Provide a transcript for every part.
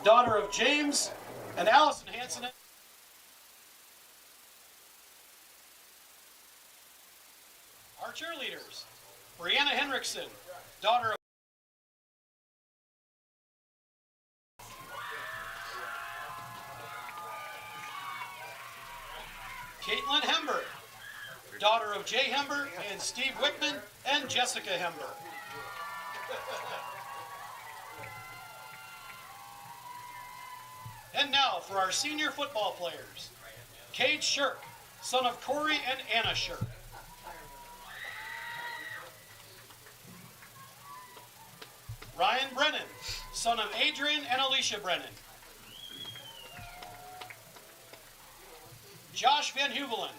daughter of James and Allison Hansen. Our cheerleaders, Brianna Henriksen, daughter of Caitlin Hember, daughter of Jay Hember and Steve Wickman and Jessica Hember. And now for our senior football players. Cade Shirk, son of Corey and Anna Shirk. Ryan Brennan, son of Adrian and Alicia Brennan. Josh Van Huvelen,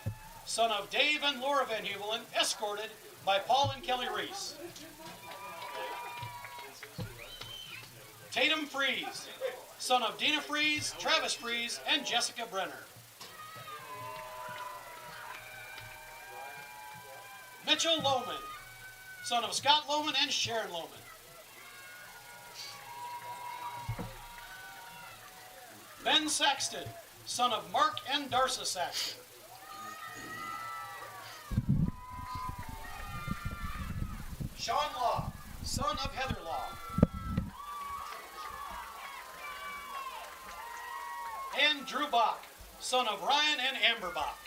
son of Dave and Laura Van Huvelen, escorted by Paul and Kelly Reese. Tatum Freeze, son of Dina Freeze, Travis Freeze, and Jessica Brenner. Mitchell Lohman, son of Scott Lohman and Sharon Lohman. Ben Saxton, son of Mark and Darcy Saxton. Sean Law, son of Heather Law. And Drew Bach, son of Ryan and Amber Bach.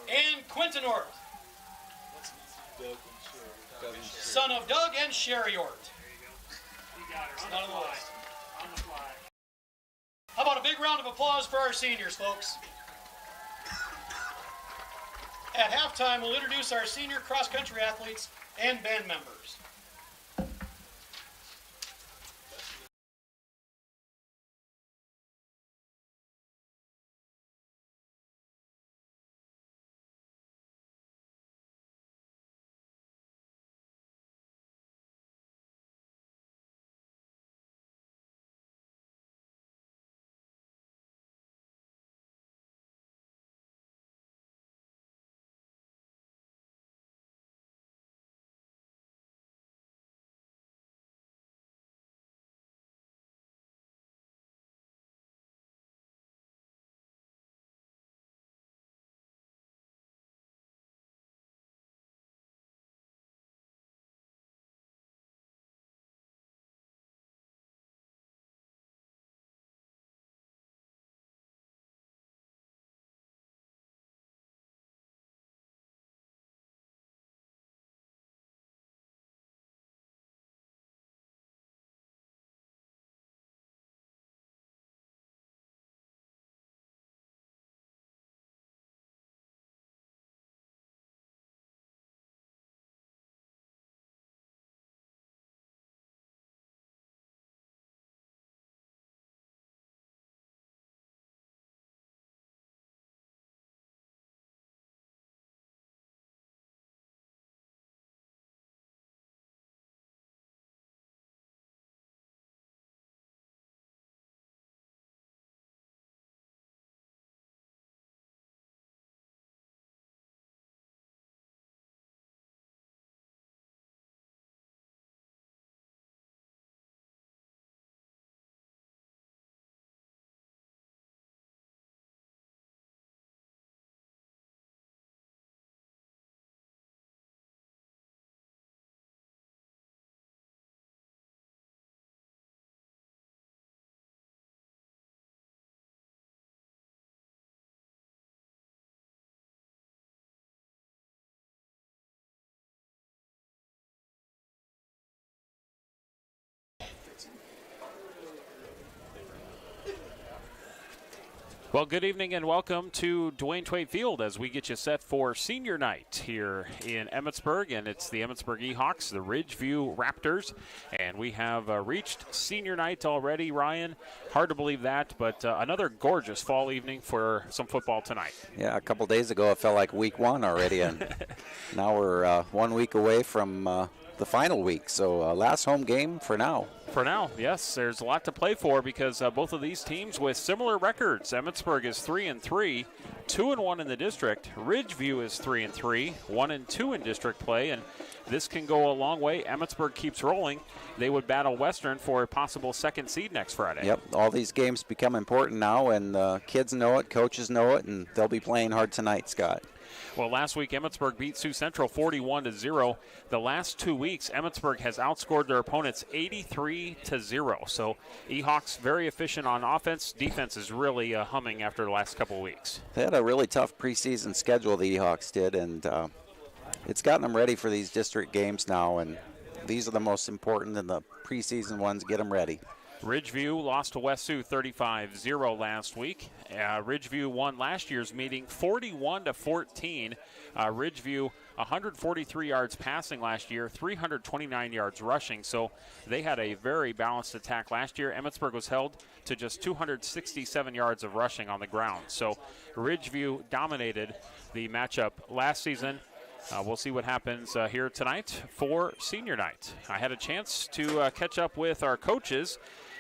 And Quentin Ort, son of Doug and Sherry Ort. Not on the list. How about a big round of applause for our seniors, folks? At halftime, we'll introduce our senior cross-country athletes and band members. Well, good evening and welcome to Dwayne Twait Field as we get you set for senior night here in Emmetsburg, and it's the Emmetsburg Ehawks, the Ridgeview Raptors, and we have reached senior night already, Ryan. Hard to believe that, but another gorgeous fall evening for some football tonight. Yeah, a couple days ago it felt like week one already, and now we're 1 week away from the final week, so last home game for now. For now, yes, there's a lot to play for because both of these teams with similar records. Emmetsburg is 3-3, 2-1 in the district. Ridgeview is 3-3, 1-2 in district play, and this can go a long way. Emmetsburg keeps rolling. They would battle Western for a possible second seed next Friday. Yep, all these games become important now, and kids know it, coaches know it, and they'll be playing hard tonight, Scott. Well, last week Emmetsburg beat Sioux Central 41-0. The last 2 weeks, Emmetsburg has outscored their opponents 83-0. So Ehawks very efficient on offense. Defense is really humming after the last couple of weeks. They had a really tough preseason schedule, the Ehawks did, and it's gotten them ready for these district games now, and these are the most important, and the preseason ones get them ready. Ridgeview lost to West Sioux 35-0 last week. Ridgeview won last year's meeting 41-14. Ridgeview 143 yards passing last year, 329 yards rushing. So they had a very balanced attack last year. Emmetsburg was held to just 267 yards of rushing on the ground. So Ridgeview dominated the matchup last season. We'll see what happens here tonight for senior night. I had a chance to catch up with our coaches,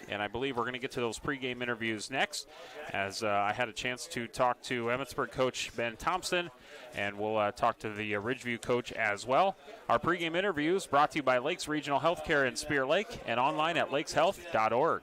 and I believe we're going to get to those pregame interviews next, as I had a chance to talk to Emmetsburg coach Ben Thompson, and we'll talk to the Ridgeview coach as well. Our pregame interviews brought to you by Lakes Regional Healthcare in Spear Lake and online at lakeshealth.org.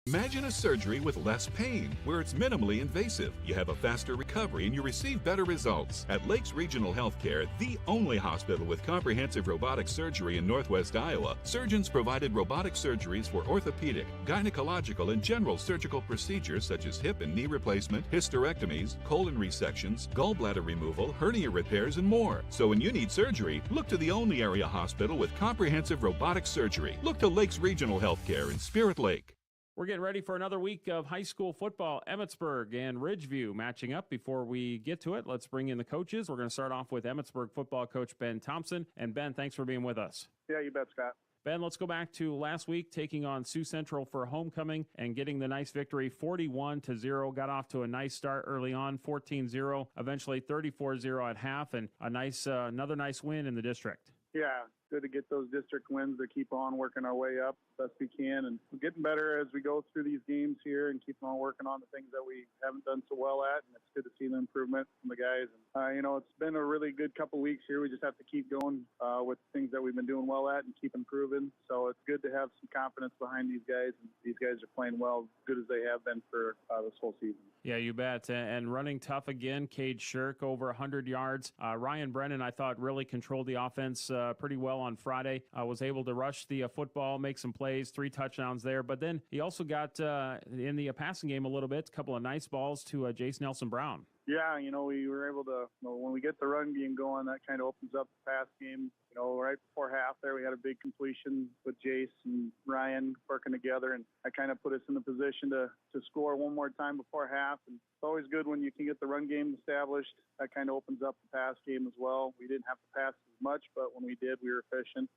Imagine a surgery with less pain, where it's minimally invasive. You have a faster recovery and you receive better results. At Lakes Regional Healthcare, the only hospital with comprehensive robotic surgery in Northwest Iowa, surgeons provided robotic surgeries for orthopedic, gynecological, and general surgical procedures such as hip and knee replacement, hysterectomies, colon resections, gallbladder removal, hernia repairs, and more. So when you need surgery, look to the only area hospital with comprehensive robotic surgery. Look to Lakes Regional Healthcare in Spirit Lake. We're getting ready for another week of high school football. Emmetsburg and Ridgeview matching up. Before we get to it, let's bring in the coaches. We're going to start off with Emmetsburg football coach Ben Thompson. And Ben, thanks for being with us. Yeah, you bet, Scott. Ben, let's go back to last week, taking on Sioux Central for homecoming and getting the nice victory, 41-0. Got off to a nice start early on, 14-0, eventually 34-0 at half, and another nice win in the district. Yeah, good to get those district wins to keep on working our way up best we can, and we're getting better as we go through these games here and keep on working on the things that we haven't done so well at, and it's good to see the improvement from the guys. And it's been a really good couple weeks here. We just have to keep going with things that we've been doing well at and keep improving. So it's good to have some confidence behind these guys, and these guys are playing well, good as they have been for this whole season. Yeah, you bet. And running tough again, Cade Shirk over 100 yards. Ryan Brennan, I thought, really controlled the offense pretty well on Friday. Was able to rush the football, make some plays, 3 touchdowns there. But then he also got in the passing game a little bit, a couple of nice balls to Jace Nelson Brown. Yeah, we were able to, when we get the run game going, that kind of opens up the pass game. Right before half there, we had a big completion with Jace and Ryan working together, and that kind of put us in the position to score one more time before half. And it's always good when you can get the run game established. That kind of opens up the pass game as well. We didn't have to pass as much, but when we did, we were efficient.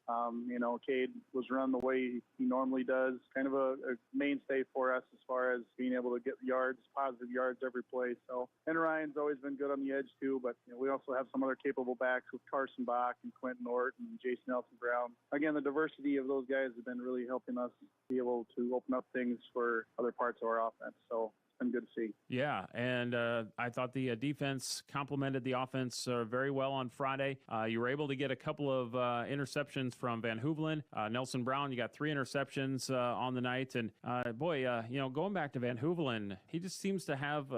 Cade was run the way he normally does, kind of a mainstay for us as far as being able to get yards, positive yards every play. So, and Ryan's always been good on the edge too, but we also have some other capable backs with Carson Bach and Quentin Ort and Jason Nelson Brown. Again, the diversity of those guys have been really helping us be able to open up things for other parts of our offense. So it's been good to see. Yeah, and I thought the defense complemented the offense very well on Friday. You were able to get a couple of interceptions from Van Hoevelen. Nelson Brown, you got 3 interceptions on the night. And going back to Van Hoevelen, he just seems to have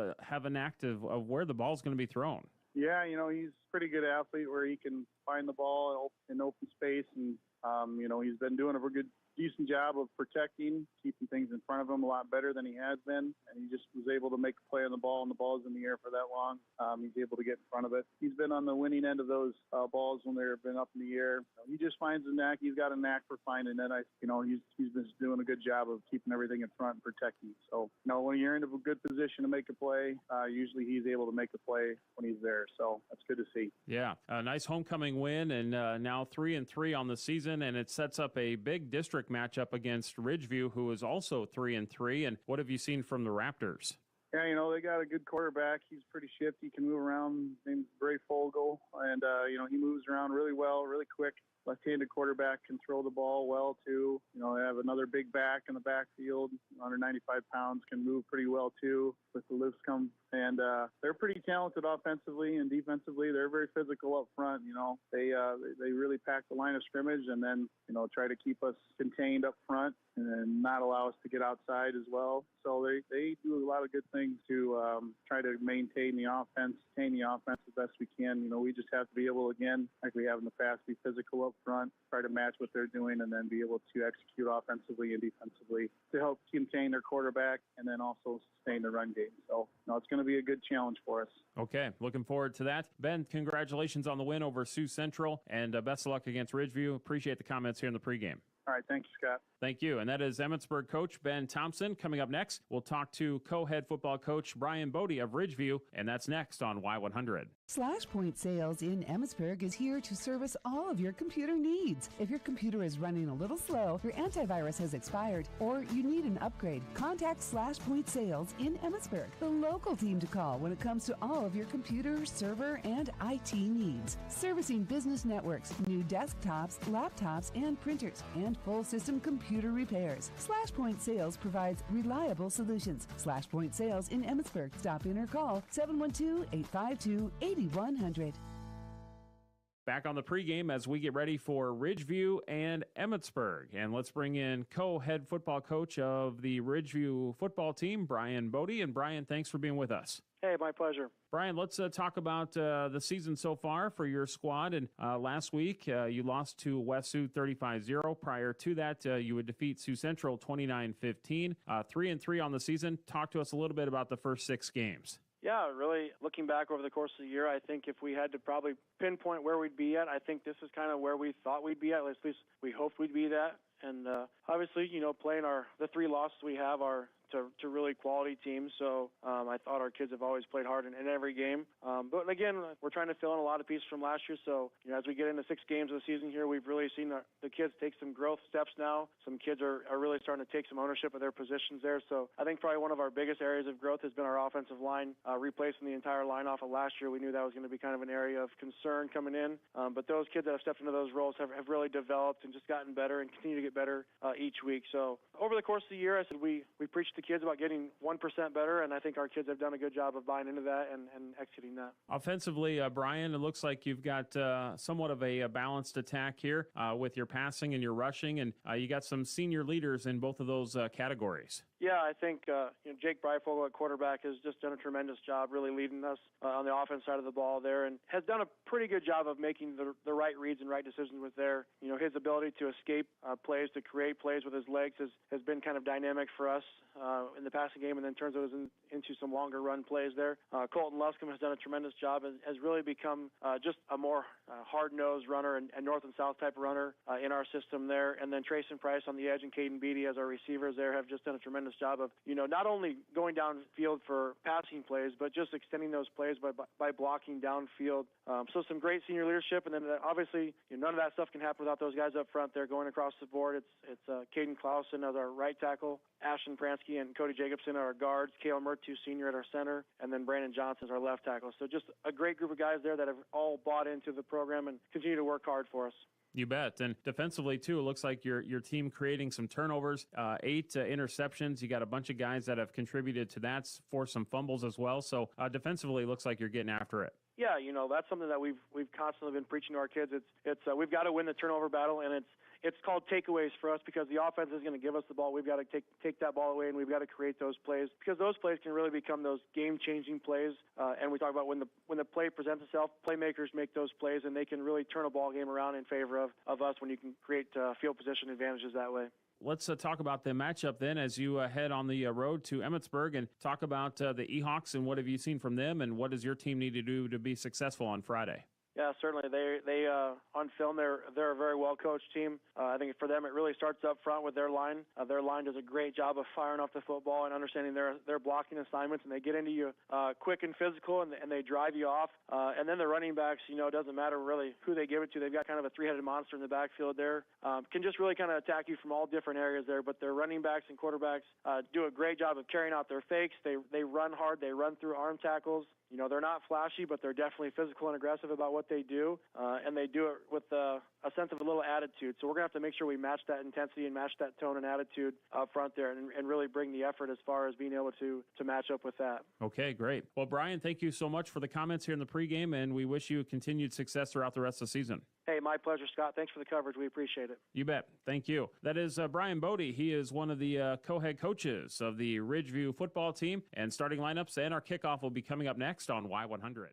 an act of where the ball's going to be thrown. Yeah, he's a pretty good athlete where he can find the ball in open space, and he's been doing a decent job of protecting, keeping things in front of him a lot better than he has been, and he just was able to make a play on the ball, and the ball's in the air for that long. He's able to get in front of it. He's been on the winning end of those balls when they've been up in the air. He just finds a knack. He's got a knack for finding it. He's been doing a good job of keeping everything in front and protecting. So, when you're in a good position to make a play, usually he's able to make a play when he's there. So that's good to see. Yeah, a nice homecoming win, and now 3-3 on the season, and it sets up a big district matchup against Ridgeview, who is also 3-3. And what have you seen from the Raptors? Yeah, they got a good quarterback. He's pretty shifty, can move around. His name's Bray Fogel, and he moves around really well, really quick. left-handed quarterback can throw the ball well too. You know, they have another big back in the backfield, 195 pounds, can move pretty well too with the lifts come. And they're pretty talented offensively and defensively. They're very physical up front. You know, they really pack the line of scrimmage and then, you know, try to keep us contained up front and then not allow us to get outside as well. So they do a lot of good things to try to maintain the offense as best we can. You know, we just have to be able, again, like we have in the past, be physical up front, try to match what they're doing, and then be able to execute offensively and defensively to help contain their quarterback and then also sustain the run game. So, you know, it's going to be a good challenge for us. Okay, looking forward to that. Ben, congratulations on the win over Sioux Central, and best of luck against Ridgeview. Appreciate the comments here in the pregame. All right, thank you, Scott. Thank you. And that is Emmetsburg coach Ben Thompson. Coming up next, we'll talk to co-head football coach Brian Bodie of Ridgeview, and that's next on Y100. SlashPoint Sales in Emmetsburg is here to service all of your computer needs. If your computer is running a little slow, your antivirus has expired, or you need an upgrade, contact SlashPoint Sales in Emmetsburg, the local team to call when it comes to all of your computer, server, and IT needs. Servicing business networks, new desktops, laptops, and printers, and full system computer repairs. SlashPoint Sales provides reliable solutions. SlashPoint Sales in Emmetsburg. Stop in or call 712-852-8100. Back on the pregame as we get ready for Ridgeview and Emmetsburg. And let's bring in co-head football coach of the Ridgeview football team, Brian Bodie. And Brian, thanks for being with us. Hey, my pleasure. Brian, let's talk about the season so far for your squad. And last week, you lost to West Sioux 35-0. Prior to that, you would defeat Sioux Central 29-15. 3-3 on the season. Talk to us a little bit about the first 6 games. Yeah, really, looking back over the course of the year, I think if we had to probably pinpoint where we'd be at, I think this is kind of where we thought we'd be at least we hoped we'd be at. And obviously, you know, playing the 3 losses we have are to really quality teams. So I thought our kids have always played hard in every game. But again, we're trying to fill in a lot of pieces from last year. So, you know, as we get into 6 games of the season here, we've really seen the kids take some growth steps now. Some kids are really starting to take some ownership of their positions there. So I think probably one of our biggest areas of growth has been our offensive line, replacing the entire line off of last year. We knew that was going to be kind of an area of concern coming in. But those kids that have stepped into those roles have really developed and just gotten better and continue to get better each week. So over the course of the year, I said we preached to kids about getting 1% better, and I think our kids have done a good job of buying into that and executing that. Offensively, Brian, it looks like you've got somewhat of a balanced attack here with your passing and your rushing, and you got some senior leaders in both of those categories. Yeah, I think Jake Breifogel at quarterback has just done a tremendous job really leading us on the offense side of the ball there, and has done a pretty good job of making the right reads and right decisions with his ability to escape plays, to create plays with his legs has been kind of dynamic for us in the passing game, and then turns those into some longer run plays there. Colton Luscombe has done a tremendous job and has really become just a more hard-nosed runner and north and south type runner in our system there. And then Trayson Price on the edge and Caden Beatty as our receivers there have just done a tremendous job of, not only going downfield for passing plays, but just extending those plays by blocking downfield. So some great senior leadership, and then obviously none of that stuff can happen without those guys up front there going across the board. It's Caden Clausen as our right tackle, Ashton Pransky and Cody Jacobson are our guards, Kale Murtu Sr. at our center, and then Brandon Johnson is our left tackle. So just a great group of guys there that have all bought into the program and continue to work hard for us. You bet. And defensively, too, it looks like your team creating some turnovers, 8 interceptions. You got a bunch of guys that have contributed to that, for some fumbles as well. So defensively, it looks like you're getting after it. Yeah, that's something that we've constantly been preaching to our kids. It's we've got to win the turnover battle, and it's called takeaways for us because the offense is going to give us the ball. We've got to take that ball away, and we've got to create those plays because those plays can really become those game-changing plays. And we talk about when the play presents itself, playmakers make those plays, and they can really turn a ball game around in favor of us when you can create field position advantages that way. Let's talk about the matchup then as you head on the road to Emmetsburg and talk about the Ehawks and what have you seen from them and what does your team need to do to be successful on Friday? Yeah, certainly. They on film, they're a very well-coached team. I think for them, it really starts up front with their line. Their line does a great job of firing off the football and understanding their blocking assignments, and they get into you quick and physical, and they drive you off. And then the running backs, it doesn't matter really who they give it to. They've got kind of a three-headed monster in the backfield there. Can just really kind of attack you from all different areas there. But their running backs and quarterbacks do a great job of carrying out their fakes. They run hard. They run through arm tackles. They're not flashy, but they're definitely physical and aggressive about what they do, and they do it with a sense of a little attitude. So we're going to have to make sure we match that intensity and match that tone and attitude up front there and really bring the effort as far as being able to match up with that. Okay, great. Well, Brian, thank you so much for the comments here in the pregame, and we wish you continued success throughout the rest of the season. Hey, my pleasure, Scott. Thanks for the coverage. We appreciate it. You bet. Thank you. That is Brian Bodie. He is one of the co-head coaches of the Ridgeview football team, and starting lineups and our kickoff will be coming up next on Y100.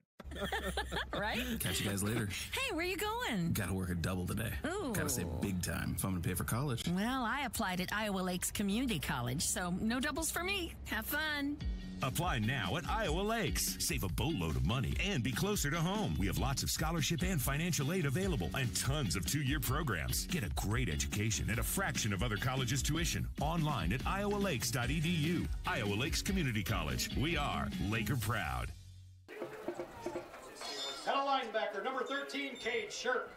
Right? Catch you guys later. Hey, where you going? Gotta work a double today. Ooh. Gotta save big time if I'm gonna pay for college. Well, I applied at Iowa Lakes Community College, so no doubles for me. Have fun. Apply now at Iowa Lakes. Save a boatload of money and be closer to home. We have lots of scholarship and financial aid available and tons of 2-year programs. Get a great education at a fraction of other colleges' tuition. Online at iowalakes.edu. Iowa Lakes Community College. We are Laker proud. At a linebacker, number 13, Cade Shirk.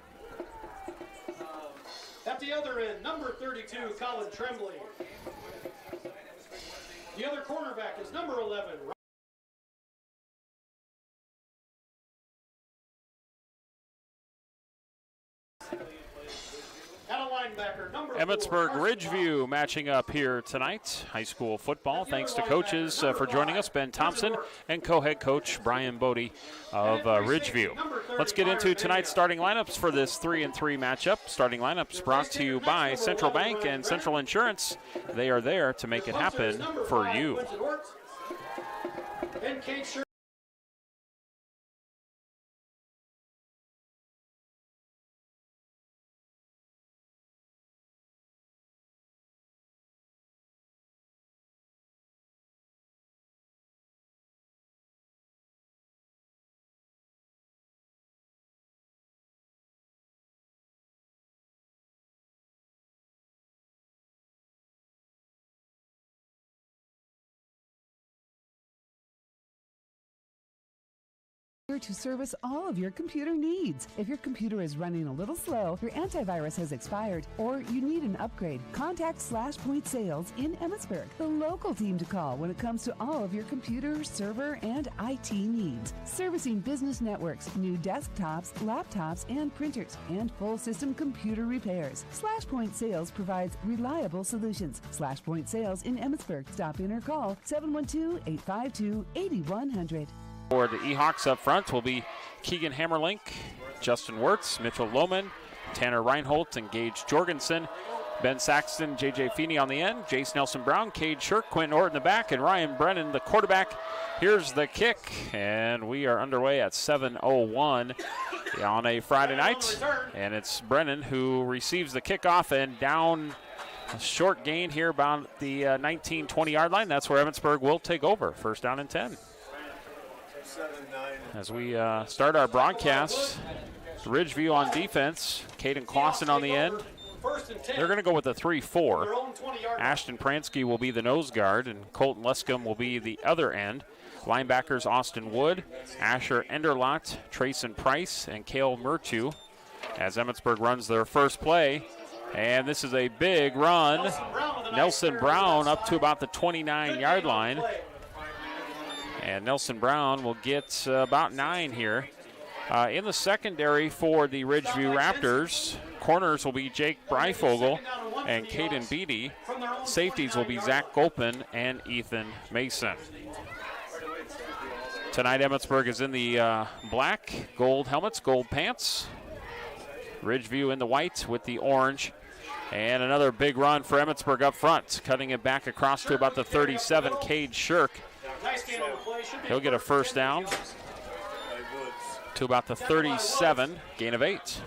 At the other end, number 32, Colin Tremblay. The other cornerback is number 11. Emmetsburg Ridgeview matching up here tonight. High school football. Thanks to coaches for joining us, Ben Thompson and co-head coach Brian Bodie of Ridgeview. Let's get into tonight's starting lineups for this 3-3 matchup. Starting lineups brought to you by Central Bank and Central Insurance. They are there to make it happen for you. To service all of your computer needs. If your computer is running a little slow, your antivirus has expired, or you need an upgrade, contact /Point Sales in Emmetsburg, the local team to call when it comes to all of your computer, server, and IT needs. Servicing business networks, new desktops, laptops, and printers, and full system computer repairs. /Point Sales provides reliable solutions. /Point Sales in Emmetsburg. Stop in or call 712-852-8100. For the E-Hawks up front will be Keegan Hammerlink, Justin Wirtz, Mitchell Lohman, Tanner Reinholdt, and Gage Jorgensen. Ben Saxton, J.J. Feeney on the end, Jace Nelson Brown, Cade Shirk, Quentin Orton in the back, and Ryan Brennan, the quarterback. Here's the kick, and we are underway at 7:01 on a Friday night. And it's Brennan who receives the kickoff and down a short gain here about the 19-20-yard line. That's where Emmetsburg will take over. First down and 10. As we start our broadcast, Ridgeview on defense, Caden Clausen on the end. They're going to go with a 3-4. Ashton Pransky will be the nose guard, and Colton Lescombe will be the other end. Linebackers Austin Wood, Asher Enderlot, Trayson Price, and Cale Murtu as Emmetsburg runs their first play. And this is a big run. Nelson Brown up to about the 29-yard line. And Nelson Brown will get about 9 here. In the secondary for the Ridgeview Raptors, corners will be Jake Breifogel and Caden Beatty. Safeties will be Zach Gopin and Ethan Mason. Tonight, Emmetsburg is in the black, gold helmets, gold pants. Ridgeview in the white with the orange. And another big run for Emmetsburg up front, cutting it back across to about the 37, Cade Shirk. He'll get a first down to about the 37, gain of 8.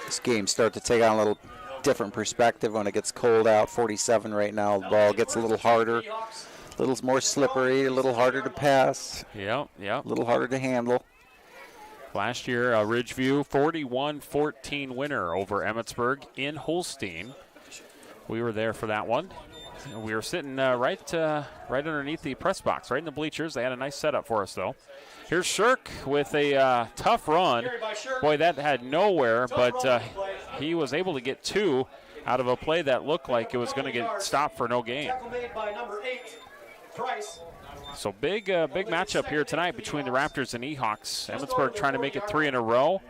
This game starts to take on a little different perspective when it gets cold out. 47 right now. The ball gets a little harder, a little more slippery, a little harder to pass. Yep. A little harder to handle. Last year, Ridgeview 41-14 winner over Emmetsburg in Holstein. We were there for that one. We were sitting right underneath the press box, right in the bleachers. They had a nice setup for us, though. Here's Shirk with a tough run. Boy, that had nowhere, but he was able to get 2 out of a play that looked like it was going to get stopped for no gain. So big matchup here tonight between the Raptors and E-Hawks. Emmetsburg trying to make it 3 in a row.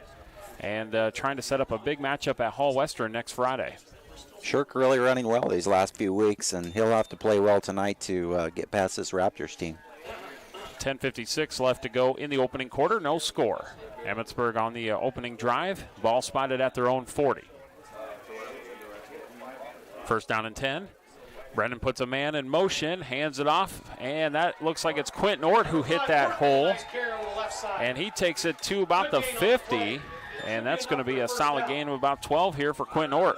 and trying to set up a big matchup at Hall Western next Friday. Shirk really running well these last few weeks, and he'll have to play well tonight to get past this Raptors team. 10:56 left to go in the opening quarter. No score. Emmetsburg on the opening drive. Ball spotted at their own 40. First down and 10. Brennan puts a man in motion, hands it off, and that looks like it's Quentin Ort who hit that hole. And he takes it to about the 50, and that's going to be a solid gain of about 12 here for Quentin Ort.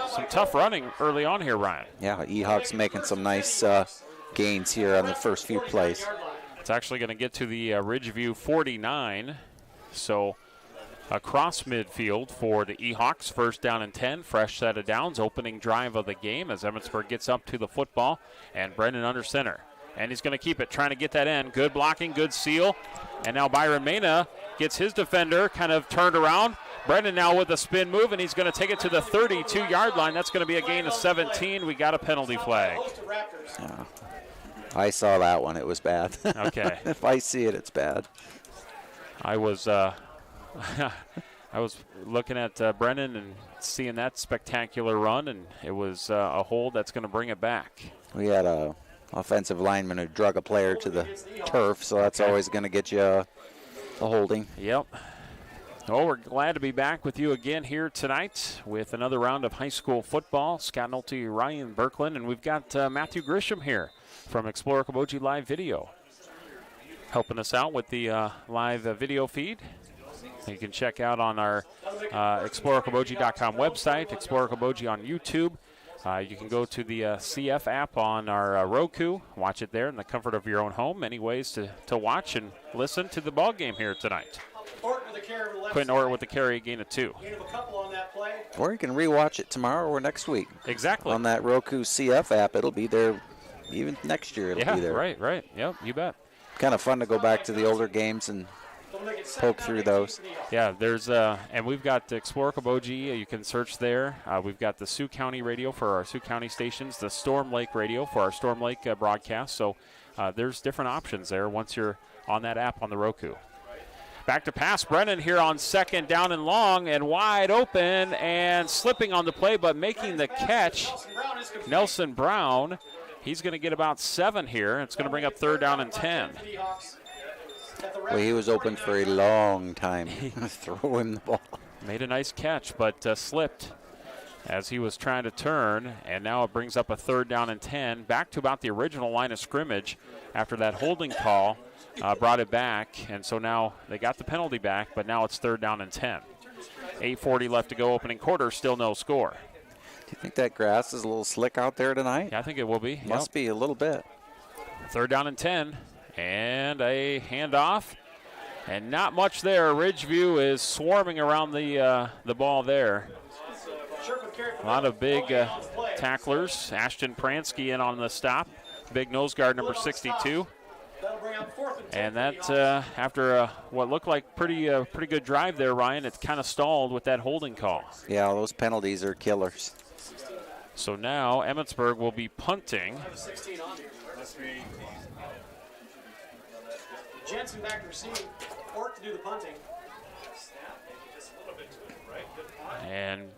Some tough running early on here, Ryan. Yeah, E-Hawks making some nice gains here on the first few plays. It's actually going to get to the Ridgeview 49. So across midfield for the E-Hawks. First down and 10. Fresh set of downs. Opening drive of the game as Emmetsburg gets up to the football. And Brendan under center. And he's going to keep it, trying to get that in. Good blocking, good seal. And now Byron Mena gets his defender kind of turned around. Brendan now with a spin move, and he's going to take it to the 32-yard line. That's going to be a gain of 17. We got a penalty flag. Yeah. I saw that one. It was bad. Okay. If I see it, it's bad. I was looking at Brendan and seeing that spectacular run, and it was a hold that's going to bring it back. We had a offensive lineman who drug a player to the turf, so that's always going to get you a holding. Yep. Well, we're glad to be back with you again here tonight with another round of high school football. Scott Nolte, Ryan Berkland, and we've got Matthew Grisham here from Explorer Kaboji Live Video, helping us out with the live video feed. You can check out on our ExplorerKaboji.com website, Explorer Kaboji on YouTube. You can go to the CF app on our Roku, watch it there in the comfort of your own home. Many ways to watch and listen to the ball game here tonight. Quentin Ort with the carry, gain of 2. Or you can rewatch it tomorrow or next week. Exactly. On that Roku CF app, it'll be there even next year. It'll be there. Right. Yep, you bet. Kind of fun to go back to the older games and poke through those. Yeah, there's and we've got Explorer Kaboji. You can search there. We've got the Sioux County radio for our Sioux County stations, the Storm Lake radio for our Storm Lake broadcast. So there's different options there once you're on that app on the Roku. Back to pass. Brennan here on second down and long and wide open and slipping on the play, but making the catch. Nelson Brown. He's going to get about 7 here. It's going to bring up third down and 10. Well, he was open for a long time. Throw him the ball. Made a nice catch, but slipped as he was trying to turn, and now it brings up a third down and 10. Back to about the original line of scrimmage after that holding call brought it back, and so now they got the penalty back, but now it's third down and 10. 8:40 left to go, opening quarter, still no score. Do you think that grass is a little slick out there tonight? Yeah, I think it will be. Must be a little bit. Third down and 10, and a handoff, and not much there. Ridgeview is swarming around the ball there. A lot of big tacklers. Ashton Pransky in on the stop. Big nose guard number 62. And that, after what looked like pretty good drive there, Ryan, it's kind of stalled with that holding call. Yeah, those penalties are killers. So now Emmetsburg will be punting. Jensen back to receive. Ort to do the punting. And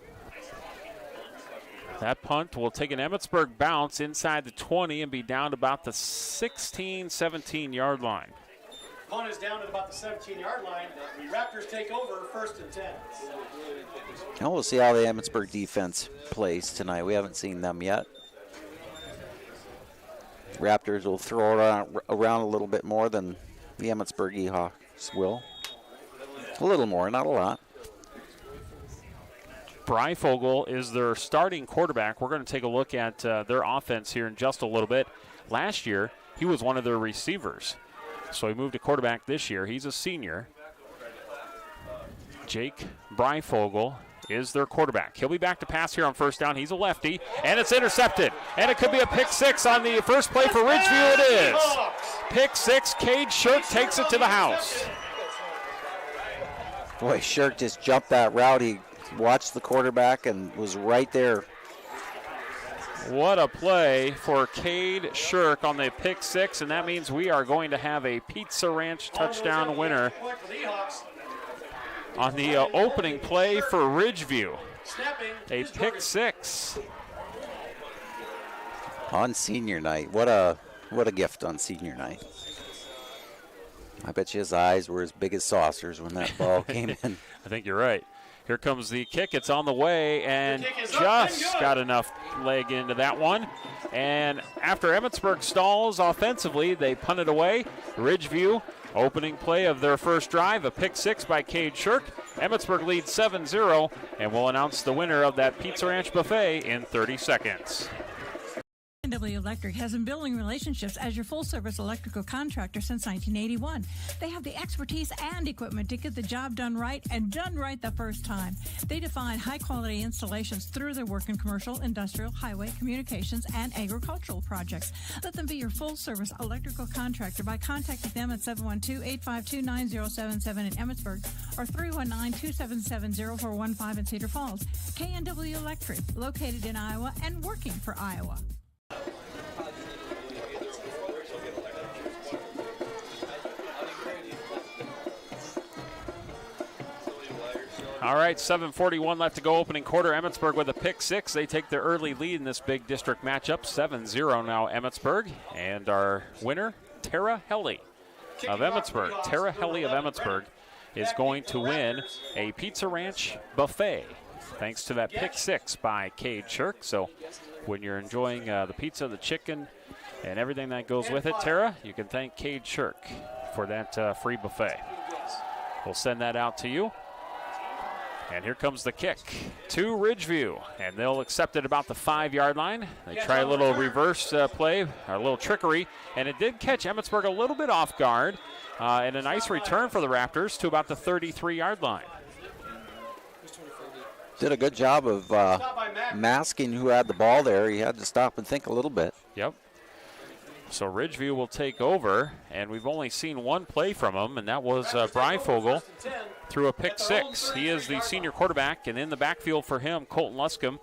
that punt will take an Emmetsburg bounce inside the 20 and be down to about the 16, 17-yard line. Punt is down at about the 17-yard line. The Raptors take over first and 10. Now we'll see how the Emmetsburg defense plays tonight. We haven't seen them yet. Raptors will throw it around a little bit more than the Emmetsburg E-Hawks will. A little more, not a lot. Breifogel is their starting quarterback. We're going to take a look at their offense here in just a little bit. Last year, he was one of their receivers. So he moved to quarterback this year. He's a senior. Jake Breifogel is their quarterback. He'll be back to pass here on first down. He's a lefty, and it's intercepted. And it could be a pick 6 on the first play for Ridgeview. It is. Pick 6, Cade Shirk takes it to the house. Boy, Shirk just jumped that route. He watched the quarterback and was right there What a play for Cade Shirk on the pick six, and that means we are going to have a Pizza Ranch touchdown winner on the opening play for Ridgeview. A pick six. On senior night. What a gift on senior night. I bet you his eyes were as big as saucers when that ball came in. I think you're right. Here comes the kick. It's on the way, and just got enough leg into that one. And after Emmetsburg stalls offensively, they punt it away. Ridgeview, opening play of their first drive, a pick six by Cade Shirk. Emmetsburg leads 7-0, and we'll announce the winner of that Pizza Ranch buffet in 30 seconds. W Electric has been building relationships as your full-service electrical contractor since 1981. They have the expertise and equipment to get the job done right and done right the first time. They define high-quality installations through their work in commercial, industrial, highway, communications, and agricultural projects. Let them be your full-service electrical contractor by contacting them at 712-852-9077 in Emmetsburg or 319-277-0415 in Cedar Falls. KNW Electric, located in Iowa and working for Iowa. All right, 7:41 left to go, opening quarter. Emmetsburg with a pick six. They take their early lead in this big district matchup. 7-0 now Emmetsburg. And our winner, Tara Helly of Emmetsburg. Tara Helly of Emmetsburg is going to win a Pizza Ranch buffet thanks to that pick six by Cade Shirk. So when you're enjoying the pizza, the chicken, and everything that goes with it, Tara, you can thank Cade Shirk for that free buffet. We'll send that out to you. And here comes the kick to Ridgeview, and they'll accept it about the 5-yard line. They try a little reverse play, a little trickery, and it did catch Emmetsburg a little bit off guard, and a nice return for the Raptors to about the 33-yard line. Did a good job of masking who had the ball there. He had to stop and think a little bit. Yep. So Ridgeview will take over, and we've only seen one play from him, and that was Breifogel through a pick six. He is the senior quarterback, and in the backfield for him, Colton Luscombe.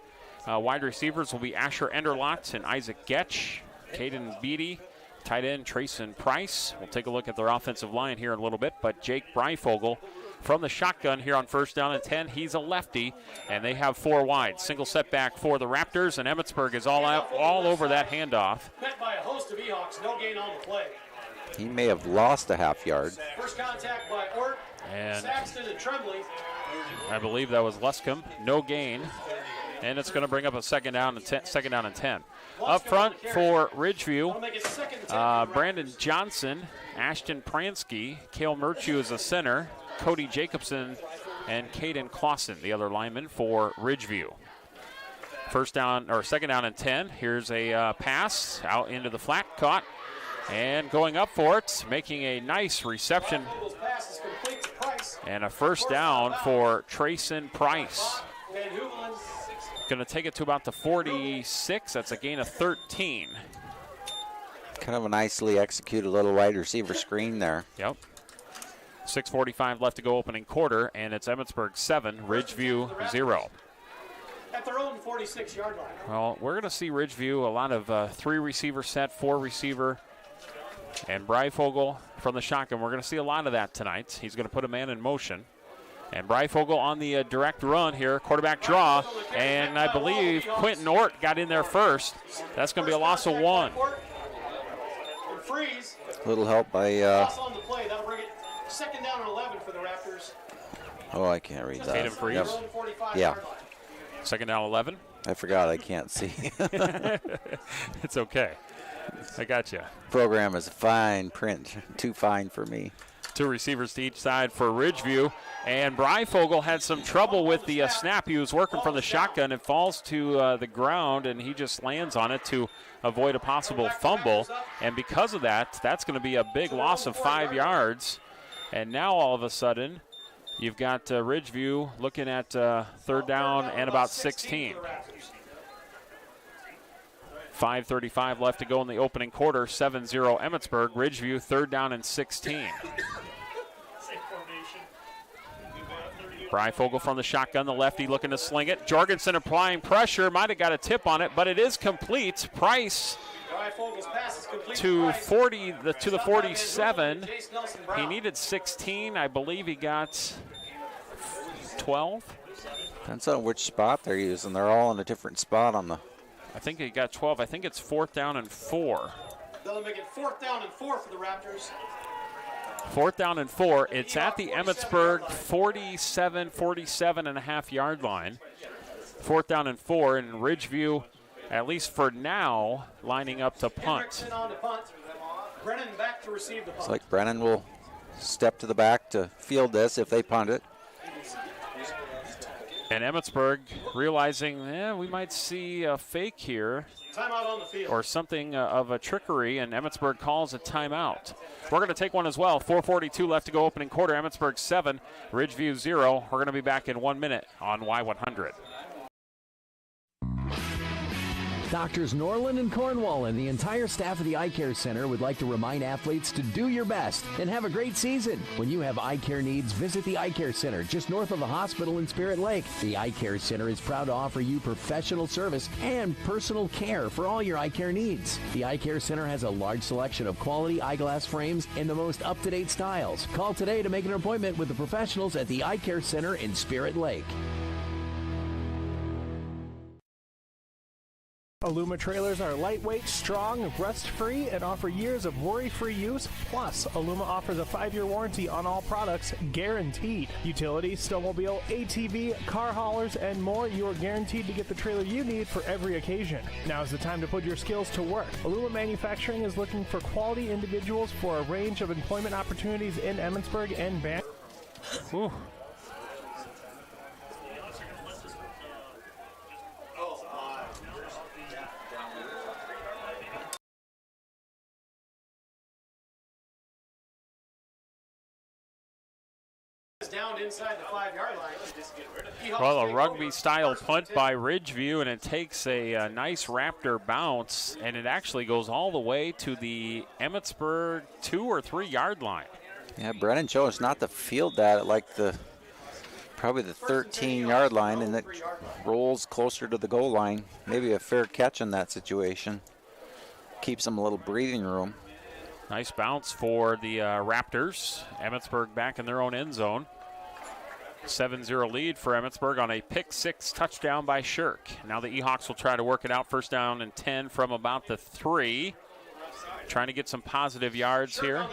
Wide receivers will be Asher Enderlot and Isaac Getch, Caden Beatty, tight end Trayson Price. We'll take a look at their offensive line here in a little bit, but Jake Breifogel from the shotgun here on first down and 10. He's a lefty, and they have 4 wide. Single setback for the Raptors, and Emmetsburg is all over that handoff. Met by a host of Ehawks, no gain on the play. He may have lost a half yard. First contact by Ort, and Saxton, and Tremblay. I believe that was Luscombe. No gain, and it's going to bring up a second down and 10. Up front for Ridgeview, Brandon Johnson, Ashton Pransky, Cale Murchew is a center, Cody Jacobson, and Caden Clausen, the other lineman for Ridgeview. Second down and 10. Here's a pass out into the flat, caught, and going up for it, making a nice reception, and a first down for Trayson Price. Going to take it to about the 46. That's a gain of 13. Kind of a nicely executed little wide receiver screen there. Yep. 6:45 left to go, opening quarter, and it's Emmetsburg 7, Ridgeview 0. At their own 46-yard line. Well, we're going to see Ridgeview a lot of 3-receiver set, 4-receiver, and Breifogel from the shotgun. We're going to see a lot of that tonight. He's going to put a man in motion. And Breifogel on the direct run here, quarterback draw, and I believe Quentin Ort got in there first. That's going to be a loss of 1. A little help by... on the play. That'll bring it second down and 11 for the Raptors. Oh, I can't read that. Caden Freeze. Yep. Yeah. Second down 11. I forgot I can't see. It's okay. I got you. Program is fine print. Too fine for me. 2 receivers to each side for Ridgeview. And Breifogel had some trouble with the snap. He was working from the shotgun. It falls to the ground, and he just lands on it to avoid a possible fumble. And because of that, that's going to be a big loss of 5 yards. And now all of a sudden, you've got Ridgeview looking at third down and about 16. 5:35 left to go in the opening quarter. 7-0 Emmetsburg. Ridgeview third down and 16. Breifogel from the shotgun, the lefty looking to sling it. Jorgensen applying pressure, might have got a tip on it, but it is complete. Price to the 47. He needed 16. I believe he got 12. Depends on which spot they're using. They're all in a different spot on the. I think he got 12. I think it's 4th down and 4. They'll make it 4th down and 4 for the Raptors. 4th down and 4. It's at the Emmetsburg 47 and a half yard line. 4th down and 4, and Ridgeview, at least for now, lining up to punt. Brennan back to receive the punt. It's like Brennan will step to the back to field this if they punt it. And Emmetsburg realizing, we might see a fake here Timeout on the field. or something of a trickery, and Emmetsburg calls a timeout. We're going to take one as well. 4:42 left to go opening quarter. Emmetsburg 7, Ridgeview 0. We're going to be back in 1 minute on Y100. Doctors Norland and Cornwall and the entire staff of the Eye Care Center would like to remind athletes to do your best and have a great season. When you have eye care needs, visit the Eye Care Center just north of the hospital in Spirit Lake. The Eye Care Center is proud to offer you professional service and personal care for all your eye care needs. The Eye Care Center has a large selection of quality eyeglass frames in the most up-to-date styles. Call today to make an appointment with the professionals at the Eye Care Center in Spirit Lake. Aluma trailers are lightweight, strong, rust-free, and offer years of worry-free use. Plus, Aluma offers a 5-year warranty on all products, guaranteed. Utility, snowmobile, ATV, car haulers, and more, you are guaranteed to get the trailer you need for every occasion. Now's the time to put your skills to work. Aluma Manufacturing is looking for quality individuals for a range of employment opportunities in Emmetsburg and Banff. Down inside the 5-yard line. Well, a rugby-style punt by Ridgeview, and it takes a nice Raptor bounce, and it actually goes all the way to the Emmetsburg 2 or 3 yard line. Yeah, Brennan chose not to field that at like probably the 13-yard line, and it rolls closer to the goal line. Maybe a fair catch in that situation. Keeps them a little breathing room. Nice bounce for the Raptors. Emmetsburg back in their own end zone. 7-0 lead for Emmetsburg on a pick-6 touchdown by Shirk. Now the Ehawks will try to work it out. 1st down and 10 from about the 3. Trying to get some positive yards here.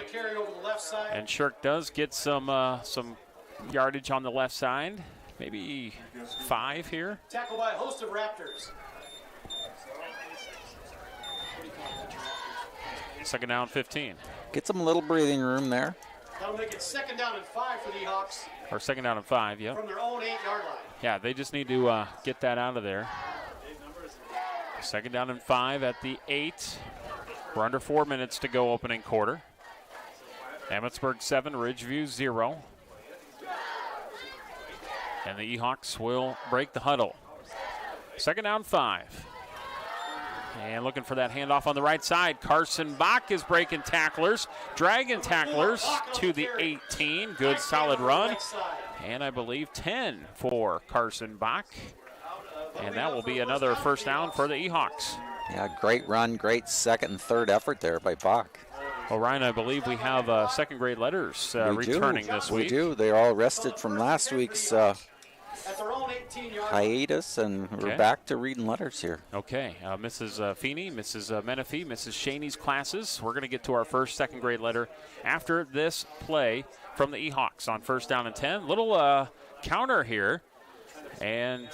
And Shirk does get some yardage on the left side. Maybe 5 here. Tackled by a host of Raptors. 2nd down, 15. Get some little breathing room there. That'll make it 2nd down and 5 for the Ehawks. Or 2nd down and 5, yeah. From their own 8-yard line. Yeah, they just need to get that out of there. 2nd down and 5 at the 8. We're under 4 minutes to go opening quarter. Emmetsburg 7, Ridgeview 0. And the Ehawks will break the huddle. 2nd down, 5. And looking for that handoff on the right side. Carson Bach is breaking tacklers, dragging tacklers to the 18. Good solid run. And I believe 10 for Carson Bach. And that will be another 1st down for the Ehawks. Yeah, great run, great 2nd and 3rd effort there by Bach. Well, Ryan, I believe we have 2nd grade letters returning this week. We do. They're all rested from last week's hiatus, and we're back to reading letters here. Okay, Mrs. Feeney, Mrs. Menifee, Mrs. Shaney's classes. We're going to get to our first 2nd grade letter after this play from the Ehawks on 1st down and 10. Little counter here, and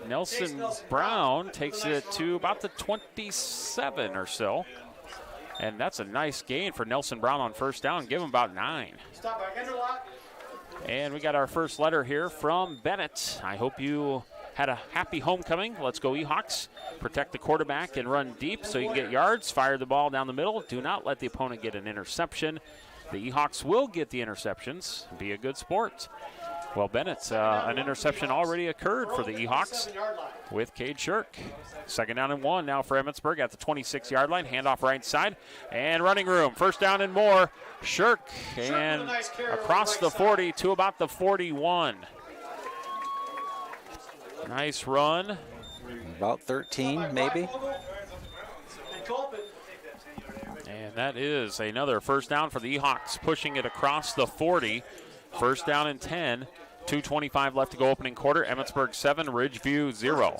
Nelson Brown takes it to about the 27 or so. And that's a nice gain for Nelson Brown on 1st down. Give him about 9. Stop by Enderlock. And we got our first letter here from Bennett. I hope you had a happy homecoming. Let's go Ehawks. Protect the quarterback and run deep so you can get yards. Fire the ball down the middle. Do not let the opponent get an interception. The Ehawks will get the interceptions. Be a good sport. Well, Bennett, an interception already occurred for the Ehawks with Cade Shirk. 2nd down and 1 now for Emmetsburg at the 26-yard line. Handoff right side and running room. 1st down and more. Shirk and across the 40 to about the 41. Nice run. About 13, maybe. And that is another first down for the Eahawks, pushing it across the 40. First down and 10. 2:25 left to go opening quarter. Emmetsburg 7, Ridgeview 0.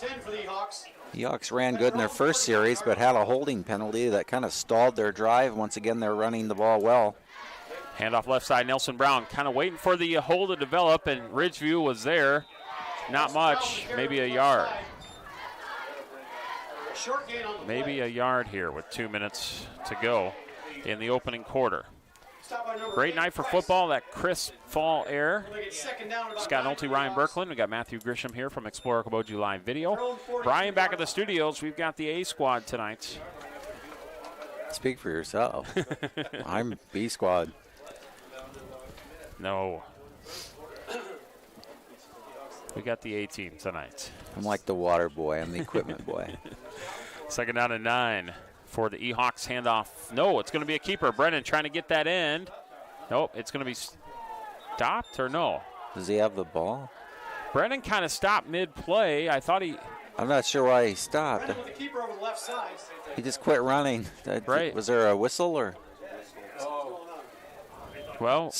The Eahawks ran good in their first series, but had a holding penalty that kind of stalled their drive. Once again, they're running the ball well. Handoff left side, Nelson Brown kind of waiting for the hole to develop, and Ridgeview was there. Not much, maybe a yard. Maybe a yard here with 2 minutes to go in the opening quarter. Great night for football, that crisp fall air. Scott Nolte, Ryan Berkland. We got Matthew Grisham here from Explorer Kaboji Live Video. Brian back at the studios. We've got the A squad tonight. Speak for yourself. I'm B squad. No. We got the A team tonight. I'm like the water boy. I'm the equipment boy. Second down and 9 for the Eahawks. Handoff. No, it's going to be a keeper. Brennan trying to get that end. Nope, it's going to be stopped or no? Does he have the ball? Brennan kind of stopped mid-play. I thought he... I'm not sure why he stopped. With the keeper over the left side. He just quit running. Right. Was there a whistle or? Well,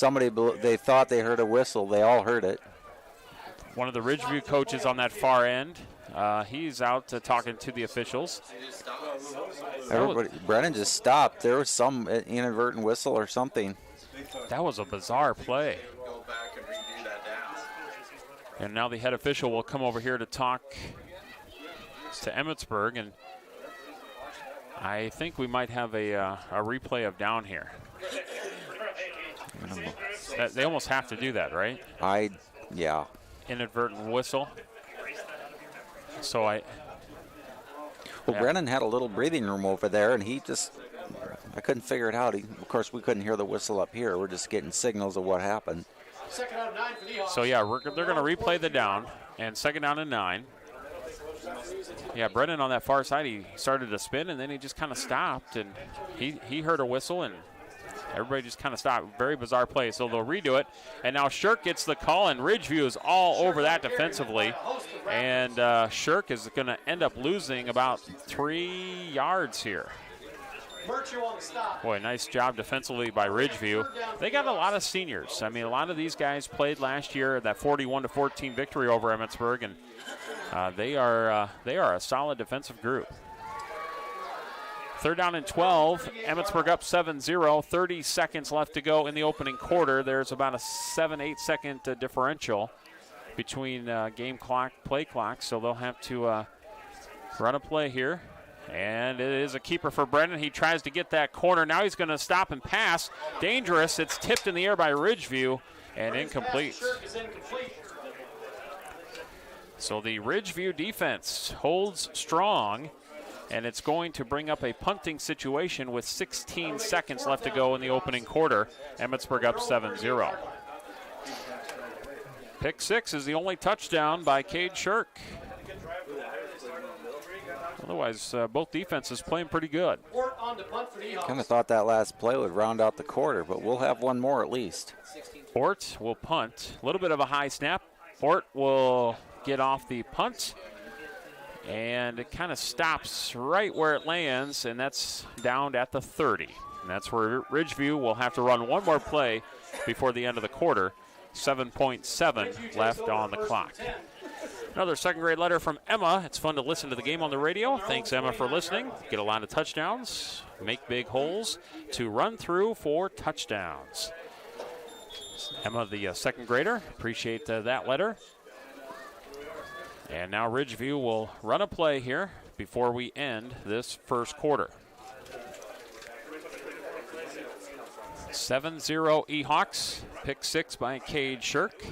they thought they heard a whistle. They all heard it. One of the Ridgeview coaches on that far end. He's out talking to the officials. Brennan just stopped. There was some inadvertent whistle or something. That was a bizarre play. And now the head official will come over here to talk to Emmetsburg, and I think we might have a replay of down here. They almost have to do that, right? Yeah. Inadvertent whistle. So Well, yeah. Brennan had a little breathing room over there, and I couldn't figure it out. Of course, we couldn't hear the whistle up here. We're just getting signals of what happened. Second down and 9 for the Eahawks. So, yeah, they're going to replay the down, and second down and 9. Yeah, Brennan on that far side, he started to spin, and then he just kind of stopped, and he heard a whistle, and everybody just kind of stopped. Very bizarre play, so they'll redo it. And now Shirk gets the call, and Ridgeview is all over that defensively. And Shirk is going to end up losing about 3 yards here. Boy, nice job defensively by Ridgeview. They got a lot of seniors. I mean, a lot of these guys played last year, that 41-14 victory over Emmetsburg, and they are a solid defensive group. Third down and 12. Emmetsburg up 7-0. 30 seconds left to go in the opening quarter. There's about a 7-8 second differential between game clock, play clock, so they'll have to run a play here. And it is a keeper for Brennan. He tries to get that corner. Now he's going to stop and pass. Dangerous. It's tipped in the air by Ridgeview and incomplete. So the Ridgeview defense holds strong, and it's going to bring up a punting situation with 16 seconds left to go in the opening quarter. Emmetsburg up 7-0. Pick 6 is the only touchdown by Cade Shirk. Otherwise, both defenses playing pretty good. Kind of thought that last play would round out the quarter, but we'll have one more at least. Ort will punt. A little bit of a high snap. Ort will get off the punt, and it kind of stops right where it lands, and that's down at the 30. And that's where Ridgeview will have to run one more play before the end of the quarter. 7.7 left on the clock. Another second grade letter from Emma. It's fun to listen to the game on the radio. Thanks, Emma, for listening. Get a lot of touchdowns. Make big holes to run through for touchdowns. Emma, the second grader. Appreciate that letter. And now Ridgeview will run a play here before we end this first quarter. 7-0 Eahawks. Pick 6 by Cade Shirk.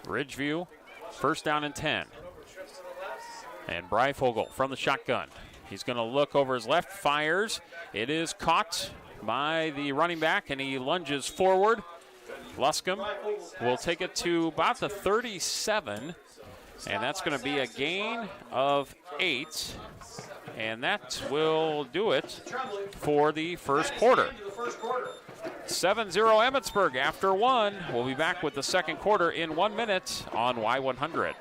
Ridgeview, first down and 10. And Breifogel from the shotgun. He's going to look over his left, fires. It is caught by the running back, and he lunges forward. Luscombe will take it to about the 37, and that's going to be a gain of 8. And that will do it for the first quarter. 7-0 Emmetsburg after one. We'll be back with the second quarter in 1 minute on Y100.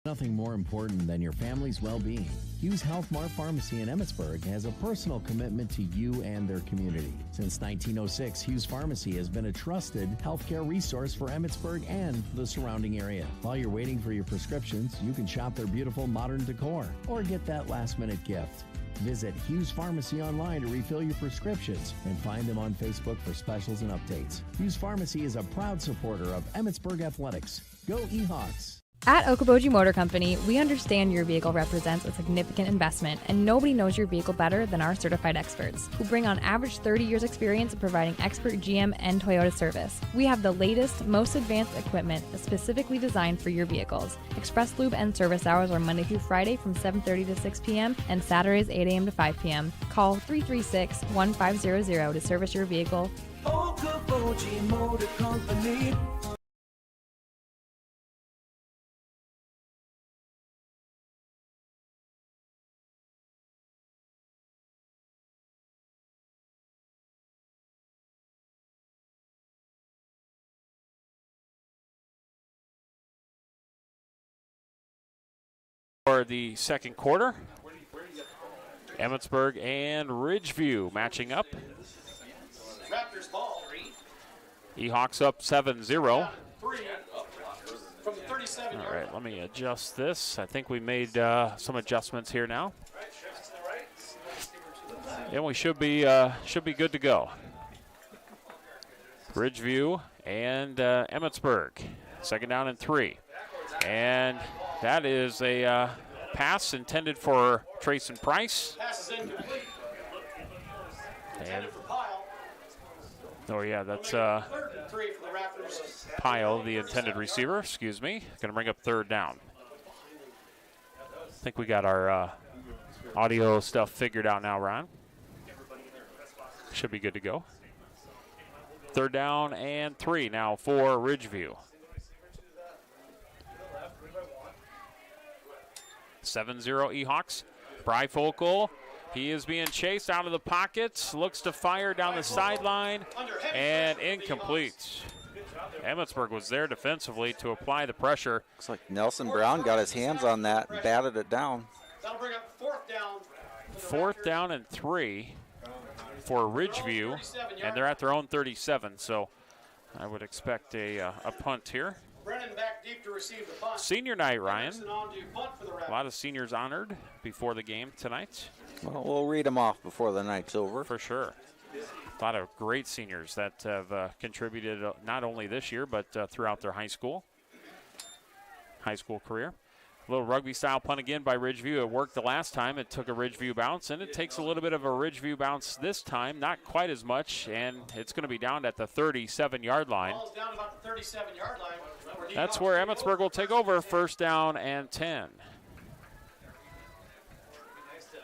Nothing more important than your family's well-being. Hughes Health Mart Pharmacy in Emmetsburg has a personal commitment to you and their community. Since 1906, Hughes Pharmacy has been a trusted healthcare resource for Emmetsburg and the surrounding area. While you're waiting for your prescriptions, you can shop their beautiful modern decor or get that last-minute gift. Visit Hughes Pharmacy online to refill your prescriptions and find them on Facebook for specials and updates. Hughes Pharmacy is a proud supporter of Emmetsburg Athletics. Go Ehawks! At Okoboji Motor Company, we understand your vehicle represents a significant investment, and nobody knows your vehicle better than our certified experts, who bring on average 30 years experience in providing expert GM and Toyota service. We have the latest, most advanced equipment specifically designed for your vehicles. Express Lube and service hours are Monday through Friday from 7:30 to 6 p.m. and Saturdays 8 a.m. to 5 p.m. Call 336-1500 to service your vehicle. Okoboji Motor Company. For the second quarter, Emmetsburg and Ridgeview matching up. Raptors ball. Ehawks up 7-0. From the 37 All right, let me adjust this. I think we made some adjustments here now. And we should be good to go. Ridgeview and Emmetsburg. Second down and 3. And that is a pass intended for Trayson Price. Pass is incomplete. And, oh, yeah, that's 3rd and 3 for the Raptors. Pyle, the intended receiver. Excuse me. Going to bring up third down. I think we got our audio stuff figured out now, Ron. Should be good to go. Third down and 3 now for Ridgeview. 7-0 Ehawks. Bryfocal, he is being chased out of the pocket, looks to fire down the sideline, and incomplete. Emmetsburg was there defensively to apply the pressure. Looks like Nelson Brown got his hands on that and batted it down. That'll bring up 4th down. 4th down and 3 for Ridgeview, and they're at their own 37, so I would expect a punt here. Brennan back deep to receive the punt. Senior night, Ryan. A lot of seniors honored before the game tonight. Well, we'll read them off before the night's over. For sure. A lot of great seniors that have contributed not only this year, but throughout their high school career. A little rugby-style punt again by Ridgeview. It worked the last time. It took a Ridgeview bounce, and it takes a little bit of a Ridgeview bounce this time. Not quite as much, and it's going to be down at the 37-yard line. Ball's down about the 37-yard line. That's where Emmetsburg will take over. First down and 10.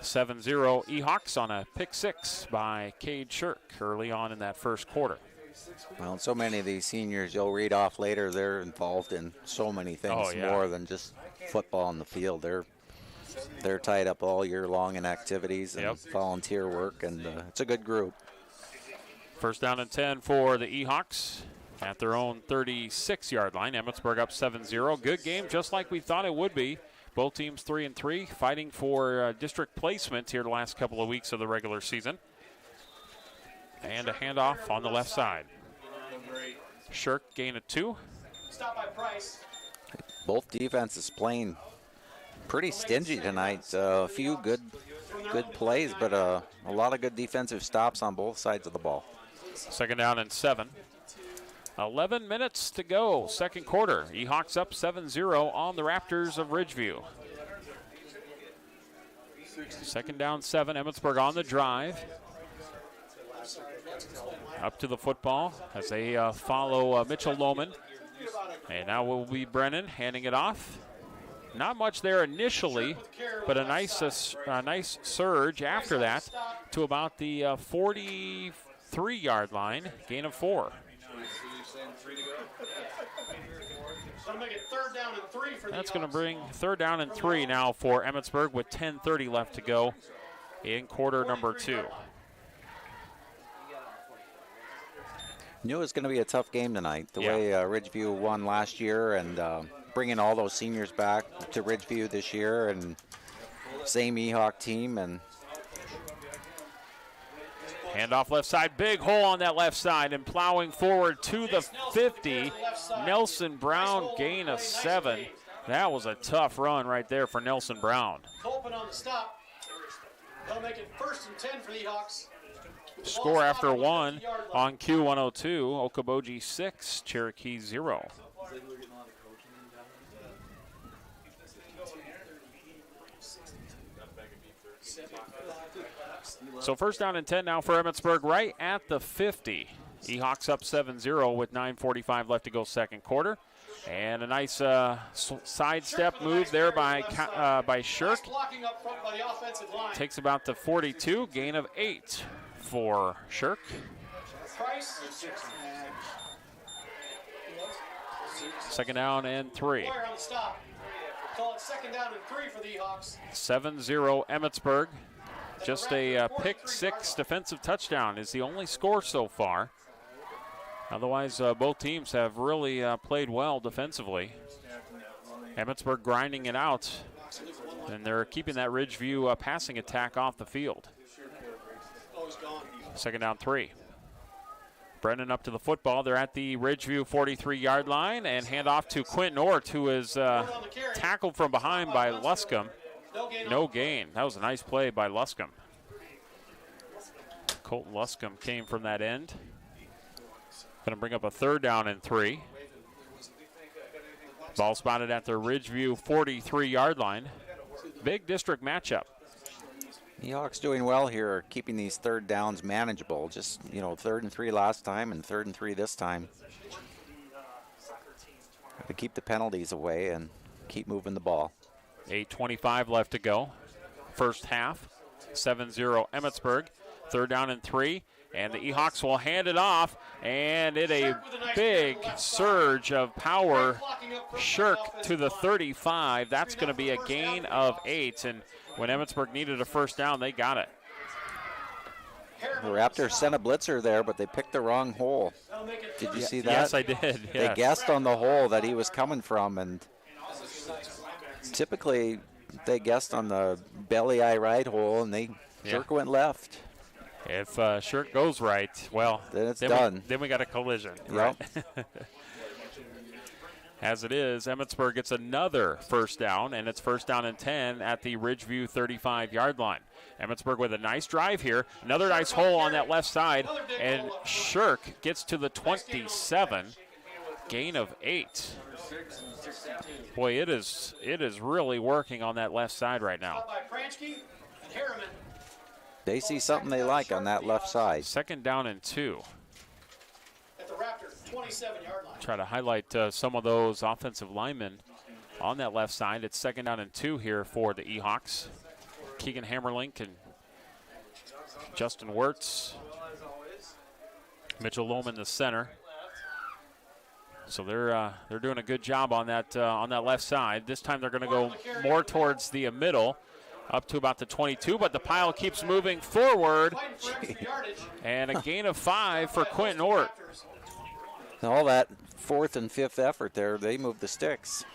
7-0 Ehawks on a pick 6 by Cade Shirk early on in that first quarter. Well, so many of these seniors you'll read off later, they're involved in so many things more than just football on the field. They're tied up all year long in activities and volunteer work, and it's a good group. First down and 10 for the Ehawks at their own 36-yard line. Emmetsburg up 7-0. Good game, just like we thought it would be. Both teams 3-3, fighting for district placement here the last couple of weeks of the regular season. And a handoff on the left side. Shirk gain of 2. Stop by Price. Both defenses playing pretty stingy tonight. A few good plays, but a lot of good defensive stops on both sides of the ball. Second down and 7. 11 minutes to go, second quarter. Ehawks up 7-0 on the Raptors of Ridgeview. Second down 7, Emmetsburg on the drive. Up to the football as they follow Mitchell Lohman. And now will be Brennan handing it off. Not much there initially, but a nice surge after that to about the 43-yard line, gain of 4. That's going to bring third down and 3 now for Emmetsburg with 10:30 left to go in quarter number 2. Knew it was going to be a tough game tonight. The way Ridgeview won last year and bringing all those seniors back to Ridgeview this year, and same Ehawk team. And handoff left side, big hole on that left side, and plowing forward to the 50. Nelson Brown, gain of 7. That was a tough run right there for Nelson Brown. Colpin on the stop. They'll make it 1st and 10 for the Ehawks. Score after 1 on Q102. Okoboji 6, Cherokee 0. So 1st down and 10 now for Emmetsburg right at the 50. Ehawks up 7-0 with 9:45 left to go second quarter. And a nice sidestep move there by Shirk. Takes about the 42, gain of 8 for Shirk. Second down and 3. Call it 2nd down and 3 for the Ehawks. 7-0 Emmetsburg. Just a pick 6 defensive touchdown is the only score so far. Otherwise, both teams have really played well defensively. Emmetsburg grinding it out, and they're keeping that Ridgeview passing attack off the field. 2nd down 3. Brennan up to the football. They're at the Ridgeview 43-yard line, and hand off to Quentin Ort, who is tackled from behind by Luscombe. No gain. That was a nice play by Luscombe. Colton Luscombe came from that end. Going to bring up a 3rd down and 3. Ball spotted at the Ridgeview 43-yard line. Big district matchup. The Hawks doing well here, keeping these 3rd downs manageable. Just, 3rd and 3 last time and 3rd and 3 this time. Got to keep the penalties away and keep moving the ball. 8:25 left to go. First half. 7-0 Emmetsburg. 3rd down and 3. And the Ehawks will hand it off, and a big surge of power. Shirk to the 35. That's going to be a gain of 8. And when Emmetsburg needed a 1st down, they got it. The Raptors sent a blitzer there, but they picked the wrong hole. Did you see that? Yes, I did. Yes. They guessed on the hole that he was coming from, and typically they guessed on the belly eye right hole, and Shirk went left. If Shirk goes right, well, then it's done. Then we got a collision, right? As it is, Emmetsburg gets another 1st down, and it's 1st down and 10 at the Ridgeview 35-yard line. Emmetsburg with a nice drive here. Another nice hole on that left side, and Shirk gets to the 27. Gain of 8. Boy, it is really working on that left side right now. They see something they like on that left side. 2nd down and 2. At the Raptors 27-yard line. Try to highlight some of those offensive linemen on that left side. It's 2nd down and 2 here for the Ehawks. Keegan Hammerlink and Justin Wirtz. Mitchell Lohman, the center. So they're doing a good job on that left side. This time they're going to go more towards the middle, up to about the 22, but the pile keeps moving forward. And a gain of 5 for Quentin Ort. All that 4th and 5th effort there, they moved the sticks.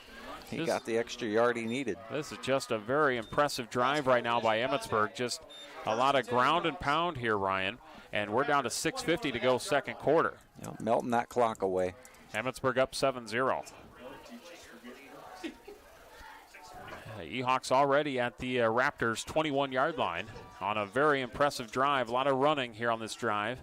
He got the extra yard he needed. This is just a very impressive drive right now by Emmetsburg. Just a lot of ground and pound here, Ryan. And we're down to 6:50 to go second quarter. Melting that clock away. Emmetsburg up 7-0. Ehawks already at the Raptors 21-yard line on a very impressive drive. A lot of running here on this drive.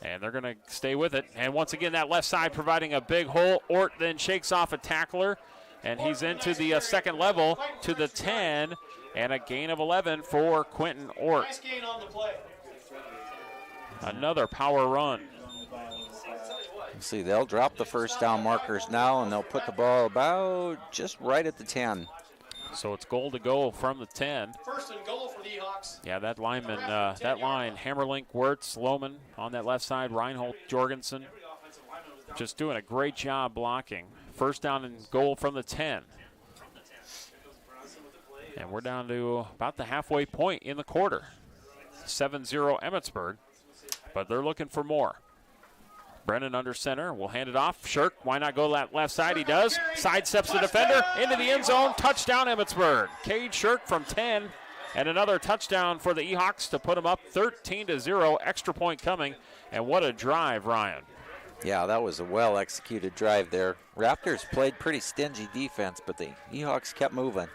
And they're going to stay with it. And once again, that left side providing a big hole. Ort then shakes off a tackler, and he's into the second level to the 10, and a gain of 11 for Quentin Ort. Nice gain on the play. Another power run. See, they'll drop the 1st down markers now, and they'll put the ball about just right at the 10. So it's goal to go from the 10. 1st and goal for the Ehawks. Yeah, that lineman, that line, Hammerlink, Wirtz, Lohman on that left side, Reinhold, Jorgensen, just doing a great job blocking. 1st down and goal from the 10. And we're down to about the halfway point in the quarter. 7-0 Emmetsburg, but they're looking for more. Brennan under center. Will hand it off. Shirk, why not go left side? He does. Sidesteps the defender into the end zone. Touchdown, Emmetsburg. Cade Shirk from 10. And another touchdown for the Ehawks to put them up 13-0. Extra point coming. And what a drive, Ryan. Yeah, that was a well-executed drive there. Raptors played pretty stingy defense, but the Ehawks kept moving.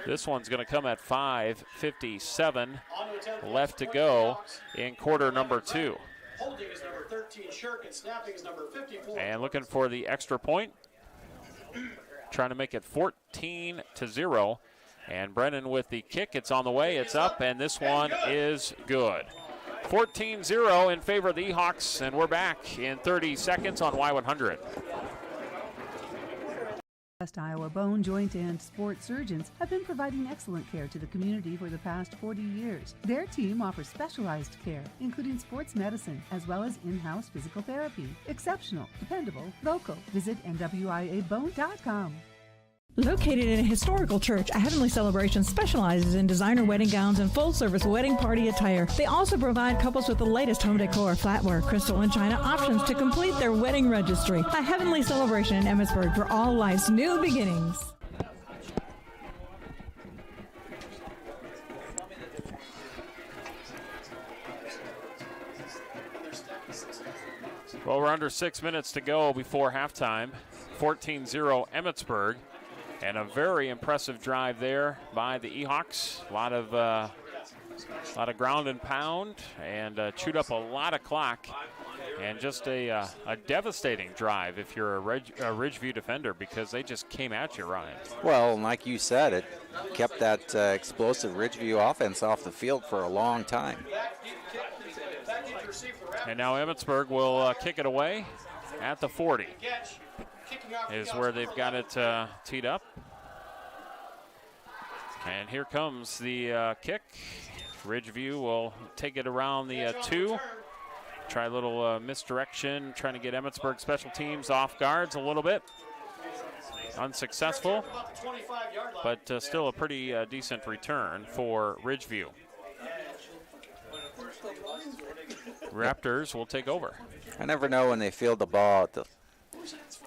This one's going to come at 5:57 left to go in quarter number 2. Holding is number 13, Shirk, and snapping is number 54. And looking for the extra point. Trying to make it 14-0. And Brennan with the kick. It's on the way. It's up, and this one is good. 14-0 in favor of the Ehawks, and we're back in 30 seconds on Y100. West Iowa bone, joint, and sports surgeons have been providing excellent care to the community for the past 40 years. Their team offers specialized care, including sports medicine, as well as in-house physical therapy. Exceptional, dependable, local. Visit NWIAbone.com. Located in a historical church, A Heavenly Celebration specializes in designer wedding gowns and full-service wedding party attire. They also provide couples with the latest home decor, flatware, crystal, and china options to complete their wedding registry. A Heavenly Celebration in Emmetsburg for all life's new beginnings. Well, we're under 6 minutes to go before halftime. 14-0 Emmetsburg. And a very impressive drive there by the Ehawks. A lot of ground and pound, and chewed up a lot of clock. And just a devastating drive if you're a Ridgeview defender, because they just came at you, Ryan. Well, like you said, it kept that explosive Ridgeview offense off the field for a long time. And now Emmetsburg will kick it away at the 40. Is where they've got it teed up. And here comes the kick. Ridgeview will take it around the 2. Try a little misdirection, trying to get Emmetsburg special teams off guards a little bit. Unsuccessful, but still a pretty decent return for Ridgeview. Raptors will take over. I never know when they field the ball at the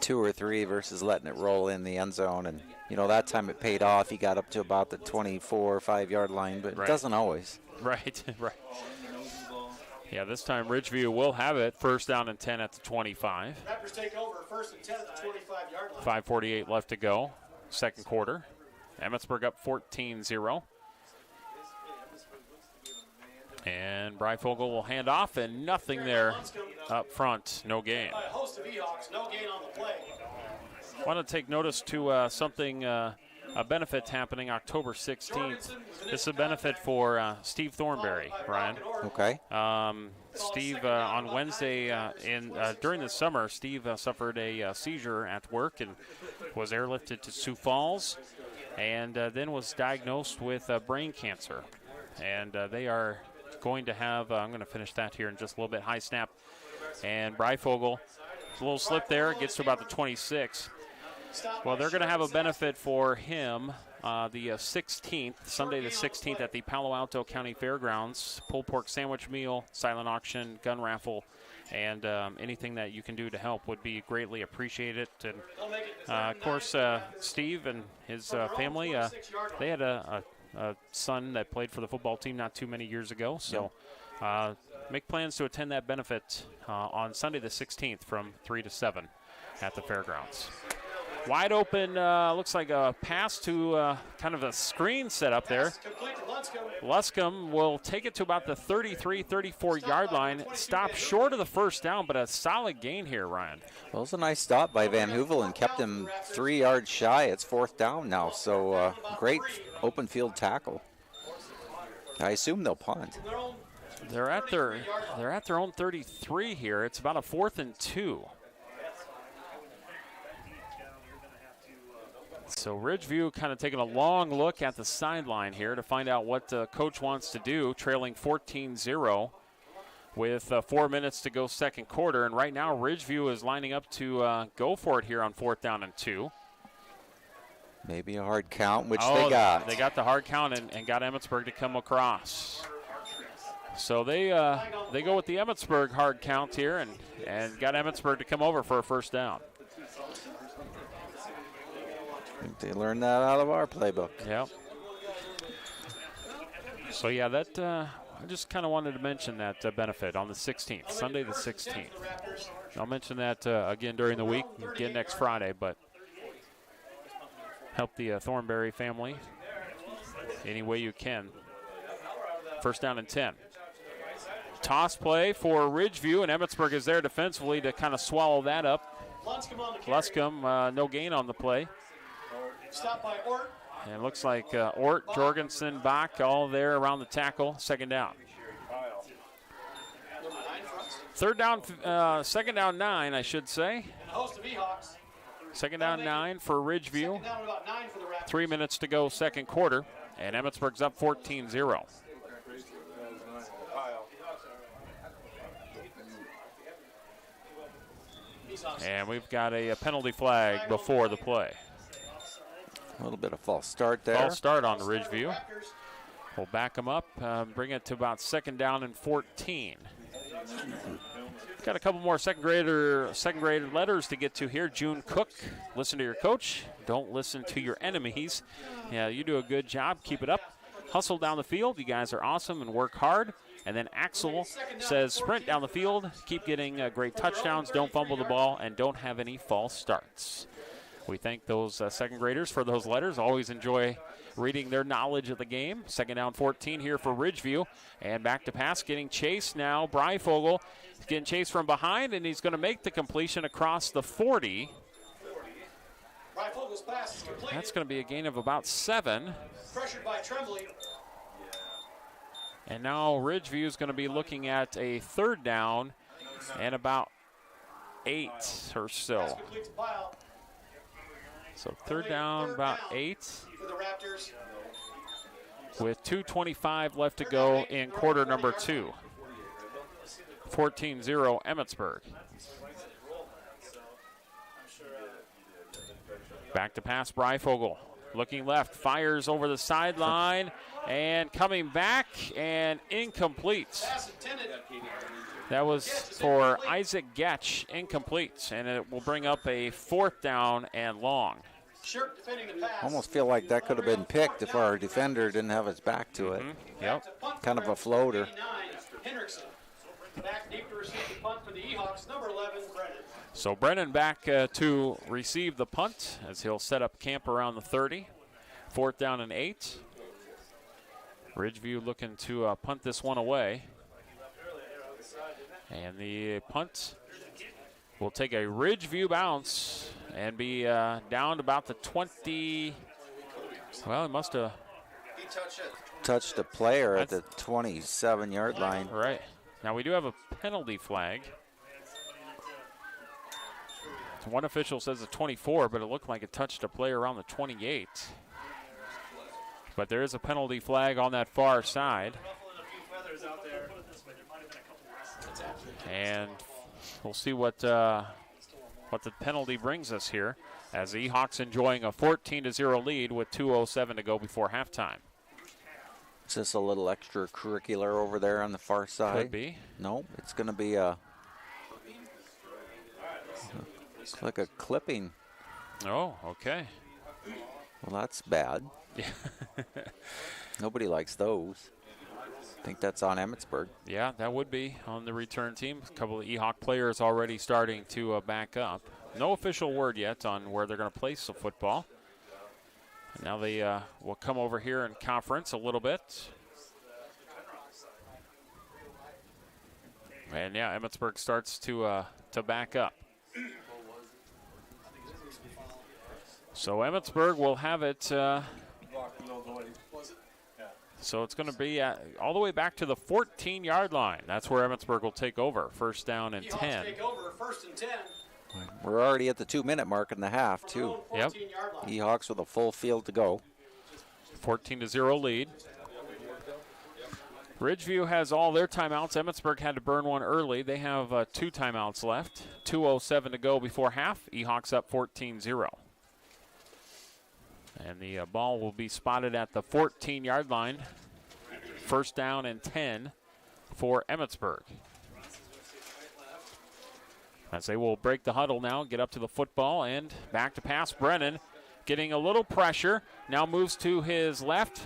2 or 3 versus letting it roll in the end zone. And, you know, that time it paid off. He got up to about the 24 or 5-yard line, but it doesn't always. Right, right. Yeah, this time Ridgeview will have it. First down and 10 at the 25. Raptors take over, first and 10 at the 25-yard line. 5:48 left to go, second quarter. Emmetsburg up 14-0. And Breifogel will hand off, and nothing there up front. No gain. By a host of Ehawks, no gain on the play. I want to take notice to something, a benefit happening October 16th. This is a benefit for Steve Thornberry, Ryan. Okay. Steve, on Wednesday, during the summer, Steve suffered a seizure at work and was airlifted to Sioux Falls, and then was diagnosed with brain cancer. And they are going to have, I'm going to finish that here in just a little bit, high snap. And Breifogel, a little slip there, gets to about the 26. Well, they're going to have a benefit for him the 16th, Sunday the 16th at the Palo Alto County Fairgrounds. Pulled pork sandwich meal, silent auction, gun raffle, and anything that you can do to help would be greatly appreciated. And, of course, Steve and his family, they had a son that played for the football team not too many years ago. So make plans to attend that benefit on Sunday the 16th from 3 to 7 at the fairgrounds. Wide open, looks like a pass to kind of a screen set up there. Luscombe will take it to about the 33, 34-yard line. Stop short of the first down, but a solid gain here, Ryan. Well, it was a nice stop by Van Hoovel and kept him 3 yards shy. It's 4th down now, so great open field tackle. I assume they'll punt. They're at their own 33 here. It's about a 4th and 2. So Ridgeview kind of taking a long look at the sideline here to find out what the coach wants to do, trailing 14-0 with 4 minutes to go second quarter. And right now Ridgeview is lining up to go for it here on 4th down and 2. Maybe a hard count, which they got. They got the hard count and got Emmetsburg to come across. So they go with the Emmetsburg hard count here and got Emmetsburg to come over for a first down. I think they learned that out of our playbook. Yep. So, yeah, that I just kind of wanted to mention that benefit on the 16th, Sunday the 16th. I'll mention that again during the week, again next Friday, but help the Thornberry family any way you can. First down and 10. Toss play for Ridgeview, and Emmetsburg is there defensively to kind of swallow that up. Luscombe, no gain on the play. Stop by Ort. And it looks like Ort, Jorgensen, Bach, all there around the tackle. Second down. Second down 9, I should say. Second down 9 for Ridgeview. 3 minutes to go, second quarter. And Emmetsburg's up 14-0. And we've got a penalty flag before the play. A little bit of false start there. False start on Ridgeview. We'll back them up, bring it to about second down and 14. Got a couple more second grade letters to get to here. June Cook, listen to your coach. Don't listen to your enemies. Yeah, you do a good job. Keep it up. Hustle down the field. You guys are awesome and work hard. And then Axel says sprint down the field. Keep getting great touchdowns. Don't fumble the ball and don't have any false starts. We thank those second graders for those letters. Always enjoy reading their knowledge of the game. Second down 14 here for Ridgeview. And back to pass, getting chased now. Breifogel is getting chased from behind, and he's going to make the completion across the 40. Breifogel's pass is completed. That's going to be a gain of about 7. Pressured by Tremblay. And now Ridgeview is going to be looking at a third down and about 8 or so. So third down, about 8. With 2:25 left to go in quarter number 2. 14-0 Emmetsburg. Back to pass, Breifogel. Looking left, fires over the sideline, and coming back, and incomplete. That was for Isaac Getch, incomplete, and it will bring up a fourth down and long. Almost feel like that could have been picked if our defender didn't have his back to it. Yep. Kind of a floater. Back deep to receive the punt for the Ehawks, number 11, Brennan. So Brennan back to receive the punt as he'll set up camp around the 30. Fourth down and 8. Ridgeview looking to punt this one away. And the punt will take a Ridgeview bounce and be down to about the 20. Well, it must have touched a player at the 27-yard line. Right. Now we do have a penalty flag. One official says a 24, but it looked like it touched a player around the 28. But there is a penalty flag on that far side. And we'll see what the penalty brings us here, as the Ehawks enjoying a 14-0 lead with 2:07 to go before halftime. Is this a little extracurricular over there on the far side? Could be. No, it's going to be a like a clipping. Oh, okay. Well, that's bad. Yeah. Nobody likes those. I think that's on Emmetsburg. Yeah, that would be on the return team. A couple of Ehawk players already starting to back up. No official word yet on where they're going to place the football. And now they will come over here in conference a little bit. And yeah, Emmetsburg starts to back up. So Emmetsburg will have it. So it's going to be all the way back to the 14-yard line. That's where Emmetsburg will take over. First down and 10. Take over, first and 10. We're already at the 2-minute mark in the half, too. Yep. Ehawks with a full field to go. 14-0 lead. Ridgeview has all their timeouts. Emmetsburg had to burn one early. They have 2 timeouts left. 2:07 to go before half. Ehawks up 14-0. And the ball will be spotted at the 14-yard line. First down and 10 for Emmetsburg. As they will break the huddle now, get up to the football, and back to pass. Brennan getting a little pressure. Now moves to his left.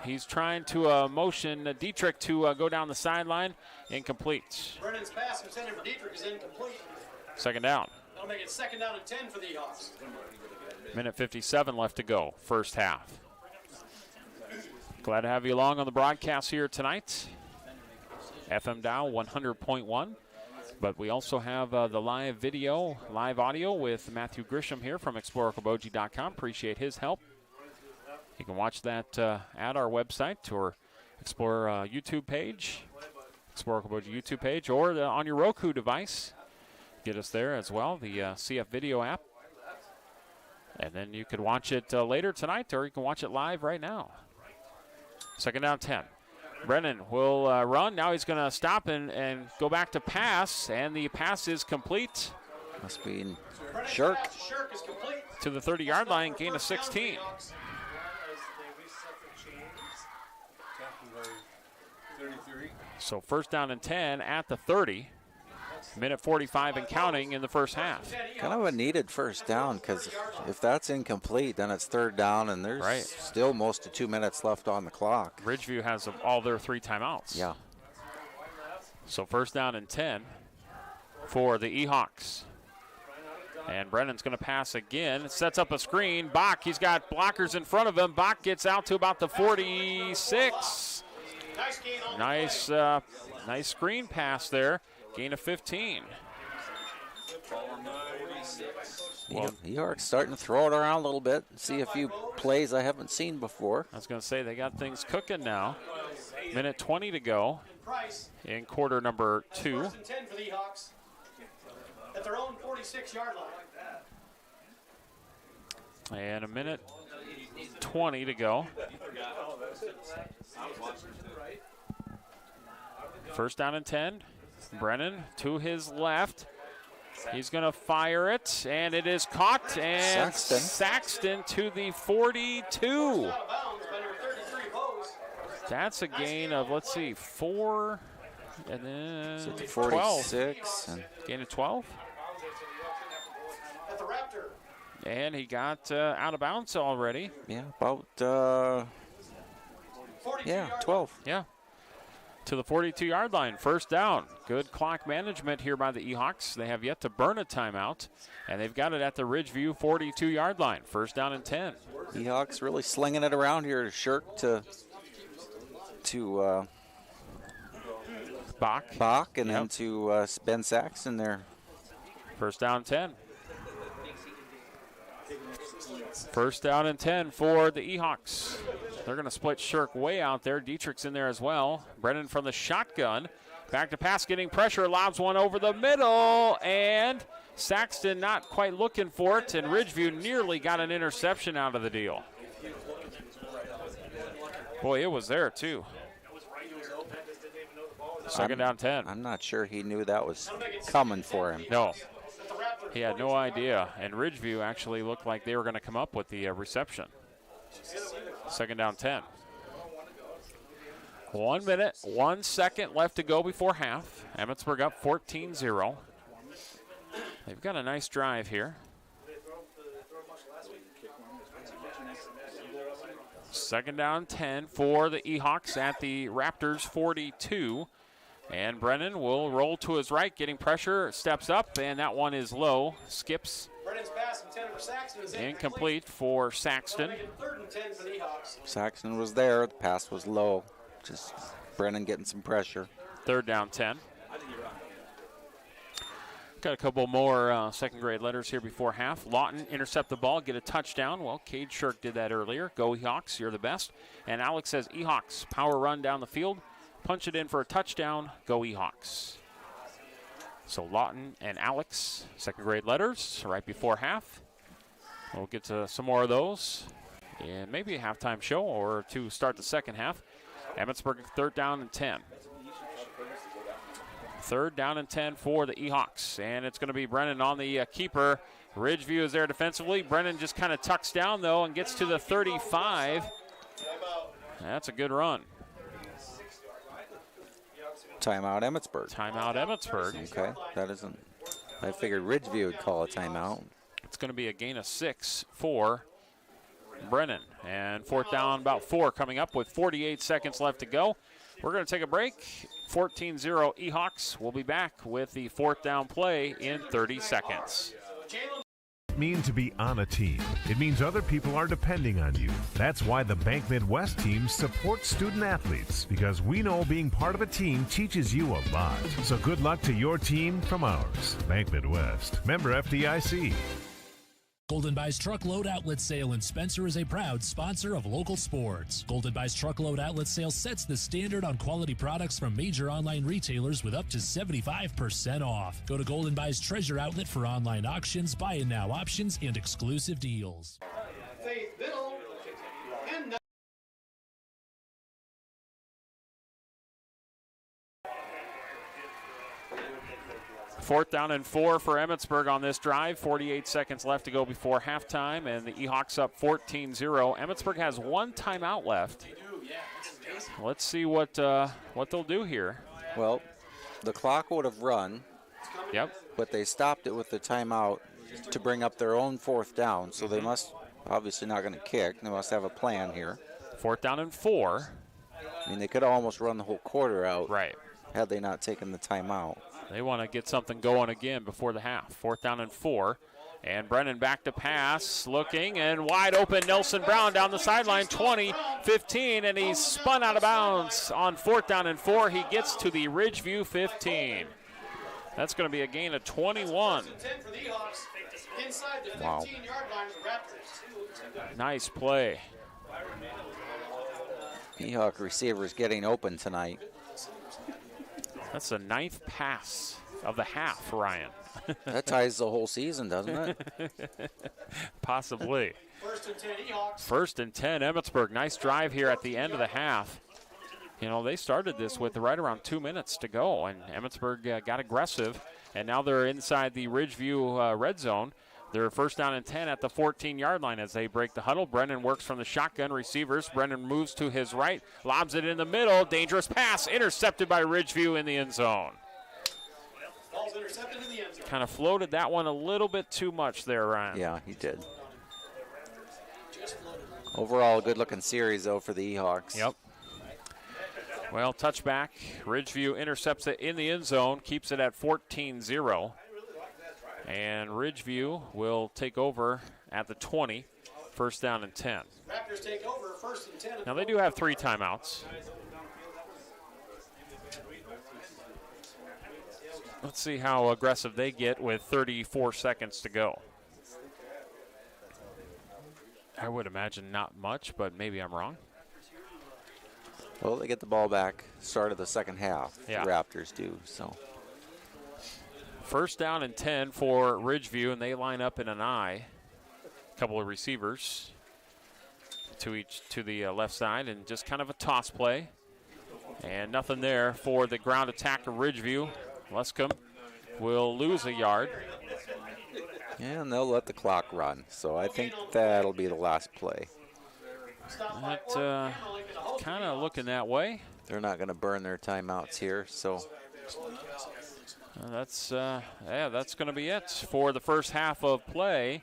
He's trying to motion Dietrich to go down the sideline. Incomplete. Brennan's pass intended for Dietrich is incomplete. Second down. That'll make it 2nd down and 10 for the Eagles. Minute 57 left to go, first half. Glad to have you along on the broadcast here tonight. FM dial 100.1. But we also have the live video, live audio with Matthew Grisham here from ExploreKaboji.com. Appreciate his help. You can watch that at our website or Explorer YouTube page, Explorer Kaboji YouTube page, or on your Roku device. Get us there as well, the CF Video app. And then you could watch it later tonight, or you can watch it live right now. 2nd down 10. Brennan will run. Now he's going to stop and go back to pass, and the pass is complete. Must be Shirk. To the 30-yard line, gain of 16. So 1st down and 10 at the 30. Minute 45 and counting in the first half. Kind of a needed 1st down, because if that's incomplete, then it's 3rd down, and there's still most of 2 minutes left on the clock. Ridgeview has all their 3 timeouts. Yeah. So 1st down and 10 for the Ehawks. And Brennan's going to pass again. Sets up a screen. Bach, he's got blockers in front of him. Bach gets out to about the 46. Nice screen pass there. Gain of 15. Well, York's starting to throw it around a little bit. See a few plays I haven't seen before. I was going to say they got things cooking now. Minute 20 to go in quarter number 2. 1st and 10 for the Hawks at their own 46-yard line. And a minute 20 to go. 1st down and 10. Brennan to his left. He's going to fire it, and it is caught. And Saxton to the 42. That's a gain of, let's see, 4, and then 46. 12. Gain of 12. And he got out of bounds already. Yeah, about 12. Yeah. To the 42-yard line, 1st down. Good clock management here by the Ehawks. They have yet to burn a timeout, and they've got it at the Ridgeview 42-yard line. 1st down and 10. Ehawks really slinging it around here to Shirk to Bach, and then to Ben Saxton there. 1st down 10. 1st down and 10 for the Ehawks. They're going to split Shirk way out there. Dietrich's in there as well. Brennan from the shotgun. Back to pass, getting pressure, lobs one over the middle, and Saxton not quite looking for it, and Ridgeview nearly got an interception out of the deal. Boy, it was there too. 2nd down 10. I'm not sure he knew that was coming for him. No. He had no idea, and Ridgeview actually looked like they were going to come up with the reception. 2nd down 10. 1 minute, 1 second left to go before half. Emmetsburg up 14-0. They've got a nice drive here. 2nd down 10 for the Ehawks at the Raptors 42. And Brennan will roll to his right, getting pressure, steps up, and that one is low, skips. Brennan's pass intended for Saxton is incomplete for Saxton. 3rd and 10 for the Hawks. Saxton was there, the pass was low. Just Brennan getting some pressure. 3rd down 10. Got a couple more 2nd grade letters here before half. Lawton intercept the ball, get a touchdown. Well, Cade Shirk did that earlier. Go Ehawks, you're the best. And Alex says Ehawks, power run down the field. Punch it in for a touchdown. Go Ehawks. So Lawton and Alex, 2nd grade letters right before half. We'll get to some more of those and maybe a halftime show or to start the 2nd half. Emmetsburg 3rd down and 10. 3rd down and 10 for the Ehawks. And it's going to be Brennan on the keeper. Ridgeview is there defensively. Brennan just kind of tucks down, though, and gets to the 35. That's a good run. Timeout Emmetsburg. Timeout Emmetsburg. Okay, that isn't. I figured Ridgeview would call a timeout. It's going to be a gain of 6 for Brennan. And fourth down, about 4 coming up with 48 seconds left to go. We're going to take a break. 14-0 Ehawks. We'll be back with the fourth down play in 30 seconds. Mean to be on a team. It means other people are depending on you. That's why the Bank Midwest team supports student athletes, because we know being part of a team teaches you a lot. So good luck to your team from ours. Bank Midwest. Member FDIC. Golden Buy's Truckload Outlet Sale in Spencer is a proud sponsor of local sports. Golden Buy's Truckload Outlet Sale sets the standard on quality products from major online retailers with up to 75% off. Go to Golden Buy's Treasure Outlet for online auctions, buy and now options, and exclusive deals. Faith Biddle and Fourth down and 4 for Emmetsburg on this drive. 48 seconds left to go before halftime, and the Ehawks up 14-0. Emmetsburg has 1 timeout left. Let's see what they'll do here. Well, the clock would have run. Yep. But they stopped it with the timeout to bring up their own fourth down, so they must obviously not going to kick. They must have a plan here. Fourth down and 4. I mean, they could have almost run the whole quarter out. Right. Had they not taken the timeout. They want to get something going again before the half. Fourth down and 4. And Brennan back to pass, looking, and wide open Nelson Brown down the sideline, 20, 15, and he's spun out of bounds on fourth down and 4. He gets to the Ridgeview 15. That's going to be a gain of 21. Wow. Nice play. Ehawk receivers getting open tonight. That's the 9th pass of the half, Ryan. That ties the whole season, doesn't it? Possibly. First and 10 Ehawks. First and 10, Emmetsburg. Nice drive here at the end of the half. You know, they started this with right around 2 minutes to go, and Emmetsburg got aggressive, and now they're inside the Ridgeview red zone. They're first down and 10 at the 14-yard line as they break the huddle. Brennan works from the shotgun receivers. Brennan moves to his right, lobs it in the middle. Dangerous pass, intercepted by Ridgeview in the end zone. Ball's intercepted in the end zone. Kind of floated that one a little bit too much there, Ryan. Yeah, he did. Overall, a good-looking series, though, for the Ehawks. Yep. Well, touchback. Ridgeview intercepts it in the end zone, keeps it at 14-0. And Ridgeview will take over at the 20, first down and 10. Raptors take over, first and 10. Now, they do have 3 timeouts. Let's see how aggressive they get with 34 seconds to go. I would imagine not much, but maybe I'm wrong. Well, they get the ball back start of the second half. Yeah. The Raptors do, so. First down and 10 for Ridgeview, and they line up in an I. A couple of receivers to the left side, and just kind of a toss play. And nothing there for the ground attack of Ridgeview. Luscombe will lose a yard. Yeah, and they'll let the clock run. So I think that'll be the last play. That kind of looking that way. They're not going to burn their timeouts here, so. That's going to be it for the first half of play.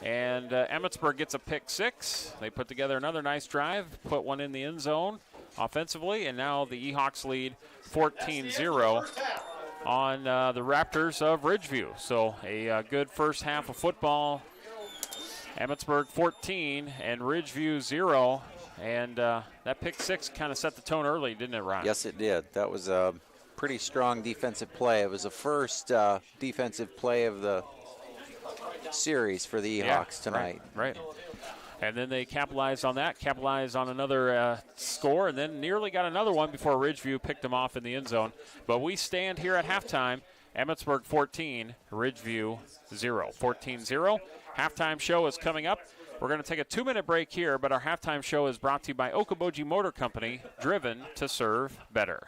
And Emmetsburg gets a pick 6. They put together another nice drive, put one in the end zone offensively, and now the Ehawks lead 14-0 on the Raptors of Ridgeview. So a good first half of football. Emmetsburg 14 and Ridgeview 0. And that pick 6 kind of set the tone early, didn't it, Ryan? Yes, it did. That was a pretty strong defensive play. It was the first defensive play of the series for the Ehawks tonight. Right. And then they capitalized on that, capitalized on another score, and then nearly got another one before Ridgeview picked them off in the end zone. But we stand here at halftime, Emmetsburg 14, Ridgeview 0. 14-0. Halftime show is coming up. We're going to take a 2-minute break here, but our halftime show is brought to you by Okoboji Motor Company, driven to serve better.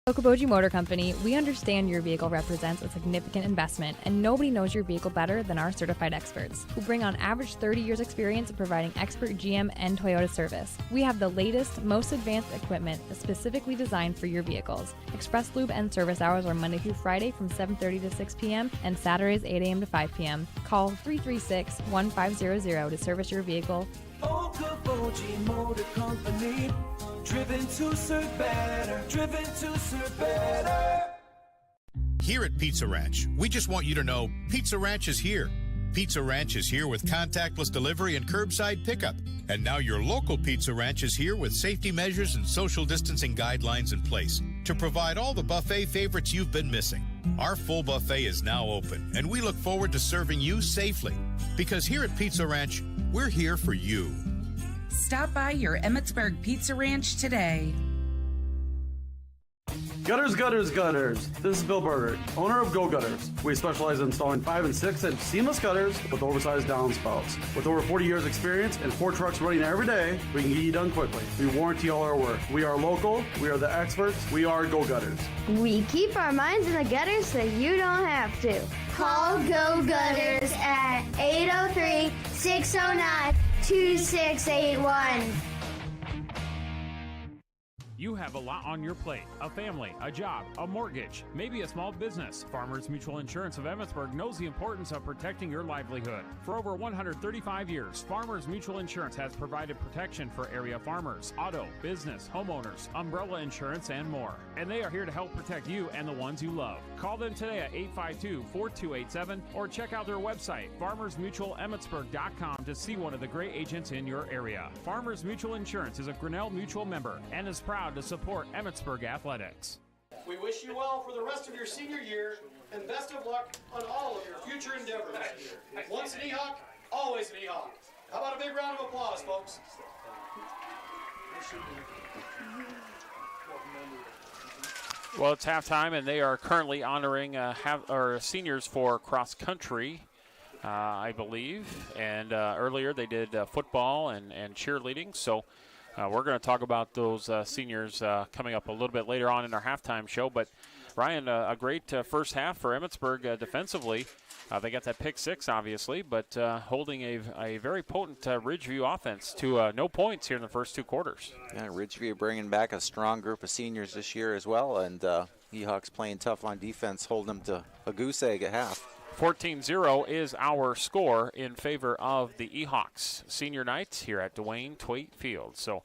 Okoboji Motor Company, we understand your vehicle represents a significant investment, and nobody knows your vehicle better than our certified experts, who bring on average 30 years experience in providing expert GM and Toyota service. We have the latest, most advanced equipment specifically designed for your vehicles. Express Lube and service hours are Monday through Friday from 7:30 to 6 p.m. and Saturdays 8 a.m. to 5 p.m. Call 336-1500 to service your vehicle. Okoboji Motor Company, driven to serve better, driven to serve better. Here at Pizza Ranch, we just want you to know Pizza Ranch is here. Pizza Ranch is here with contactless delivery and curbside pickup. And now your local Pizza Ranch is here with safety measures and social distancing guidelines in place to provide all the buffet favorites you've been missing. Our full buffet is now open, and we look forward to serving you safely. Because here at Pizza Ranch, we're here for you. Stop by your Emmetsburg Pizza Ranch today. Gutters, gutters, gutters. This is Bill Berger, owner of Go Gutters. We specialize in installing 5 and 6 inch seamless gutters with oversized downspouts. With over 40 years experience and 4 trucks running every day, we can get you done quickly. We warranty all our work. We are local. We are the experts. We are Go Gutters. We keep our minds in the gutters so you don't have to. Call Go Gutters at 803-609-2681. You have a lot on your plate: a family, a job, a mortgage, maybe a small business. Farmers Mutual Insurance of Emmetsburg knows the importance of protecting your livelihood. For over 135 years, Farmers Mutual Insurance has provided protection for area farmers, auto, business, homeowners, umbrella insurance, and more. And they are here to help protect you and the ones you love. Call them today at 852-4287 or check out their website, farmersmutualemmetsburg.com, to see one of the great agents in your area. Farmers Mutual Insurance is a Grinnell Mutual member and is proud to support Emmetsburg athletics. We wish you well for the rest of your senior year and best of luck on all of your future endeavors. Once an Ehawk, always an Ehawk. How about a big round of applause, folks? Well, it's halftime, and they are currently honoring seniors for cross country, I believe. And earlier they did football and cheerleading. So we're going to talk about those seniors coming up a little bit later on in our halftime show. But, Ryan, a great first half for Emmetsburg defensively. They got that pick six, obviously, but holding a very potent Ridgeview offense to no points here in the first 2 quarters. Yeah, Ridgeview bringing back a strong group of seniors this year as well, and Ehawks playing tough on defense, holding them to a goose egg at half. 14-0 is our score in favor of the Ehawks senior night here at Dwayne Twait Field. So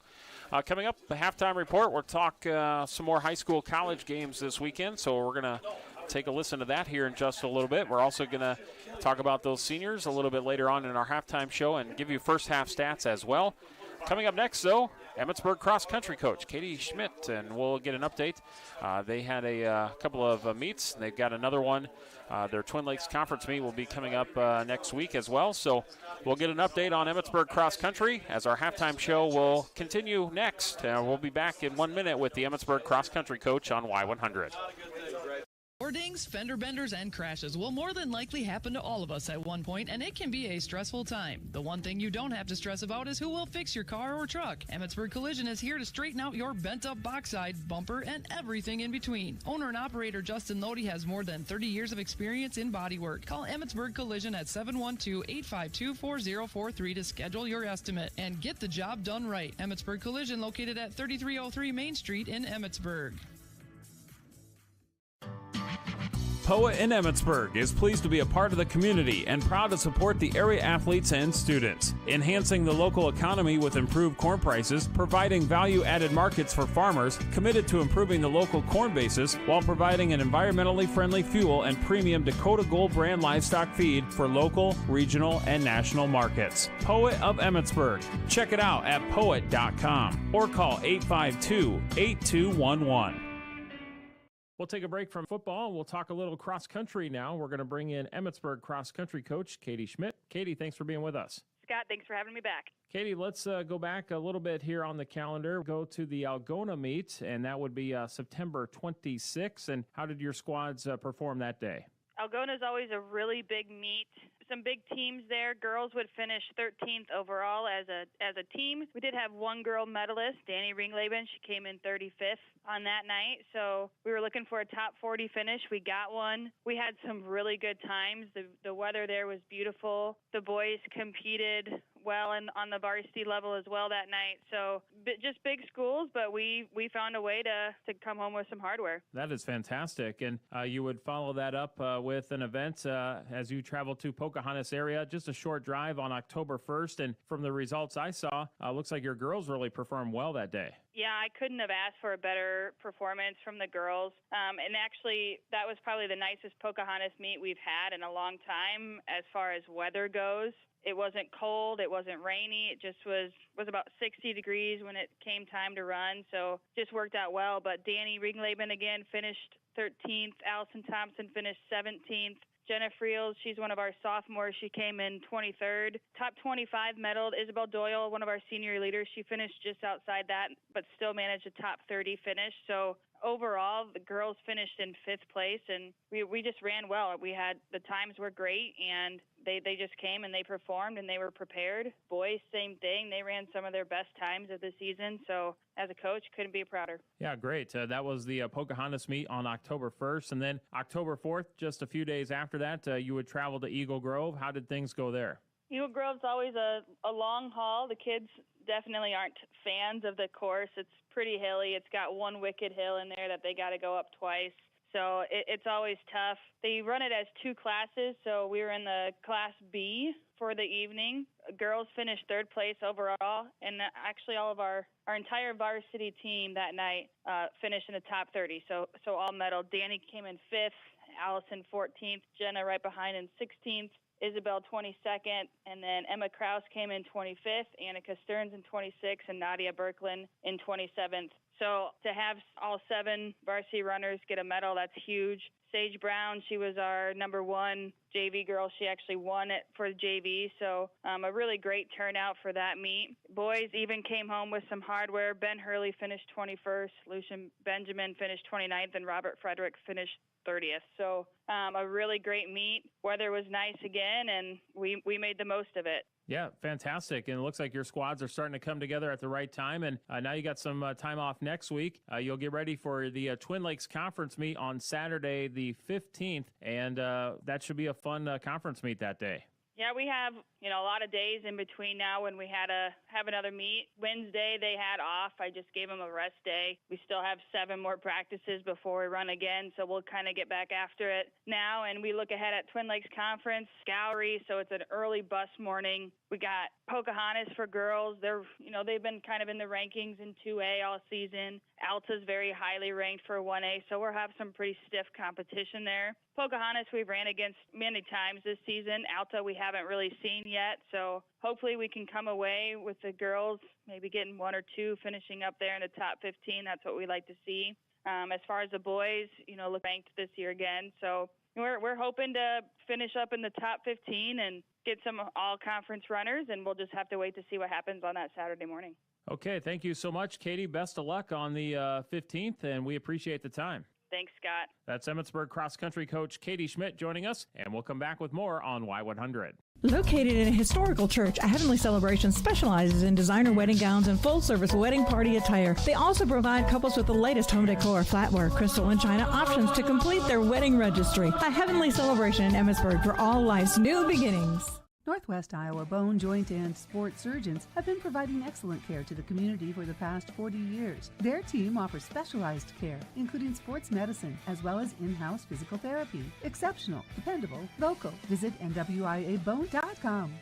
coming up, the halftime report, we'll talk some more high school college games this weekend. So we're going to take a listen to that here in just a little bit. We're also going to talk about those seniors a little bit later on in our halftime show and give you first half stats as well. Coming up next, though, Emmetsburg cross-country coach Katie Schmidt, and we'll get an update. They had a couple of meets. They've got another one. Their Twin Lakes Conference meet will be coming up next week as well. So we'll get an update on Emmetsburg cross-country as our halftime show will continue next. We'll be back in 1 minute with the Emmetsburg cross-country coach on Y100. Door dings, fender benders, and crashes will more than likely happen to all of us at one point, and it can be a stressful time. The one thing you don't have to stress about is who will fix your car or truck. Emmetsburg Collision is here to straighten out your bent-up backside, bumper, and everything in between. Owner and operator Justin Lodi has more than 30 years of experience in bodywork. Call Emmetsburg Collision at 712-852-4043 to schedule your estimate and get the job done right. Emmetsburg Collision, located at 3303 Main Street in Emmetsburg. POA in Emmetsburg is pleased to be a part of the community and proud to support the area athletes and students, enhancing the local economy with improved corn prices, providing value-added markets for farmers, committed to improving the local corn basis while providing an environmentally friendly fuel and premium Dakota Gold brand livestock feed for local, regional, and national markets. POA of Emmetsburg. Check it out at poet.com or call 852-8211. We'll take a break from football, and we'll talk a little cross-country now. We're going to bring in Emmetsburg cross-country coach Katie Schmidt. Katie, thanks for being with us. Scott, thanks for having me back. Katie, let's go back a little bit here on the calendar. Go to the Algona meet, and that would be September 26th. And how did your squads perform that day? Algona is always a really big meet. some big teams there. Girls would finish 13th overall as a team. We did have one girl medalist, Danny Ringleben. She came in 35th on that night. So we were looking for a top 40 finish. We got one. We had some really good times. The weather there was beautiful. The boys competed well on the varsity level as well that night. So just big schools, but we found a way to come home with some hardware. That is fantastic. And you would follow that up with an event as you travel to Pocahontas area, just a short drive on October 1st. And from the results I saw, looks like your girls really performed well that day. Yeah, I couldn't have asked for a better performance from the girls. And actually, that was probably the nicest Pocahontas meet we've had in a long time as far as weather goes. It wasn't cold. It wasn't rainy. It just was about 60 degrees when it came time to run. So just worked out well. But Danny Ringleben again finished 13th. Allison Thompson finished 17th. Jenna Friels, she's one of our sophomores. She came in 23rd. Top 25 medaled. Isabel Doyle, one of our senior leaders, she finished just outside that, but still managed a top 30 finish. So overall, the girls finished in 5th place, and we just ran well. The times were great, and they just came and they performed and they were prepared. Boys, same thing. They ran some of their best times of the season. So as a coach, couldn't be prouder. Yeah, great. That was the Pocahontas meet on October 1st. And then October 4th, just a few days after that, you would travel to Eagle Grove. How did things go there? Eagle Grove's always a long haul. The kids definitely aren't fans of the course. It's pretty hilly. It's got one wicked hill in there that they got to go up twice. So it's always tough. They run it as 2 classes, so we were in the Class B for the evening. Girls finished 3rd place overall, and actually all of our entire varsity team that night finished in the top 30, so all medaled. Danny came in 5th, Allison 14th, Jenna right behind in 16th, Isabel 22nd, and then Emma Kraus came in 25th, Annika Stearns in 26th, and Nadia Berklin in 27th. So to have all 7 varsity runners get a medal, that's huge. Sage Brown, she was our number 1 JV girl. She actually won it for the JV, so a really great turnout for that meet. Boys even came home with some hardware. Ben Hurley finished 21st, Lucian Benjamin finished 29th, and Robert Frederick finished 30th. So a really great meet. Weather was nice again, and we made the most of it. Yeah, fantastic. And it looks like your squads are starting to come together at the right time. And now you got some time off next week. You'll get ready for the Twin Lakes Conference meet on Saturday the 15th. And that should be a fun conference meet that day. Yeah, we have, a lot of days in between now when we had to have another meet. Wednesday they had off. I just gave them a rest day. We still have 7 more practices before we run again, so we'll kind of get back after it now. And we look ahead at Twin Lakes Conference, Scoury, so it's an early bus morning. We got Pocahontas for girls. They've been kind of in the rankings in 2A all season. Alta's very highly ranked for 1A, so we'll have some pretty stiff competition there. Pocahontas we've ran against many times this season. Alta we haven't really seen yet, so hopefully we can come away with the girls, maybe getting 1 or 2, finishing up there in the top 15. That's what we like to see. As far as the boys, look ranked this year again, so we're hoping to finish up in the top 15 and get some all-conference runners, and we'll just have to wait to see what happens on that Saturday morning. Okay, thank you so much, Katie. Best of luck on the 15th, and we appreciate the time. Thanks, Scott. That's Emmetsburg cross-country coach Katie Schmidt joining us, and we'll come back with more on Y100. Located in a historical church, A Heavenly Celebration specializes in designer wedding gowns and full-service wedding party attire. They also provide couples with the latest home decor, flatware, crystal, and china options to complete their wedding registry. A Heavenly Celebration in Emmetsburg for all life's new beginnings. Northwest Iowa Bone, Joint, and Sports Surgeons have been providing excellent care to the community for the past 40 years. Their team offers specialized care, including sports medicine, as well as in-house physical therapy. Exceptional, dependable, local. Visit NWIABone.com.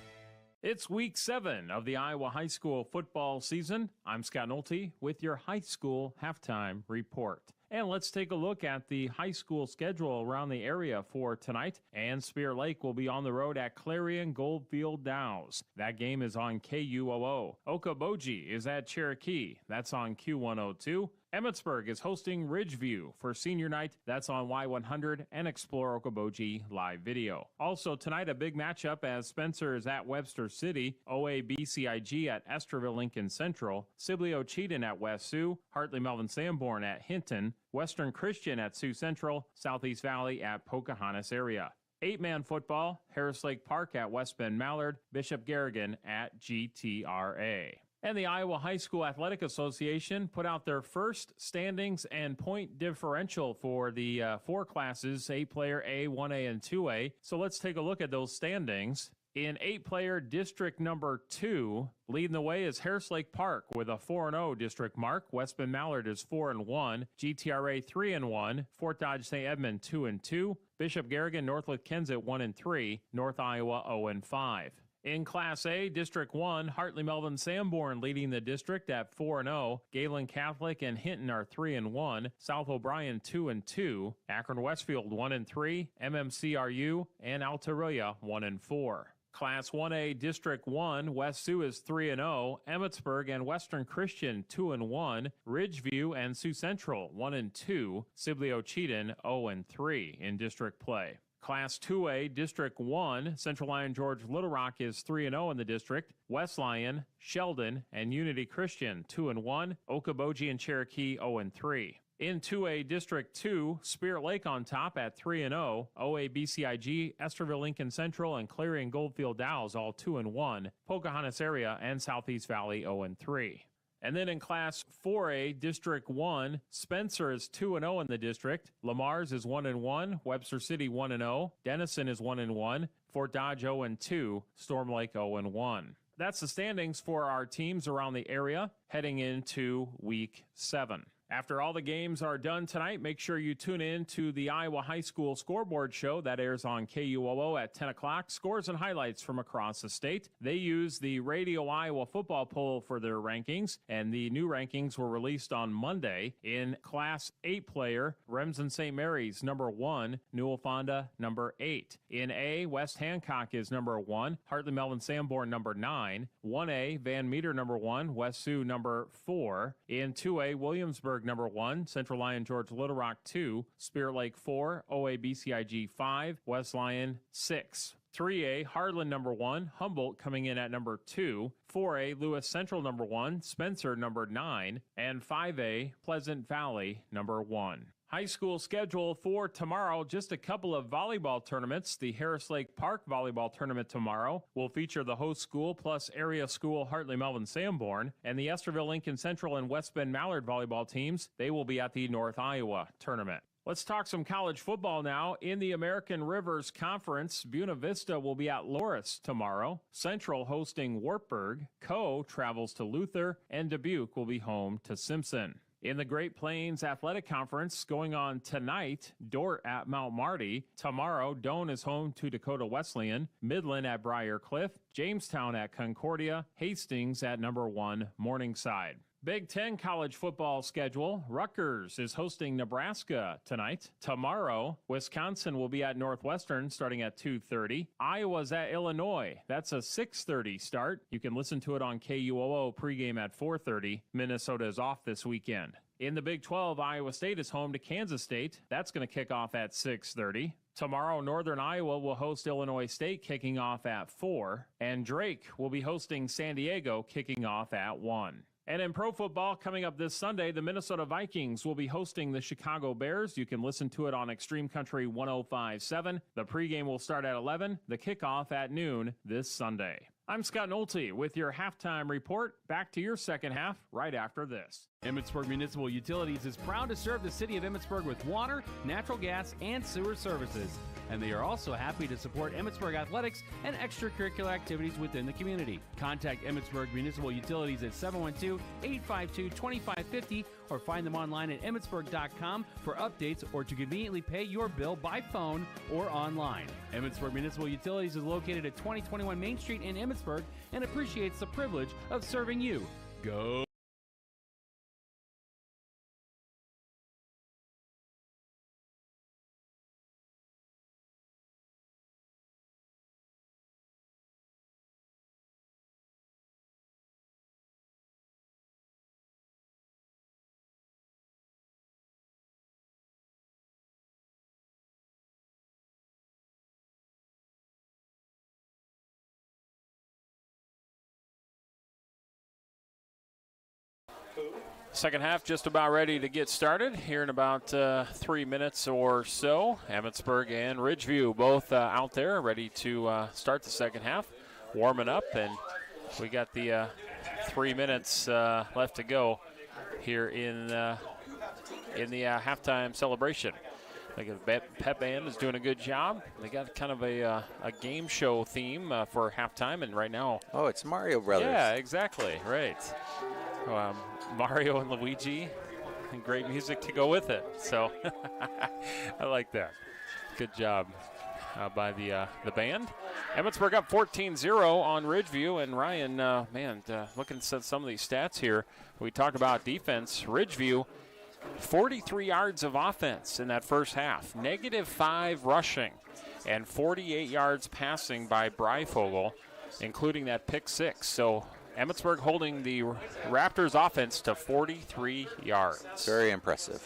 It's week 7 of the Iowa high school football season. I'm Scott Nolte with your high school halftime report. And let's take a look at the high school schedule around the area for tonight. And Spear Lake will be on the road at Clarion Goldfield Dows. That game is on KUOO. Okoboji is at Cherokee. That's on Q102. Emmetsburg is hosting Ridgeview for senior night. That's on Y100 and Explore Okoboji live video. Also tonight, a big matchup as Spencer is at Webster City, OABCIG at Esterville Lincoln Central, Sibley Cheaton at West Sioux, Hartley Melvin Sanborn at Hinton, Western Christian at Sioux Central, Southeast Valley at Pocahontas area. 8-man football, Harris Lake Park at West Bend Mallard, Bishop Garrigan at GTRA. And the Iowa High School Athletic Association put out their first standings and point differential for the 4 classes, 8-player A, 1A, and 2A. So let's take a look at those standings. In 8-player district number 2, leading the way is Harris Lake Park with a 4-0 district mark. West Bend Mallard is 4-1, GTRA 3-1, Fort Dodge St. Edmund 2-2, Bishop Garrigan Northwood Kensett 1-3, North Iowa 0-5. In Class A, District 1, Hartley Melvin Sanborn leading the district at 4-0. Galen Catholic and Hinton are 3-1. South O'Brien 2-2. Akron Westfield 1-3. MMCRU and Altaroya 1-4. Class 1A District 1, West Sioux is 3-0. Emmetsburg and Western Christian 2-1. Ridgeview and Sioux Central 1-2. Sibley Cheaton 0-3 in district play. Class 2A, District 1, Central Lyon George Little Rock is 3-0 in the district. West Lyon, Sheldon, and Unity Christian 2-1. Okoboji and Cherokee 0-3. In 2A, District 2, Spirit Lake on top at 3-0. OABCIG, Esterville Lincoln Central, and Cleary and Goldfield Dow's all 2-1. Pocahontas area and Southeast Valley 0-3. And then in Class 4A, District 1, Spencer is 2-0 in the district. Lamar's is 1-1. Webster City 1-0. Denison is 1-1. Fort Dodge 0-2. Storm Lake 0-1. That's the standings for our teams around the area heading into Week 7. After all the games are done tonight, make sure you tune in to the Iowa High School Scoreboard Show. That airs on KUOO at 10 o'clock. Scores and highlights from across the state. They use the Radio Iowa Football Poll for their rankings, and the new rankings were released on Monday. In Class 8-player, Remsen St. Mary's number 1, Newell Fonda number 8. In A, West Hancock is number 1, Hartley Melvin Sanborn number 9. 1A, Van Meter number 1, West Sioux number 4. In 2A, Williamsburg number 1, Central Lyon George Little Rock 2, Spirit Lake 4, OABCIG 5, West Lyon 6. 3A, Hardland number 1, Humboldt coming in at number 2, 4A, Lewis Central number 1, Spencer number 9, and 5A, Pleasant Valley number 1. High school schedule for tomorrow, just a couple of volleyball tournaments. The Harris Lake Park volleyball tournament tomorrow will feature the host school plus area school Hartley Melvin Sanborn, and the Esterville Lincoln Central and West Bend Mallard volleyball teams. They will be at the North Iowa tournament. Let's talk some college football now. In the American Rivers Conference, Buena Vista will be at Loris tomorrow. Central hosting Wartburg. Co travels to Luther, and Dubuque will be home to Simpson. In the Great Plains Athletic Conference, going on tonight, Dort at Mount Marty. Tomorrow, Doane is home to Dakota Wesleyan. Midland at Briar Cliff. Jamestown at Concordia. Hastings at number 1 Morningside. Big Ten college football schedule. Rutgers is hosting Nebraska tonight. Tomorrow, Wisconsin will be at Northwestern starting at 2:30. Iowa's at Illinois. That's a 6:30 start. You can listen to it on KUOO pregame at 4:30. Minnesota is off this weekend. In the Big 12, Iowa State is home to Kansas State. That's going to kick off at 6:30. Tomorrow, Northern Iowa will host Illinois State kicking off at 4. And Drake will be hosting San Diego kicking off at 1. And in pro football, coming up this Sunday, the Minnesota Vikings will be hosting the Chicago Bears. You can listen to it on Extreme Country 105.7. The pregame will start at 11, the kickoff at noon this Sunday. I'm Scott Nolte with your halftime report. Back to your second half right after this. Emmetsburg Municipal Utilities is proud to serve the city of Emmetsburg with water, natural gas, and sewer services. And they are also happy to support Emmetsburg athletics and extracurricular activities within the community. Contact Emmetsburg Municipal Utilities at 712-852-2550 or find them online at emmetsburg.com for updates or to conveniently pay your bill by phone or online. Emmetsburg Municipal Utilities is located at 2021 Main Street in Emmetsburg and appreciates the privilege of serving you. Go! Who? Second half just about ready to get started here in about 3 minutes or so. Emmetsburg and Ridgeview both out there ready to start the second half, warming up, and we got the 3 minutes left to go here in the halftime celebration. I think the pep band is doing a good job. They got kind of a game show theme for halftime, and right now. Oh, it's Mario Brothers. Yeah, exactly, right. Mario and Luigi, and great music to go with it. So I like that. Good job by the band. Emmetsburg up 14-0 on Ridgeview, and Ryan, looking at some of these stats here. We talked about defense. Ridgeview, 43 yards of offense in that first half, -5 rushing, and 48 yards passing by Breifogel, including that pick six. So Emmetsburg holding the Raptors offense to 43 yards. Very impressive.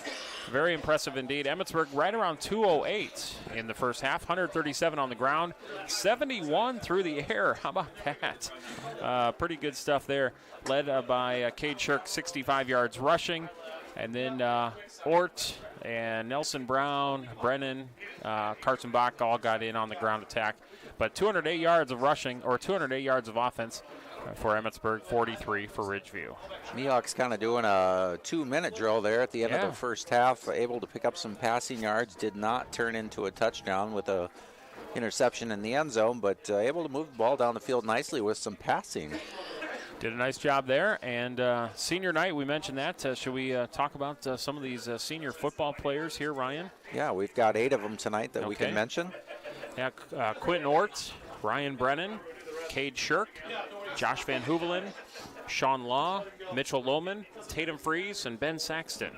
Very impressive indeed. Emmetsburg right around 208 in the first half, 137 on the ground, 71 through the air. How about that? Pretty good stuff there. Led by Cade Shirk, 65 yards rushing. And then Ort and Nelson Brown, Brennan, Carson Bach all got in on the ground attack. But 208 yards of rushing, or 208 yards of offense for Emmetsburg, 43 for Ridgeview. Mihawks kind of doing a 2-minute drill there at the end of the first half, able to pick up some passing yards, did not turn into a touchdown with a interception in the end zone, but able to move the ball down the field nicely with some passing. Did a nice job there. And senior night, we mentioned that. Should we talk about some of these senior football players here, Ryan? Yeah, we've got 8 of them tonight that we can mention. Yeah, Quentin Ort, Ryan Brennan, Cade Shirk, Josh Van Hoevelen, Sean Law, Mitchell Lohman, Tatum Fries, and Ben Saxton.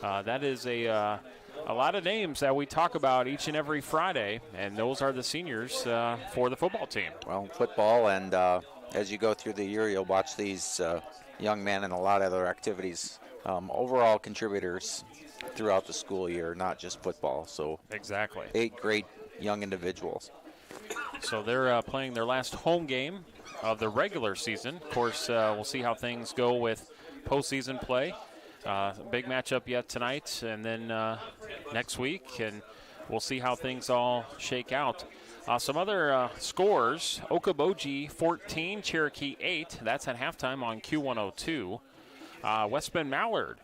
That is a lot of names that we talk about each and every Friday, and those are the seniors for the football team. Well, football, and as you go through the year, you'll watch these young men in a lot of other activities. Overall contributors throughout the school year, not just football. So exactly, 8 great young individuals. So they're playing their last home game of the regular season. Of course, we'll see how things go with postseason play. Big matchup yet tonight, and then next week, and we'll see how things all shake out. Some other scores: Okoboji 14, Cherokee 8. That's at halftime on Q102. West Bend Mallard,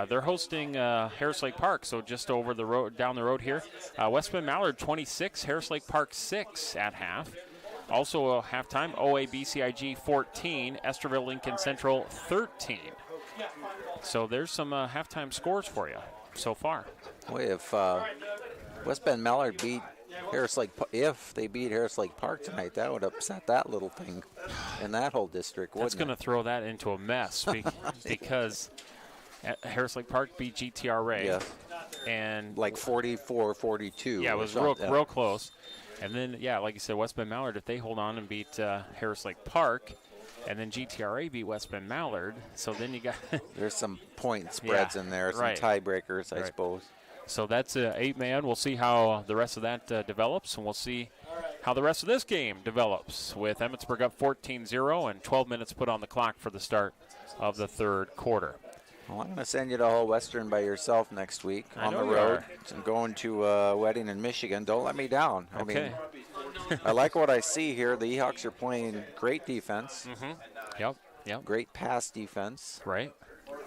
they're hosting Harris Lake Park, so just over the road, down the road here. West Bend Mallard 26, Harris Lake Park 6 at half. Also halftime, OABCIG 14, Esterville Lincoln Central 13. So there's some halftime scores for you so far. Boy, if West Bend Mallard beat Harris Lake, if they beat Harris Lake Park tonight, that would upset that little thing in that whole district, wouldn't it? That's going to throw that into a mess because Harris Lake Park beat GTRA. Yeah. And like 44-42. Yeah, it was real close. And then, like you said, West Bend Mallard, if they hold on and beat Harris Lake Park, and then GTRA beat West Bend Mallard, so then you got there's some point spreads in there, some tiebreakers, I suppose. So that's 8-man. We'll see how the rest of that develops, and we'll see how the rest of this game develops with Emmetsburg up 14-0 and 12 minutes put on the clock for the start of the third quarter. Well, I'm going to send you to Hull Western by yourself next week on the road. I'm going to a wedding in Michigan. Don't let me down. Okay. I mean, I like what I see here. The Ehawks are playing great defense. Mm-hmm. Yep. Great pass defense. Right.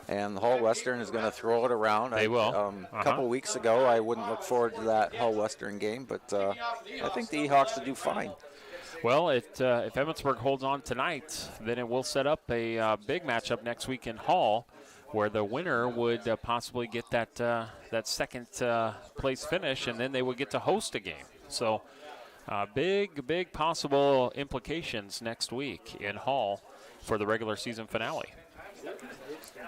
And Hull Western is going to throw it around. They will. A couple weeks ago, I wouldn't look forward to that Hull Western game, but I think the Ehawks will do fine. Well, if Emmetsburg holds on tonight, then it will set up a big matchup next week in Hull, where the winner would possibly get that second place finish, and then they would get to host a game. So big possible implications next week in Hull for the regular season finale.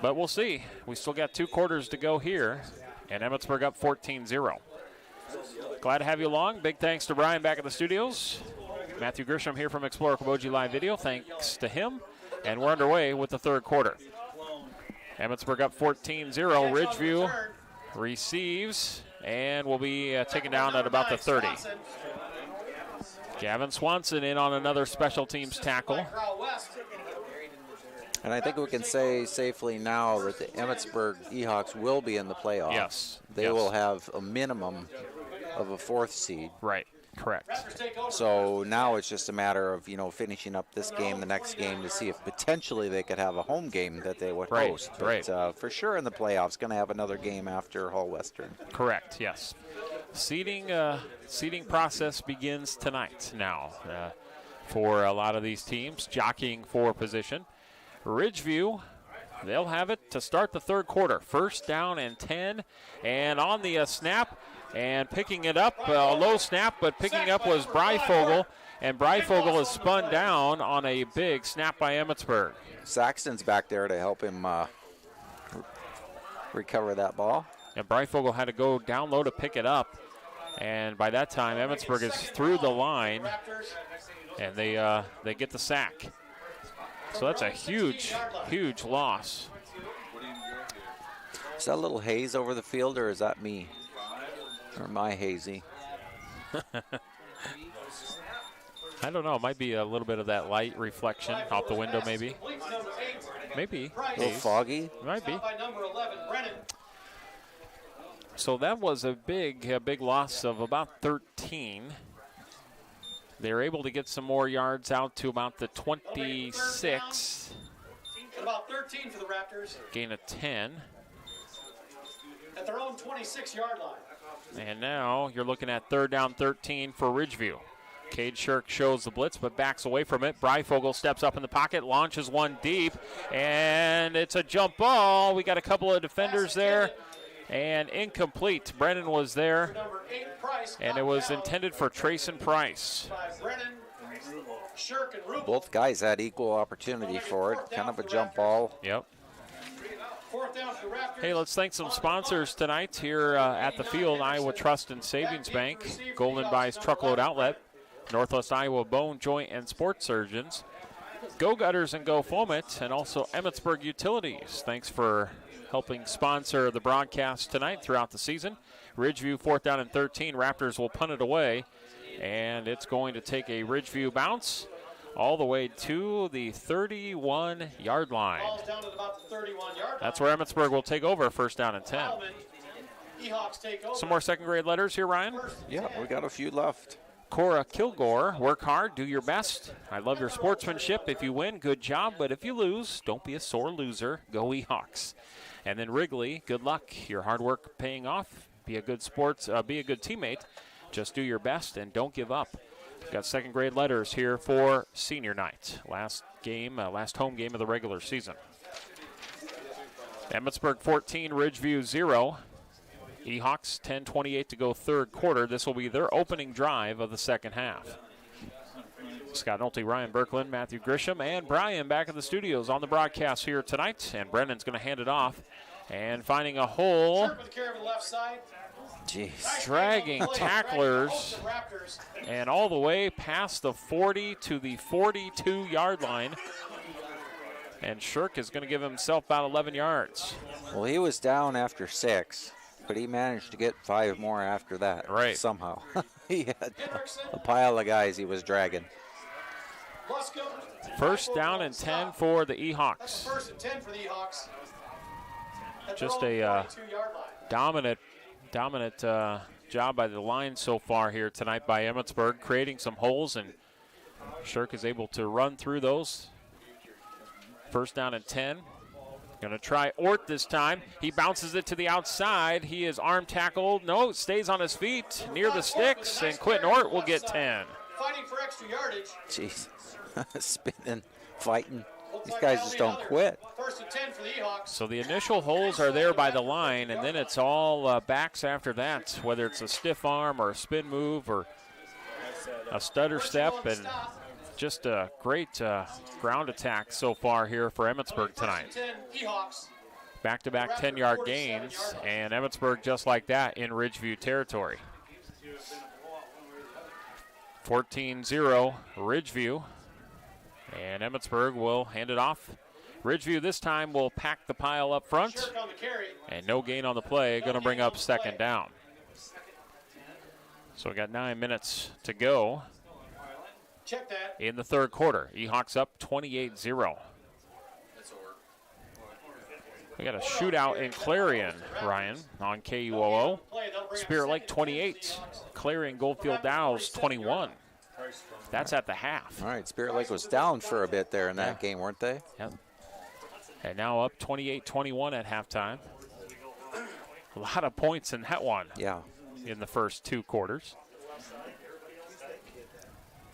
But we'll see. We still got 2 quarters to go here, and Emmetsburg up 14-0. Glad to have you along. Big thanks to Brian back at the studios. Matthew Grisham here from Explorer Koboji Live Video. Thanks to him. And we're underway with the third quarter. Emmetsburg up 14-0. Ridgeview receives and will be taken down at about the 30. Gavin Swanson in on another special teams tackle. And I think we can say safely now that the Emmetsburg Ehawks will be in the playoffs. Yes. They will have a minimum of a 4th seed. Right. Correct. So now it's just a matter of, finishing up this game, the next game, to see if potentially they could have a home game that they would host. But for sure in the playoffs, going to have another game after Hull Western. Correct, yes. Seeding process begins tonight now for a lot of these teams, jockeying for position. Ridgeview, they'll have it to start the third quarter. 1st down and 10, and on the snap, and picking it up, a low snap, but picking up was Breifogel, and Breifogel is spun down on a big snap by Emmetsburg. Saxton's back there to help him recover that ball. And Breifogel had to go down low to pick it up, and by that time, Emmetsburg is through the line, and they get the sack. So that's a huge, huge loss. Is that a little haze over the field, or is that me? Or am I hazy? I don't know. It might be a little bit of that light reflection off the window, maybe. Maybe. A little foggy? Might be. So that was a big loss of about 13. They were able to get some more yards out to about the 26. About 13 for the Raptors. Gain of 10. At their own 26-yard line. And now you're looking at 3rd down 13 for Ridgeview. Cade Shirk shows the blitz but backs away from it. Breifogel steps up in the pocket, launches one deep, and it's a jump ball. We got a couple of defenders there, and incomplete. Brennan was there, and it was intended for Trayson Price. Both guys had equal opportunity for it. Kind of a jump ball. Yep. Hey, let's thank some sponsors tonight here at the field. Iowa Trust and Savings Bank, Golden Buys Truckload Outlet, Northwest Iowa Bone, Joint, and Sports Surgeons, Go Gutters and Go Foamit, and also Emmetsburg Utilities. Thanks for helping sponsor the broadcast tonight throughout the season. Ridgeview 4th down and 13. Raptors will punt it away, and it's going to take a Ridgeview bounce all the way to the 31-yard line. That's where Emmetsburg will take over, 1st down and 10. Some more second-grade letters here, Ryan? Yeah, we got a few left. Cora Kilgore, work hard, do your best. I love your sportsmanship. If you win, good job. But if you lose, don't be a sore loser. Go Ehawks. And then Wrigley, good luck. Your hard work paying off. Be a good teammate. Just do your best and don't give up. Got second-grade letters here for senior night. Last home game of the regular season. Emmetsburg 14, Ridgeview 0. Ehawks 10:28 to go third quarter. This will be their opening drive of the second half. Scott Nolte, Ryan Berkland, Matthew Grisham, and Brian back in the studios on the broadcast here tonight. And Brennan's going to hand it off and finding a hole. Jeez. Dragging tacklers and all the way past the 40 to the 42-yard line. And Shirk is going to give himself about 11 yards. Well, he was down after 6, but he managed to get 5 more after that. Right. Somehow. He had a pile of guys he was dragging. 1st down and 10 for the Ehawks. 1st and 10 for the Ehawks. Just a dominant job by the line so far here tonight by Emmetsburg, creating some holes, and Shirk is able to run through those. 1st down and 10. Going to try Ort this time. He bounces it to the outside. He is arm tackled. No, stays on his feet near the sticks, and Quentin Ort will get 10. Fighting for extra yardage. Jeez. Spinning, fighting. These guys just don't quit. 1st and 10 for the Ehawks. So the initial holes are there by the line, and then it's all backs after that, whether it's a stiff arm or a spin move or a stutter step, and just a great ground attack so far here for Emmetsburg tonight. Back-to-back 10-yard gains, and Emmetsburg just like that in Ridgeview territory. 14-0 Ridgeview. And Emmetsburg will hand it off. Ridgeview this time will pack the pile up front. And no gain on the play. Going to bring up 2nd down. So we got 9 minutes to go in the third quarter. Ehawks up 28-0. We got a shootout in Clarion, Ryan, on KUOO. Spirit Lake 28, Clarion Goldfield Dows 21. That's at the half. All right, Spirit Lake was down for a bit there in that game, weren't they? Yep. And now up 28-21 at halftime. A lot of points in that one. Yeah. In the first 2 quarters.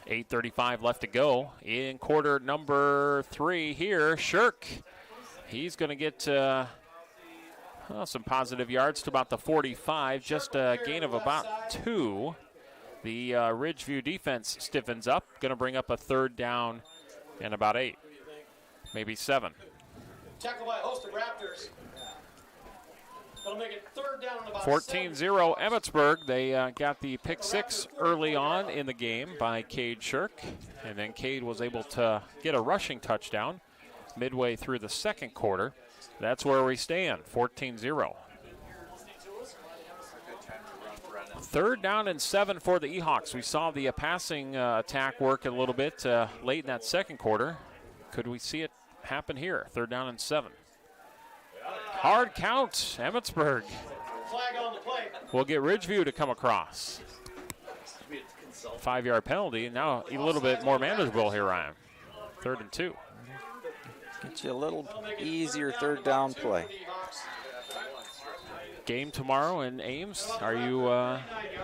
8:35 left to go in quarter number 3 here. Shirk, he's going to get some positive yards to about the 45, just a gain of about 2. The Ridgeview defense stiffens up, going to bring up a 3rd down and about 8, maybe 7. Tackled by a host of Raptors. That'll make it 3rd down and about 14-0 Emmetsburg. They got the pick 6 early on in the game by Cade Shirk, and then Cade was able to get a rushing touchdown midway through the 2nd quarter. That's where we stand, 14-0. 3rd down and 7 for the Ehawks. We saw the passing attack work a little bit late in that 2nd quarter. Could we see it happen here? 3rd down and 7. Hard count, Emmetsburg. Flag on the play. We'll get Ridgeview to come across. 5-yard penalty, and now a little bit more manageable here, Ryan. 3rd and 2. Get you a little easier 3rd down play. Game tomorrow in Ames. Are you?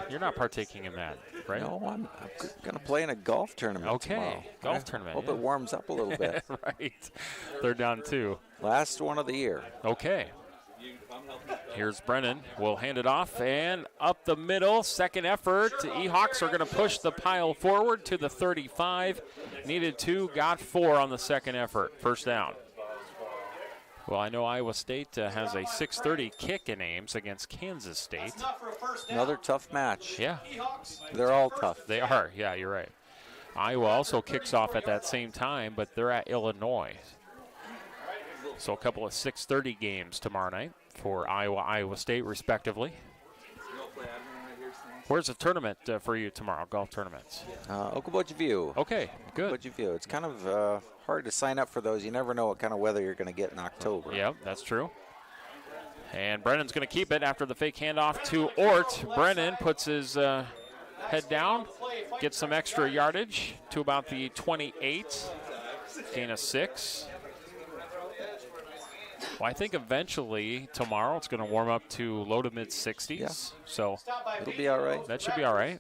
You're not partaking in that, right? No, I'm going to play in a golf tournament tomorrow. Golf tournament. Hope it warms up a little bit. Right. 3rd down 2. Last one of the year. Okay. Here's Brennan. We'll hand it off and up the middle. 2nd effort. Ehawks are going to push the pile forward to the 35. Needed 2, got 4 on the 2nd effort. 1st down. Well, I know Iowa State has a 6:30 kick in Ames against Kansas State. Another tough match. Yeah. They're all tough. They are. Yeah, you're right. Iowa also kicks off at that same time, but they're at Illinois. So a couple of 6:30 games tomorrow night for Iowa State, respectively. Where's the tournament for you tomorrow, golf tournaments? Okoboji View. Okay, good. Okoboji View. It's kind of hard to sign up for those. You never know what kind of weather you're going to get in October. Yep, that's true. And Brennan's going to keep it after the fake handoff to Ort. Brennan puts his head down, gets some extra yardage to about the 28, gain of 6. Well, I think eventually tomorrow it's going to warm up to low to mid 60s. Yeah. So it'll be all right. That should be all right.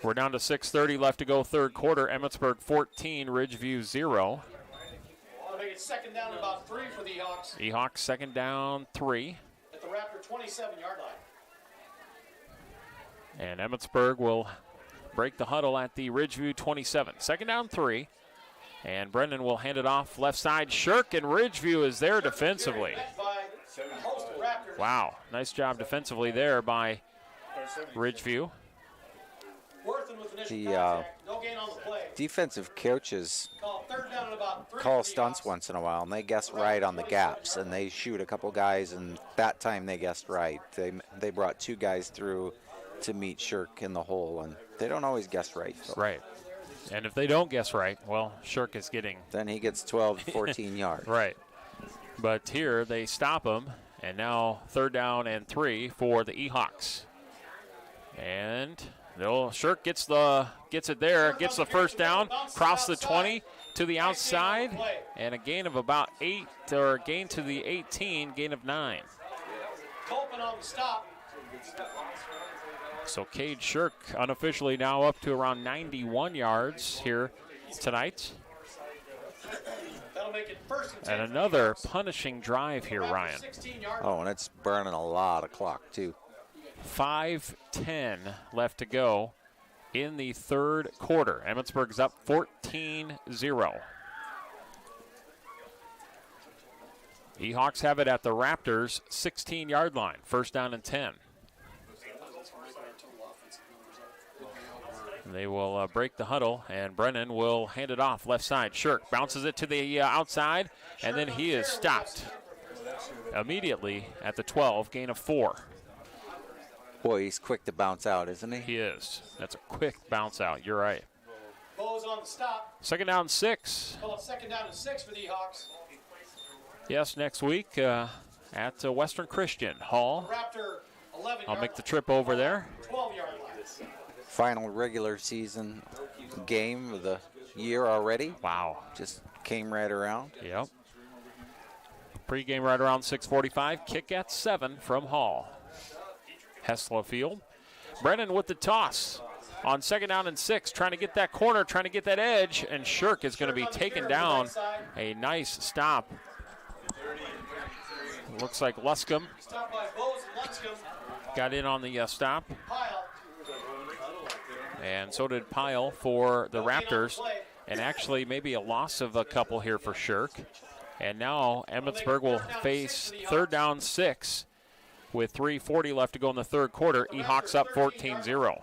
We're down to 6:30 left to go, 3rd quarter. Emmetsburg 14, Ridgeview 0. I'll make it 2nd down and about 3 for the Ehawks. Ehawks 2nd down, 3. At the Raptor 27-yard line. And Emmetsburg will break the huddle at the Ridgeview 27. 2nd down, 3. And Brendan will hand it off left side. Shirk, and Ridgeview is there defensively. Wow, nice job defensively there by Ridgeview. The defensive coaches call stunts once in a while, and they guess right on the gaps, and they shoot a couple guys, and that time they guessed right. They brought 2 guys through to meet Shirk in the hole, and they don't always guess right. So. Right. And if they don't guess right, well, Shirk is getting... Then he gets 12, 14 yards. Right. But here they stop him, and now 3rd down and 3 for the Ehawks. And Shirk gets it there, gets the 1st down, cross the 20 to the outside, and a gain of about 8, or a gain to the 18, gain of 9. Coleman on the stop. So Cade Shirk unofficially now up to around 91 yards here tonight. That'll make it 1st and 10. And another punishing drive here, Ryan. Oh, and it's burning a lot of clock, too. 5:10 left to go in the 3rd quarter. Emmetsburg's up 14-0. Ehawks have it at the Raptors' 16-yard line. 1st down and 10. They will break the huddle, and Brennan will hand it off left side. Shirk bounces it to the outside, and then he is stopped immediately at the 12, gain of 4. Boy, he's quick to bounce out, isn't he? He is. That's a quick bounce out. You're right. Bows on the stop. 2nd down, 6. Call it 2nd down and 6 for the Ehawks. Yes, next week at Western Christian Hall. I'll make the trip over there. 12-yard line. Final regular season game of the year already. Wow. Just came right around. Yep. Pregame right around 6:45. Kick at 7 from Hall. Hessla Field. Brennan with the toss on 2nd down and 6, trying to get that corner, trying to get that edge, and Shirk is going to be taken down. A nice stop. Looks like Luscombe got in on the stop. And so did Pyle for the Raptors. And actually maybe a loss of a couple here for Shirk. And now Emmetsburg will face 3rd down 6 with 3:40 left to go in the third quarter. E-Hawks up 14-0.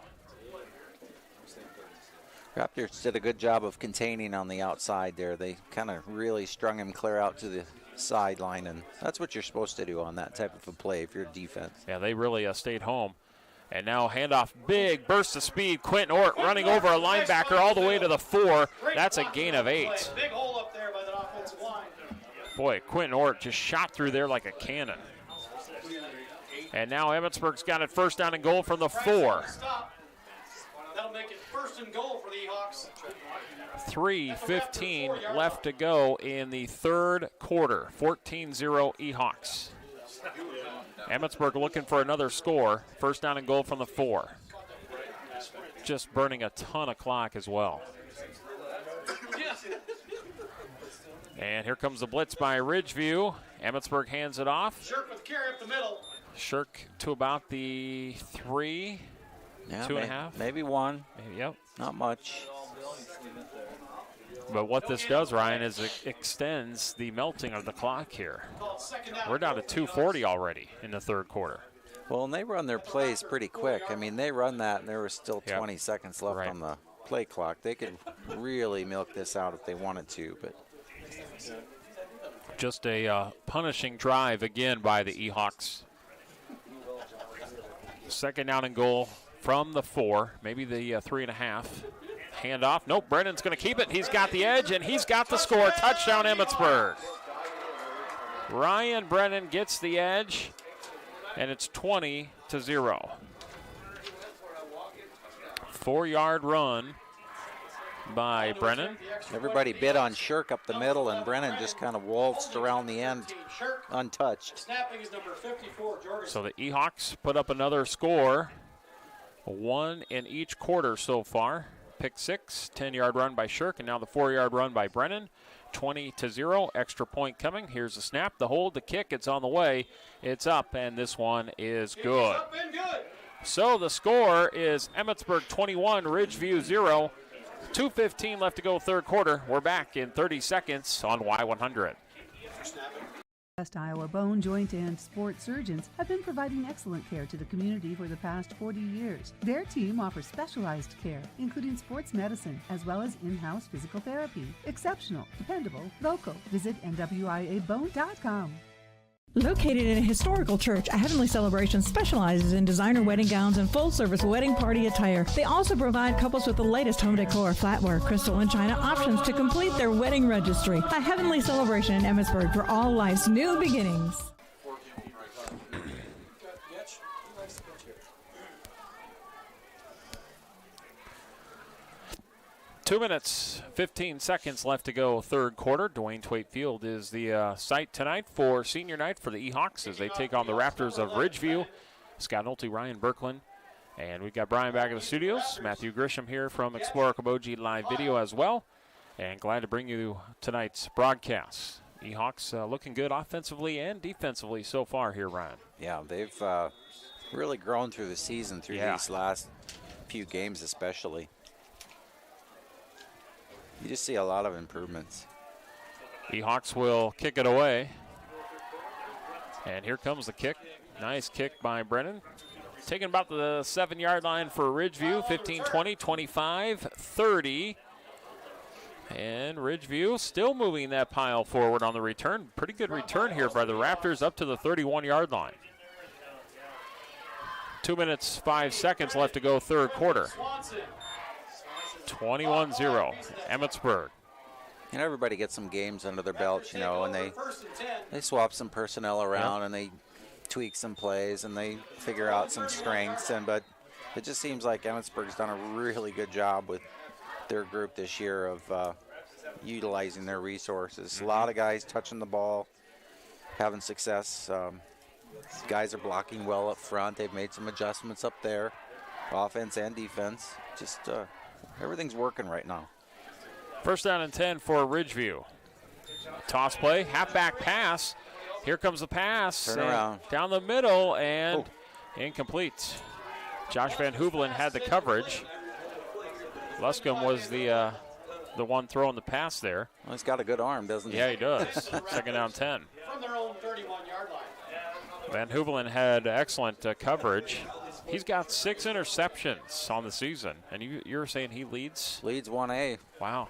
Raptors did a good job of containing on the outside there. They kind of really strung him clear out to the sideline, and that's what you're supposed to do on that type of a play if you're defense. Yeah, they really stayed home. And now handoff, big burst of speed. Quentin Ort running over a linebacker all the way to the 4. That's a gain of 8. Big hole up there by the offensive line. Boy, Quentin Ort just shot through there like a cannon. And now Emmetsburg's got it 1st down and goal from the 4. That'll make it 1st and goal for the E-Hawks. 3:15 left to go in the third quarter. 14-0 E-Hawks. Emmetsburg looking for another score. 1st down and goal from the 4. Just burning a ton of clock as well. And here comes the blitz by Ridgeview. Emmetsburg hands it off. Shirk with carry up the middle. Shirk to about the 3, yeah, 2.5. Maybe 1. Maybe, yep. Not much. But what this does, Ryan, is it extends the melting of the clock here. We're down to 2:40 already in the third quarter. Well, and they run their plays pretty quick. I mean, they run that, and there was still 20 seconds left on the play clock. They could really milk this out if they wanted to. But just a punishing drive again by the E-Hawks. 2nd down and goal from the 4, maybe the 3.5. Handoff. Nope, Brennan's going to keep it. He's got the edge, and he's got the score. Touchdown, Emmetsburg. Ryan Brennan gets the edge, and it's 20-0. 4-yard run by Brennan. Everybody bid on Shirk up the middle, and Brennan just kind of waltzed around the end untouched. Snapping is number 54, Jorgensen. So the E-Hawks put up another score. 1 in each quarter so far. Pick 6, 10-yard run by Shirk, and now the 4-yard run by Brennan. 20-0, extra point coming. Here's the snap, the hold, the kick. It's on the way. It's up, and this one is good. So the score is Emmetsburg 21, Ridgeview 0. 2:15 left to go third quarter. We're back in 30 seconds on Y100. West Iowa bone, joint, and sports surgeons have been providing excellent care to the community for the past 40 years. Their team offers specialized care, including sports medicine, as well as in-house physical therapy. Exceptional, dependable, local. Visit NWIAbone.com. Located in a historical church, A Heavenly Celebration specializes in designer wedding gowns and full-service wedding party attire. They also provide couples with the latest home decor, flatware, crystal, and china options to complete their wedding registry. A Heavenly Celebration in Emmetsburg for all life's new beginnings. 2 minutes, 15 seconds left to go third quarter. Dwayne Twait Field is the site tonight for senior night for the E-Hawks as they take on the Raptors of Ridgeview. Scott Nolte, Ryan Birkland, and we've got Brian back in the studios. Matthew Grisham here from Explorer Kaboji Live Video as well. And glad to bring you tonight's broadcast. E-Hawks looking good offensively and defensively so far here, Ryan. Yeah, they've really grown through the season, through these last few games especially. You just see a lot of improvements. E-Hawks will kick it away. And here comes the kick. Nice kick by Brennan. Taking about the 7-yard line for Ridgeview. 15, 20, 25, 30. And Ridgeview still moving that pile forward on the return. Pretty good return here by the Raptors up to the 31-yard line. 2 minutes, 5 seconds left to go third quarter. 21-0, Emmetsburg. And everybody gets some games under their belt, you know, and they swap some personnel around and they tweak some plays and they figure out some strengths. But it just seems like Emmetsburg's done a really good job with their group this year of utilizing their resources. A lot of guys touching the ball, having success. Guys are blocking well up front. They've made some adjustments up there, offense and defense. Just everything's working right now. First down and 10 for Ridgeview. Toss play, halfback pass. Here comes the pass. Turn around. Down the middle and incomplete. Josh Van Hoevelen had the coverage. Luscombe was the one throwing the pass there. Well, he's got a good arm, doesn't he? Yeah, he does. Second down 10. From their own 31-yard line. Van Hoevelen had excellent coverage. He's got 6 interceptions on the season. And you're saying he leads? Leads 1A. Wow.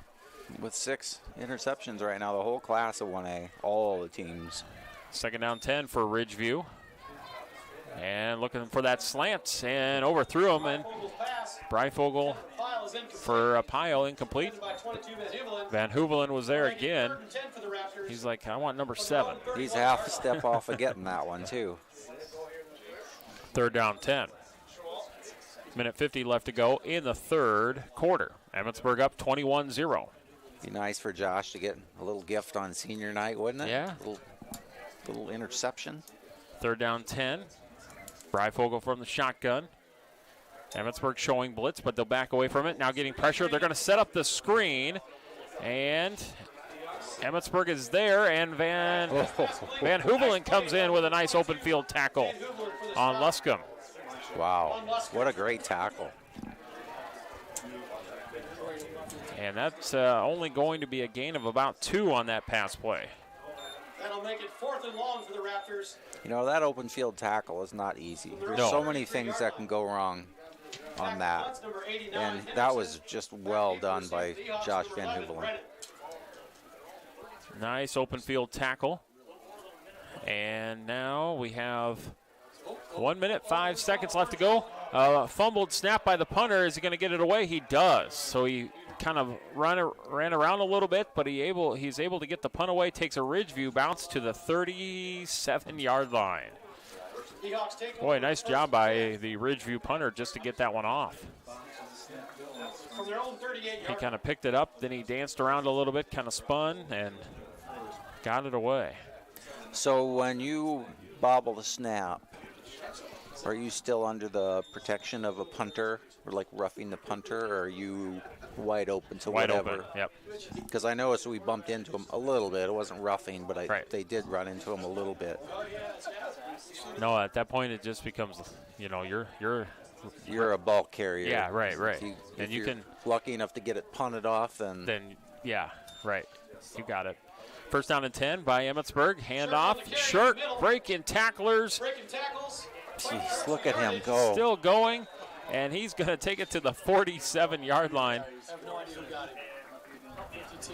With 6 interceptions right now, the whole class of 1A, all the teams. Second down 10 for Ridgeview. And looking for that slant and overthrew him. And Breifogel for a pile, incomplete. Van Hoevelen was there again. He's like, I want number 7. He's half a step off of getting that one, too. Third down 10. Minute 50 left to go in the third quarter. Emmetsburg up 21-0. Be nice for Josh to get a little gift on senior night, wouldn't it? Yeah. Little interception. Third down 10. Breifogel from the shotgun. Emmetsburg showing blitz, but they'll back away from it. Now getting pressure. They're going to set up the screen. And Emmetsburg is there, and Van Hoevelen comes in with a nice open field tackle on Luscombe. Wow, what a great tackle. And that's only going to be a gain of about 2 on that pass play. That'll make it 4th and long for the Raptors. You know, that open field tackle is not easy. There's so many things that can go wrong on that. And that was just well done by Josh Van Hoevelen. Nice open field tackle. And now we have 1 minute, 5 seconds left to go. Fumbled snap by the punter. Is he going to get it away? He does. So he kind of ran around a little bit, but he's able to get the punt away. Takes a Ridgeview bounce to the 37-yard line. Boy, nice job by the Ridgeview punter just to get that one off. He kind of picked it up, then he danced around a little bit, kind of spun, and got it away. So when you bobble the snap, are you still under the protection of a punter, or like roughing the punter, or are you wide open to whatever? Wide open, yep. Because I noticed we bumped into him a little bit. It wasn't roughing, but they did run into him a little bit. No, at that point it just becomes, you know, you're a ball carrier. Yeah, right. If you can lucky enough to get it punted off, then yeah, right. You got it. First down and 10 by Emmetsburg. Handoff. Short breaking tacklers. Jeez, look at him go. Still going, and he's going to take it to the 47-yard line.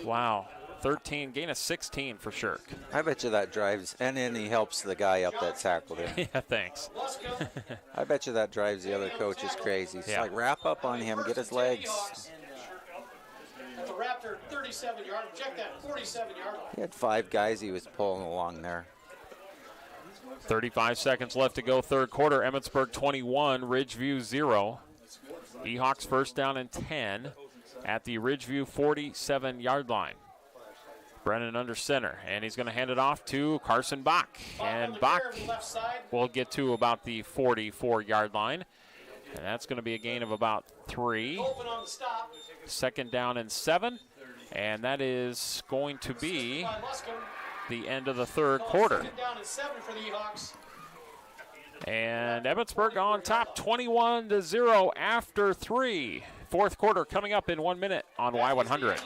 Wow. 13, gain of 16 for Shirk. I bet you that drives, and then he helps the guy up that tackled him. Yeah, thanks. I bet you that drives the other coaches crazy. It's like, wrap up on him, get his legs. At the Raptor 37-yard, check that 47-yard line. He had 5 guys he was pulling along there. 35 seconds left to go, third quarter. Emmetsburg 21, Ridgeview 0. Ehawks first down and 10 at the Ridgeview 47-yard line. Brennan under center, and he's going to hand it off to Carson Bach. And Bach will get to about the 44-yard line. And that's going to be a gain of about 3. Second down and 7. And that is going to be the end of the third quarter. And Emmetsburg on top 21-0 after 3. Fourth quarter coming up in 1 minute on Y100.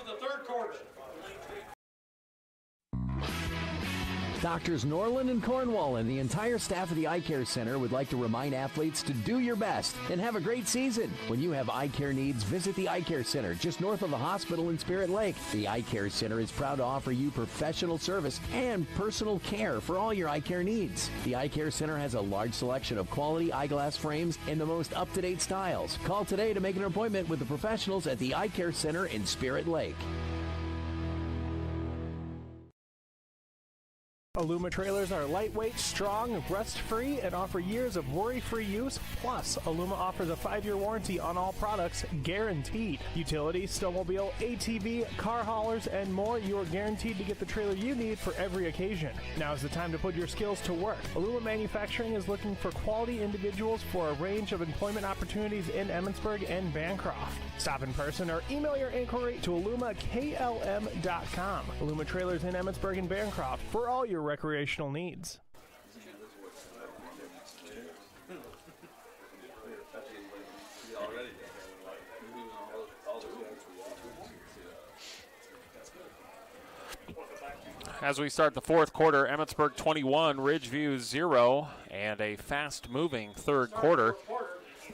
Doctors Norland and Cornwall and the entire staff of the Eye Care Center would like to remind athletes to do your best and have a great season. When you have eye care needs, visit the Eye Care Center just north of the hospital in Spirit Lake. The Eye Care Center is proud to offer you professional service and personal care for all your eye care needs. The Eye Care Center has a large selection of quality eyeglass frames and the most up-to-date styles. Call today to make an appointment with the professionals at the Eye Care Center in Spirit Lake. Aluma trailers are lightweight, strong, rust-free, and offer years of worry-free use. Plus, Aluma offers a 5-year warranty on all products, guaranteed. Utilities, snowmobile, ATV, car haulers, and more, you are guaranteed to get the trailer you need for every occasion. Now is the time to put your skills to work. Aluma Manufacturing is looking for quality individuals for a range of employment opportunities in Emmetsburg and Bancroft. Stop in person or email your inquiry to alumaklm.com. Aluma Trailers in Emmetsburg and Bancroft for all your recreational needs. As we start the fourth quarter, Emmetsburg 21, Ridgeview 0, and a fast-moving third quarter.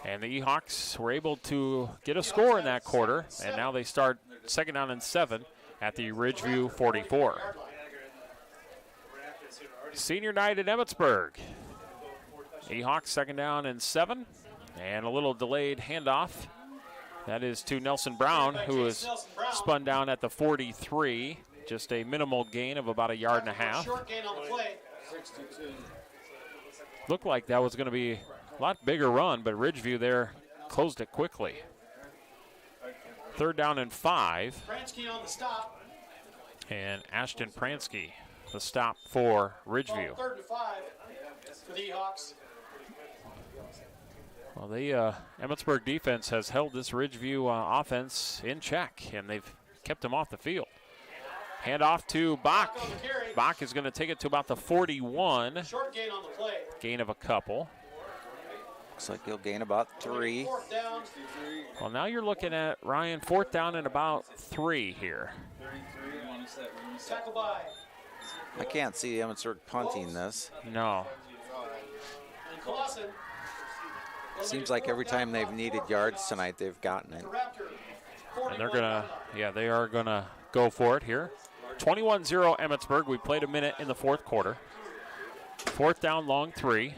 And the E-Hawks were able to get a score in that quarter, and now they start second down and 7 at the Ridgeview 44. Senior night at Emmetsburg. E-Hawks second down and 7, and a little delayed handoff. That is to Nelson Brown, who is spun down at the 43. Just a minimal gain of about 1.5 yards. Short gain on the play. Looked like that was going to be a lot bigger run, but Ridgeview there closed it quickly. Third down and 5. Pransky on the stop. And Ashton Pransky, the stop for Ridgeview. Third and 5 for the E-Hawks. Well, the Emmetsburg defense has held this Ridgeview offense in check, and they've kept them off the field. Hand off to Bach. Bach is going to take it to about the 41. Short gain on the play. Gain of a couple. Looks like he'll gain about 3. Fourth down. Well, now you're looking at, Ryan, 4th down and about 3 here. Tackle by. I can't see Emmetsburg punting this. No. And Clausen. Seems like every time they've needed yards tonight, they've gotten it. And they're going to, they are going to go for it here. 21-0 Emmetsburg. We played a minute in the fourth quarter. 4th down, long 3.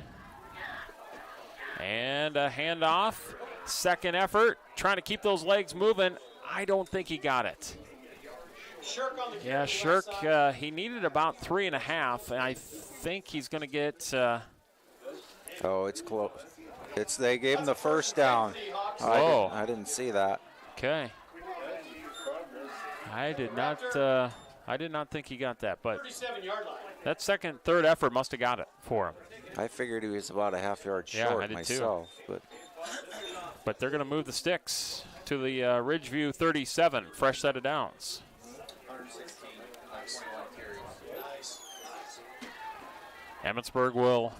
And a handoff. Second effort. Trying to keep those legs moving. I don't think he got it. Yeah, Shirk, he needed about 3.5, and I think he's going to get... Oh, it's close. They gave him the first down. Oh, I didn't see that. Okay. I did not think he got that, but that third effort must have got it for him. I figured he was about a half-yard short myself. But they're going to move the sticks to the Ridgeview 37, fresh set of downs. Emmetsburg will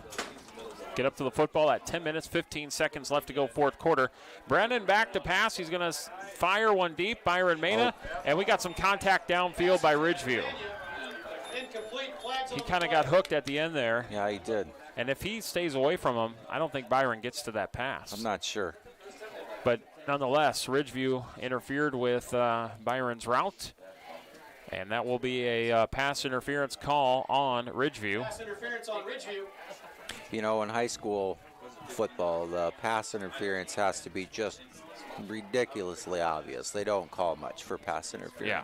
get up to the football at 10 minutes, 15 seconds left to go fourth quarter. Brennan back to pass. He's going to fire one deep, Byron Mena, and we got some contact downfield by Ridgeview. He kind of got hooked at the end there. Yeah, he did. And if he stays away from him, I don't think Byron gets to that pass. I'm not sure. But nonetheless, Ridgeview interfered with Byron's route. And that will be a pass interference call on Ridgeview. Pass interference on Ridgeview. You know, in high school football, the pass interference has to be just ridiculously obvious. They don't call much for pass interference. Yeah.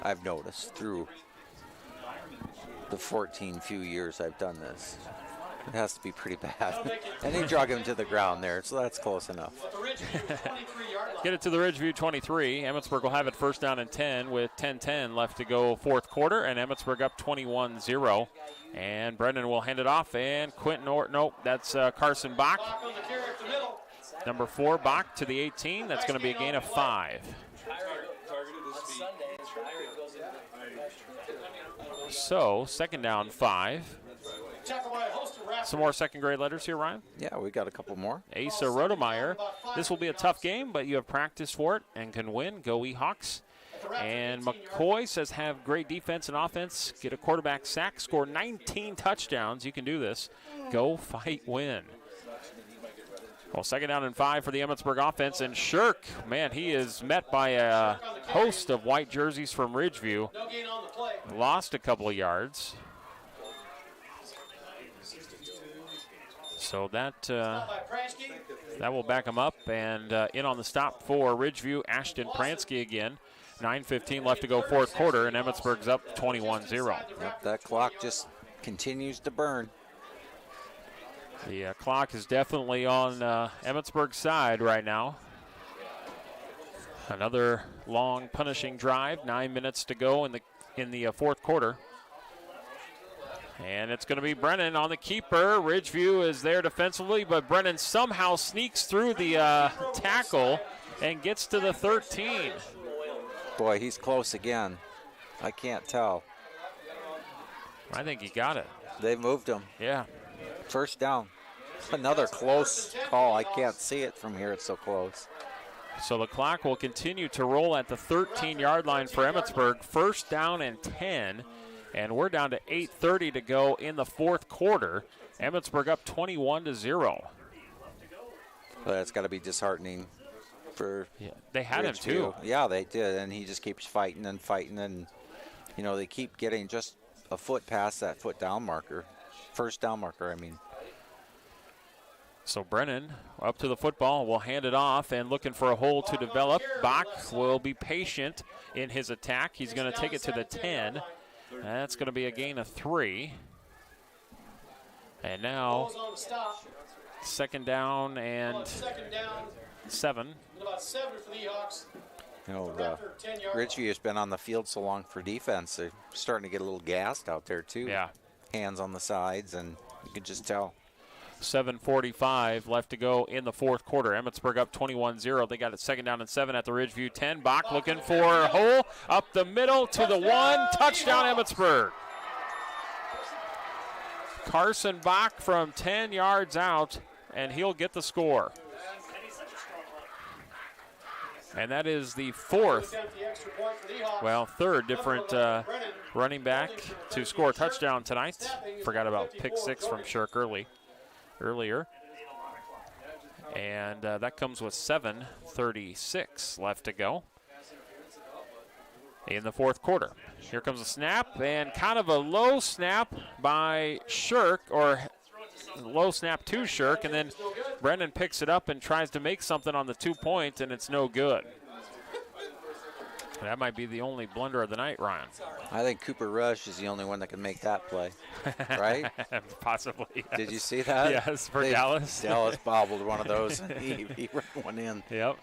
I've noticed through the 14 few years I've done this. It has to be pretty bad. And they drug him to the ground there, so that's close enough. Get it to the Ridgeview 23. Emmetsburg will have it first down and 10 with 10-10 left to go fourth quarter, and Emmetsburg up 21-0. And Brendan will hand it off, and Quentin nope, that's Carson Bach. Number 4, Bach to the 18. That's going to be a gain of 5. So, second down 5. Some more second grade letters here, Ryan? Yeah, we got a couple more. Asa Rodemeyer. This will be a tough game, but you have practiced for it and can win. Go E-Hawks. And McCoy says have great defense and offense. Get a quarterback sack. Score 19 touchdowns. You can do this. Go fight win. Well, second down and 5 for the Emmetsburg offense. And Shirk, man, he is met by a host of white jerseys from Ridgeview. Lost a couple of yards. So that will back him up. And in on the stop for Ridgeview, Ashton Pransky again. 9:15 left to go fourth quarter, and Emmetsburg's up 21-0. Yep, that clock just continues to burn. The clock is definitely on Emmetsburg's side right now. Another long punishing drive, 9 minutes to go in the fourth quarter. And it's going to be Brennan on the keeper. Ridgeview is there defensively, but Brennan somehow sneaks through the tackle and gets to the 13. Boy, he's close again. I can't tell. I think he got it. They moved him. Yeah. First down. Another close call. I can't see it from here. It's so close. So the clock will continue to roll at the 13-yard line for Emmetsburg. First down and 10. And we're down to 8:30 to go in the fourth quarter. Emmetsburg up 21-0. Well, that's got to be disheartening for they had him too. Yeah, they did, and he just keeps fighting, and you know, they keep getting just a foot past that first down marker, I mean. So Brennan up to the football, will hand it off and looking for a hole to develop. Bach will be patient in his attack. He's going to take it to the 10. That's going to be a gain of 3. And now second down and 7. About 7 for the Ehoks. You know, Ridgeview has been on the field so long for defense. They're starting to get a little gassed out there, too. Yeah. Hands on the sides, and you can just tell. 7:45 left to go in the fourth quarter. Emmetsburg up 21-0. They got it second down and 7 at the Ridgeview 10. Bach looking for a hole up the middle to the 1. Touchdown Emmetsburg. Carson Bach from 10 yards out, and he'll get the score. And that is the third different running back to score a touchdown tonight. Forgot about pick 6 from Shirk earlier. And that comes with 7:36 left to go in the fourth quarter. Here comes a snap, and kind of a low snap by Shirk, or low snap to Shirk, and then Brennan picks it up and tries to make something on the 2-point, and it's no good. That might be the only blunder of the night, Ryan. I think Cooper Rush is the only one that can make that play, right? Possibly, yes. Did you see that? Yes, for Dallas. Dallas bobbled one of those, and he ran one in. Yep.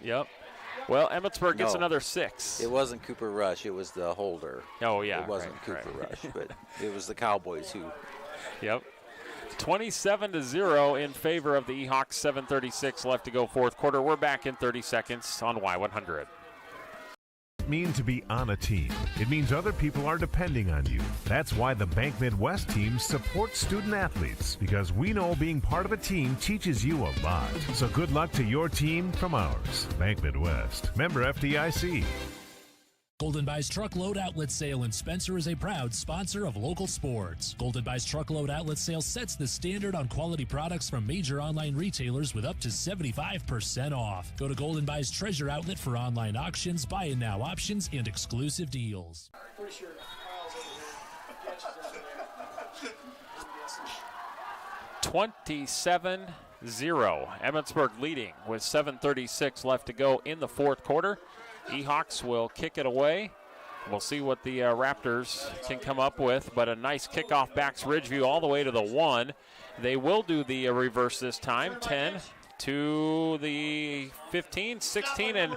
Well, Emmetsburg gets another 6. It wasn't Cooper Rush. It was the holder. Oh, yeah. It wasn't Cooper Rush, but it was the Cowboys who. Yep. 27-0 in favor of the Ehoks. 7:36 left to go fourth quarter. We're back in 30 seconds on Y100. Mean to be on a team. It means other people are depending on you. That's why the Bank Midwest team supports student athletes, because we know being part of a team teaches you a lot. So good luck to your team from ours. Bank Midwest. Member FDIC. Golden Buy's Truckload Outlet Sale in Spencer is a proud sponsor of local sports. Golden Buy's Truckload Outlet Sale sets the standard on quality products from major online retailers with up to 75% off. Go to Golden Buy's Treasure Outlet for online auctions, buy and now options, and exclusive deals. 27-0. Emmetsburg leading with 7:36 left to go in the fourth quarter. Ehoks will kick it away. We'll see what the Raptors can come up with, but a nice kickoff backs Ridgeview all the way to the 1. They will do the reverse this time. 10 to the 15, 16, and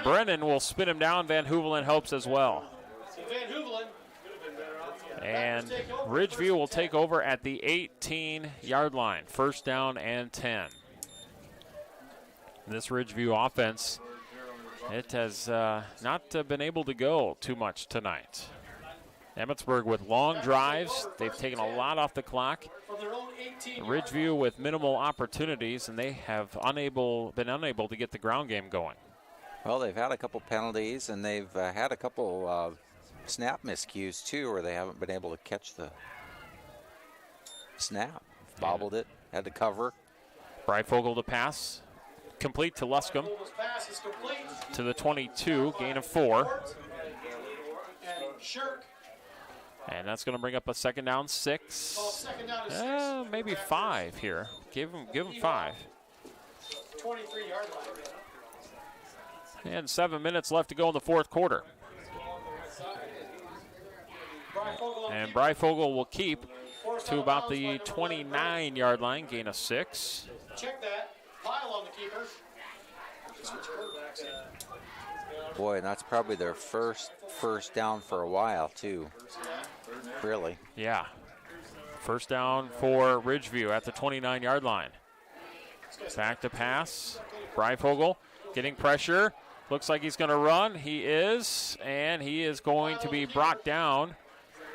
Brennan will spin him down. Van Hoevelen helps as well. And Ridgeview will take over at the 18-yard line. First down and 10. This Ridgeview offense, it has not been able to go too much tonight. Emmetsburg with long drives. They've taken a lot off the clock. Ridgeview with minimal opportunities, and they have been unable to get the ground game going. Well, they've had a couple penalties, and they've had a couple snap miscues, too, where they haven't been able to catch the snap. Bobbled it, had to cover. Breifogel to pass. Complete to Luscombe. To the 22, gain of 4. And that's going to bring up a second down 6. Maybe 5 here. Give him 5. 23-yard line. And 7 minutes left to go in the fourth quarter. And Breifogel will keep. to about the 29-yard line, gain of 6. Check that. Pile on the keeper. Boy, and that's probably their first down for a while, too. Really. Yeah. First down for Ridgeview at the 29-yard line. Back to pass. Breifogel getting pressure. Looks like he's going to run. He is, and he is going to be brought down.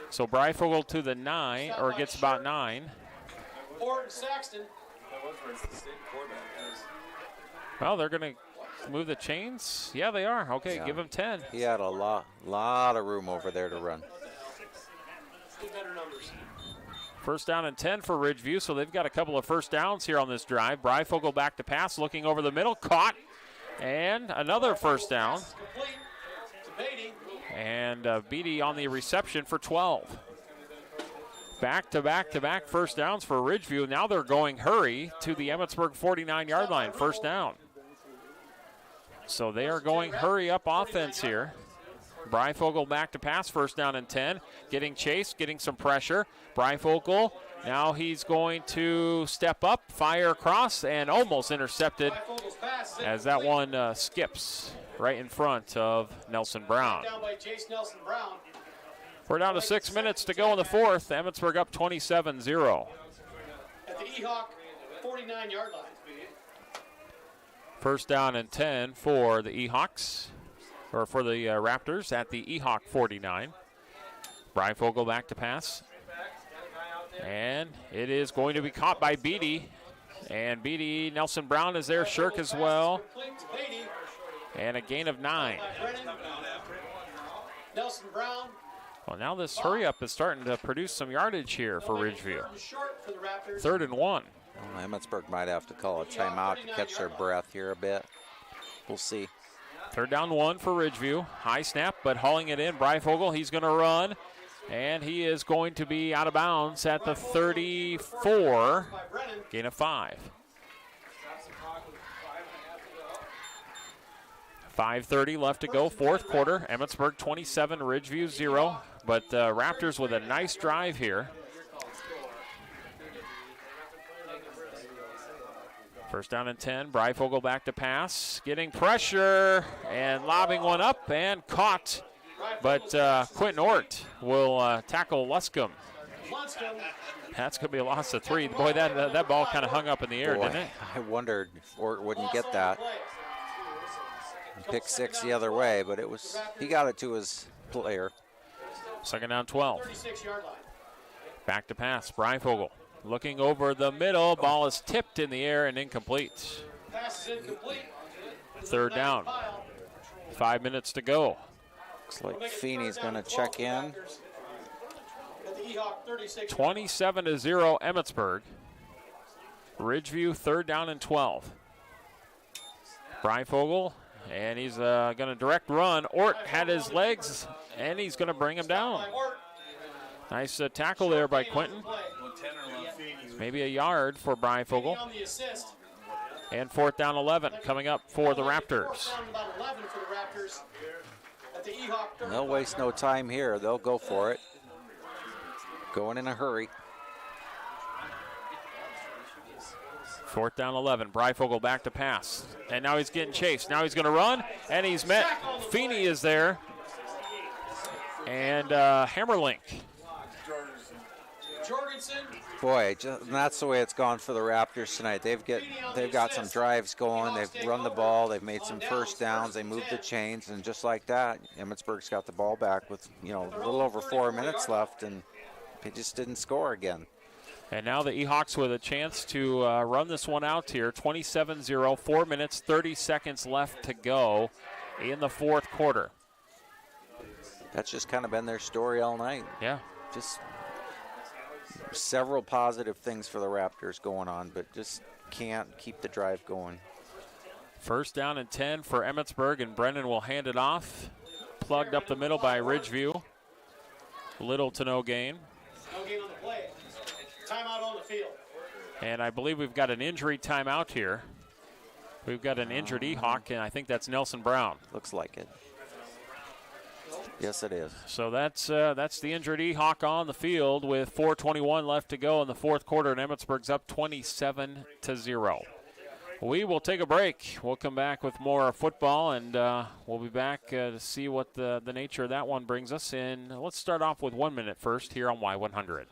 So Breifogel to the 9, or gets about 9. Saxton. Well, they're going to move the chains. Yeah, they are. Okay, Yeah. give him 10. He had a lot of room over there to run. First down and 10 for Ridgeview, so they've got a couple of first downs here on this drive. Breifogel back to pass, looking over the middle, caught, and another first down. And Beatty on the reception for 12. Back-to-back first downs for Ridgeview. Now they're going hurry to the Emmetsburg 49-yard line, first down. So they are going hurry-up offense here. Breifogel back to pass, first down and 10. Getting chased, getting some pressure. Breifogel, now he's going to step up, fire across, and almost intercepted as that one skips right in front of Nelson Brown. Down by Jace Nelson Brown. We're down to 6 minutes to go in the fourth. Emmetsburg up 27-0. At the E-Hawk 49-yard line. First down and 10 for the E-Hawks, or for the Raptors at the E-Hawk 49. Breifogel back to pass. And it is going to be caught by Beatty. And Beatty, Nelson Brown is there, Shirk as well. And a gain of 9. Nelson Brown. Well, now this hurry-up is starting to produce some yardage here for Ridgeview. Third and 1. Well, Emmetsburg might have to call a timeout to catch their breath here a bit. We'll see. Third down 1 for Ridgeview. High snap, but hauling it in. Breifogel, he's going to run. And he is going to be out of bounds at the 34. Gain of 5. 5:30 left to go, fourth quarter. Emmetsburg 27, Ridgeview 0. But Raptors with a nice drive here. First down and 10. Breifogel back to pass. Getting pressure and lobbing one up and caught. But Quentin Ort will tackle Luscombe. That's going to be a loss of 3. Boy, that ball kind of hung up in the air, didn't it? I wondered if Ort wouldn't get that. Pick 6 the other way, but he got it to his player. Second down 12. Back to pass. Breifogel looking over the middle. Ball is tipped in the air and incomplete. Third down. 5 minutes to go. Looks like Feeney's going to check in. 27-0 Emmetsburg. Ridgeview third down and 12. Breifogel, and he's going to direct run. Ort had his legs, and he's going to bring him down. Nice tackle there by Quentin. Maybe a yard for Breifogel. And fourth down 11 coming up for the Raptors. They'll waste no time here. They'll go for it. Going in a hurry. Fourth down 11. Breifogel back to pass. And now he's getting chased. Now he's going to run, and he's met. Feeney is there. And Hammerlink. Boy, that's the way it's gone for the Raptors tonight. They've got some drives going. They've run the ball. They've made some first downs. They moved the chains, and just like that, Emmetsburg's got the ball back with a little over 4 minutes left, and they just didn't score again. And now the E-Hawks with a chance to run this one out here. 27-0, 4 minutes, 30 seconds left to go in the fourth quarter. That's just kind of been their story all night. Yeah. Just several positive things for the Raptors going on, but just can't keep the drive going. First down and 10 for Emmetsburg, and Brennan will hand it off. Plugged up the middle by Ridgeview. Little to no gain. No gain on the play. Timeout on the field. And I believe we've got an injury timeout here. We've got an injured E-Hawk, and I think that's Nelson Brown. Looks like it. Yes, it is. So that's the injured E-Hawk on the field with 4:21 left to go in the fourth quarter, and Emmetsburg's up 27-0. We will take a break. We'll come back with more football, and we'll be back to see what the nature of that one brings us in. Let's start off with 1 minute first here on Y100.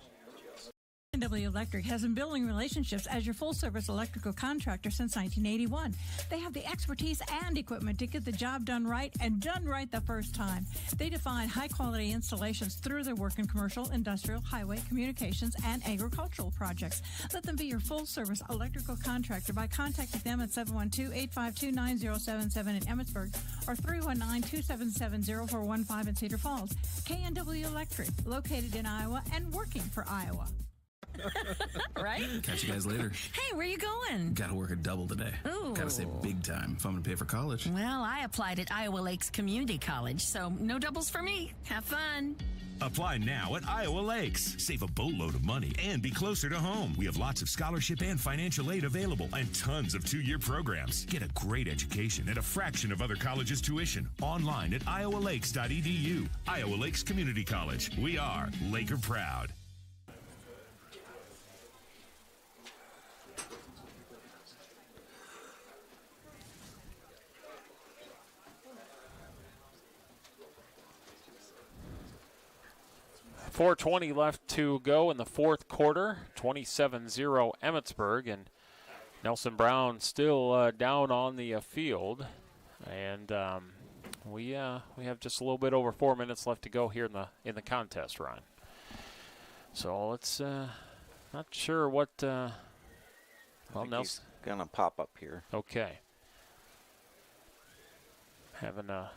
W Electric has been building relationships as your full-service electrical contractor since 1981. They have the expertise and equipment to get the job done right and done right the first time. They define high-quality installations through their work in commercial, industrial, highway, communications, and agricultural projects. Let them be your full-service electrical contractor by contacting them at 712-852-9077 in Emmetsburg or 319-277-0415 in Cedar Falls. KNW Electric, located in Iowa and working for Iowa. Right? Catch you guys later. Hey, where you going? Gotta work a double today. Ooh. Gotta save big time if I'm gonna pay for college. Well, I applied at Iowa Lakes Community College, so no doubles for me. Have fun. Apply now at Iowa Lakes. Save a boatload of money and be closer to home. We have lots of scholarship and financial aid available and tons of 2-year programs. Get a great education at a fraction of other colleges' tuition. Online at iowalakes.edu. Iowa Lakes Community College. We are Laker proud. .420 left to go in the fourth quarter. 27-0 Emmetsburg, and Nelson Brown still down on the field. And we have just a little bit over 4 minutes left to go here in the contest, Ryan. So let's not sure what. Well, Nelson gonna pop up here. Okay. Having a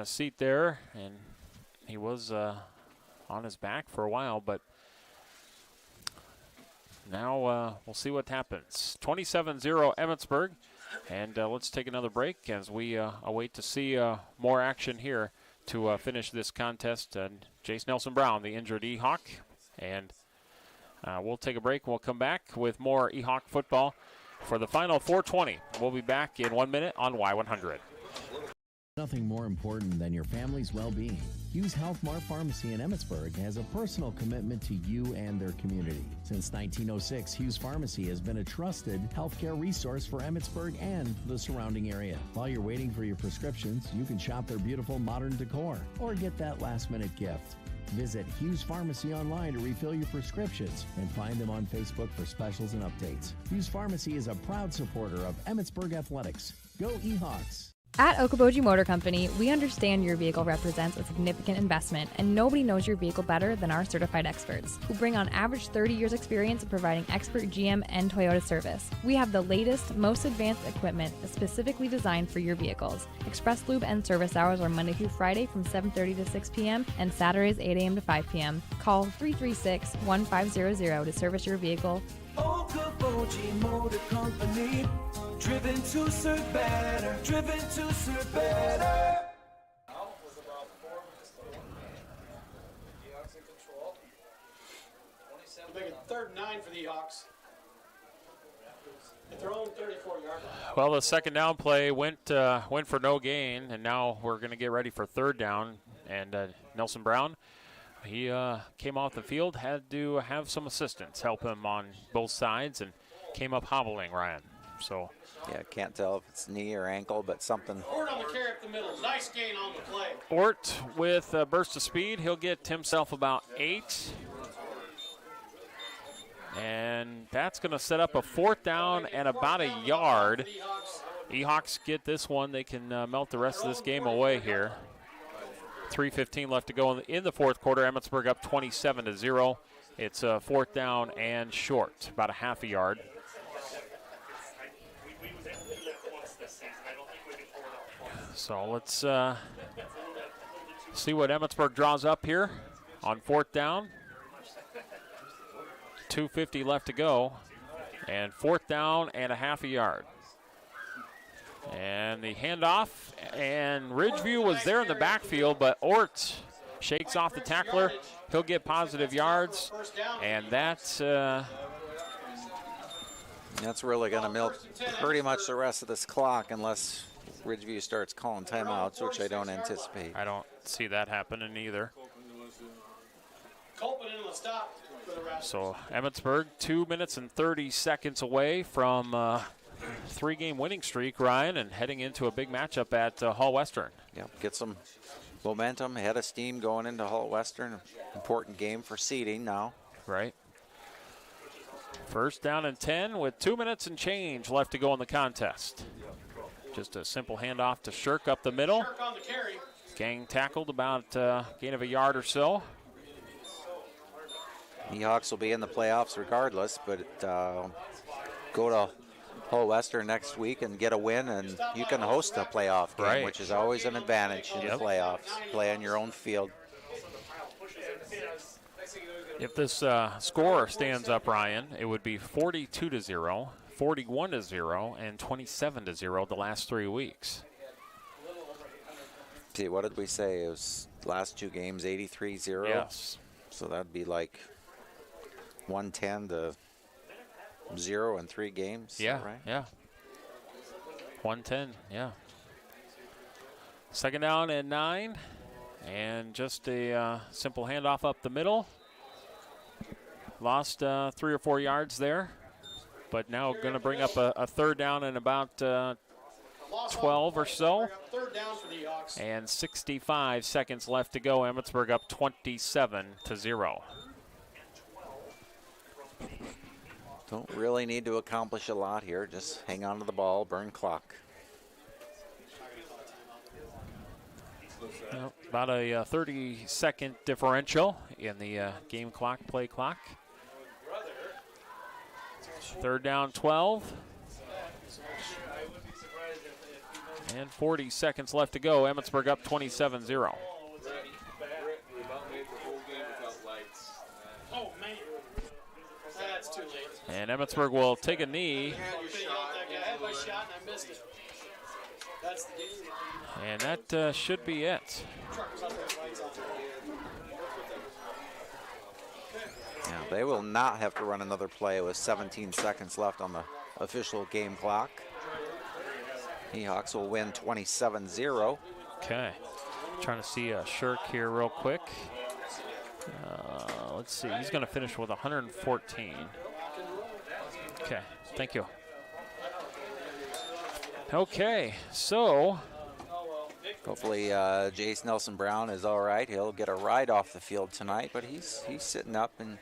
seat there, and he was on his back for a while, but now we'll see what happens. 27-0 Emmetsburg, and let's take another break as we await to see more action here to finish this contest. And Jace Nelson Brown, the injured E-Hawk, and we'll take a break. We'll come back with more E-Hawk football for the final 4:20. We'll be back in 1 minute on Y100. Nothing more important than your family's well-being. Hughes Health Mart Pharmacy in Emmetsburg has a personal commitment to you and their community. Since 1906, Hughes Pharmacy has been a trusted healthcare resource for Emmetsburg and the surrounding area. While you're waiting for your prescriptions, you can shop their beautiful modern decor or get that last-minute gift. Visit Hughes Pharmacy online to refill your prescriptions and find them on Facebook for specials and updates. Hughes Pharmacy is a proud supporter of Emmetsburg Athletics. Go E-Hawks! At Okoboji Motor Company, we understand your vehicle represents a significant investment, and nobody knows your vehicle better than our certified experts, who bring on average 30 years experience in providing expert GM and Toyota service. We have the latest, most advanced equipment specifically designed for your vehicles. Express Lube and service hours are Monday through Friday from 7:30 to 6 p.m. and Saturdays 8 a.m. to 5 p.m. Call 336-1500 to service your vehicle. Okoboji Motor Company, driven to serve better, driven to serve better. Make it 3rd and 9 for the Hawks. At their own 34-yard line. Well, the second down play went for no gain, and now we're going to get ready for 3rd down. And Nelson Brown, he came off the field, had to have some assistance help him on both sides, and came up hobbling, Ryan. So yeah, can't tell if it's knee or ankle, but something. Ort on the carry up the middle. Nice gain on the play. Ort with a burst of speed. He'll get himself about 8. And that's going to set up a 4th down and about a yard. E-Hawks get this one. They can melt the rest of this game away here. 3:15 left to go in the fourth quarter. Emmetsburg up 27-0. It's a 4th down and short, about a half a yard. So let's see what Emmetsburg draws up here on 4th down. 2:50 left to go, and 4th down and a half a yard. And the handoff, and Ridgeview was there in the backfield, but Ort shakes off the tackler. He'll get positive yards, and that's really going to milk pretty much the rest of this clock unless Ridgeview starts calling timeouts, which I don't anticipate. I don't see that happening either. Colpin into the stop for the Raptors. So Emmetsburg 2 minutes and 30 seconds away from a 3-game winning streak, Ryan, and heading into a big matchup at Hall Western. Yep, get some momentum, head of steam going into Hall Western. Important game for seeding now. Right. First down and 10 with 2 minutes and change left to go in the contest. Just a simple handoff to Shirk up the middle. Shirk on the carry. Gang tackled about gain of a yard or so. Hawks will be in the playoffs regardless, but go to Hall Western next week and get a win, and you can host a playoff game, which is always an advantage in the playoffs. Play on your own field. If this score stands up, Ryan, it would be 42-0, 41-0, and 27-0 the last 3 weeks. See, what did we say? It was last 2 games, 83-0? Yes. So that'd be like 110-0 in 3 games. Yeah, right? Yeah. 110, yeah. Second down and 9, and just a simple handoff up the middle. Lost 3 or 4 yards there, but now going to bring up a third down in about 12 or so. Third down for the Hawks. And 65 seconds left to go. Emmetsburg up 27-0. Don't really need to accomplish a lot here. Just hang on to the ball, burn clock. Well, about a 30-second differential in the game clock, play clock. Third down, 12. And 40 seconds left to go. Emmetsburg up 27-0. Oh, man. That's too late. And Emmetsburg will take a knee. I had my shot and I missed it. That's the game. And that should be it. Yeah, they will not have to run another play with 17 seconds left on the official game clock. Hawks will win 27-0. Okay. Trying to see Shirk here real quick. Let's see. He's going to finish with 114. Okay. Thank you. Okay. So hopefully Jace Nelson Brown is all right. He'll get a ride off the field tonight, but he's sitting up and.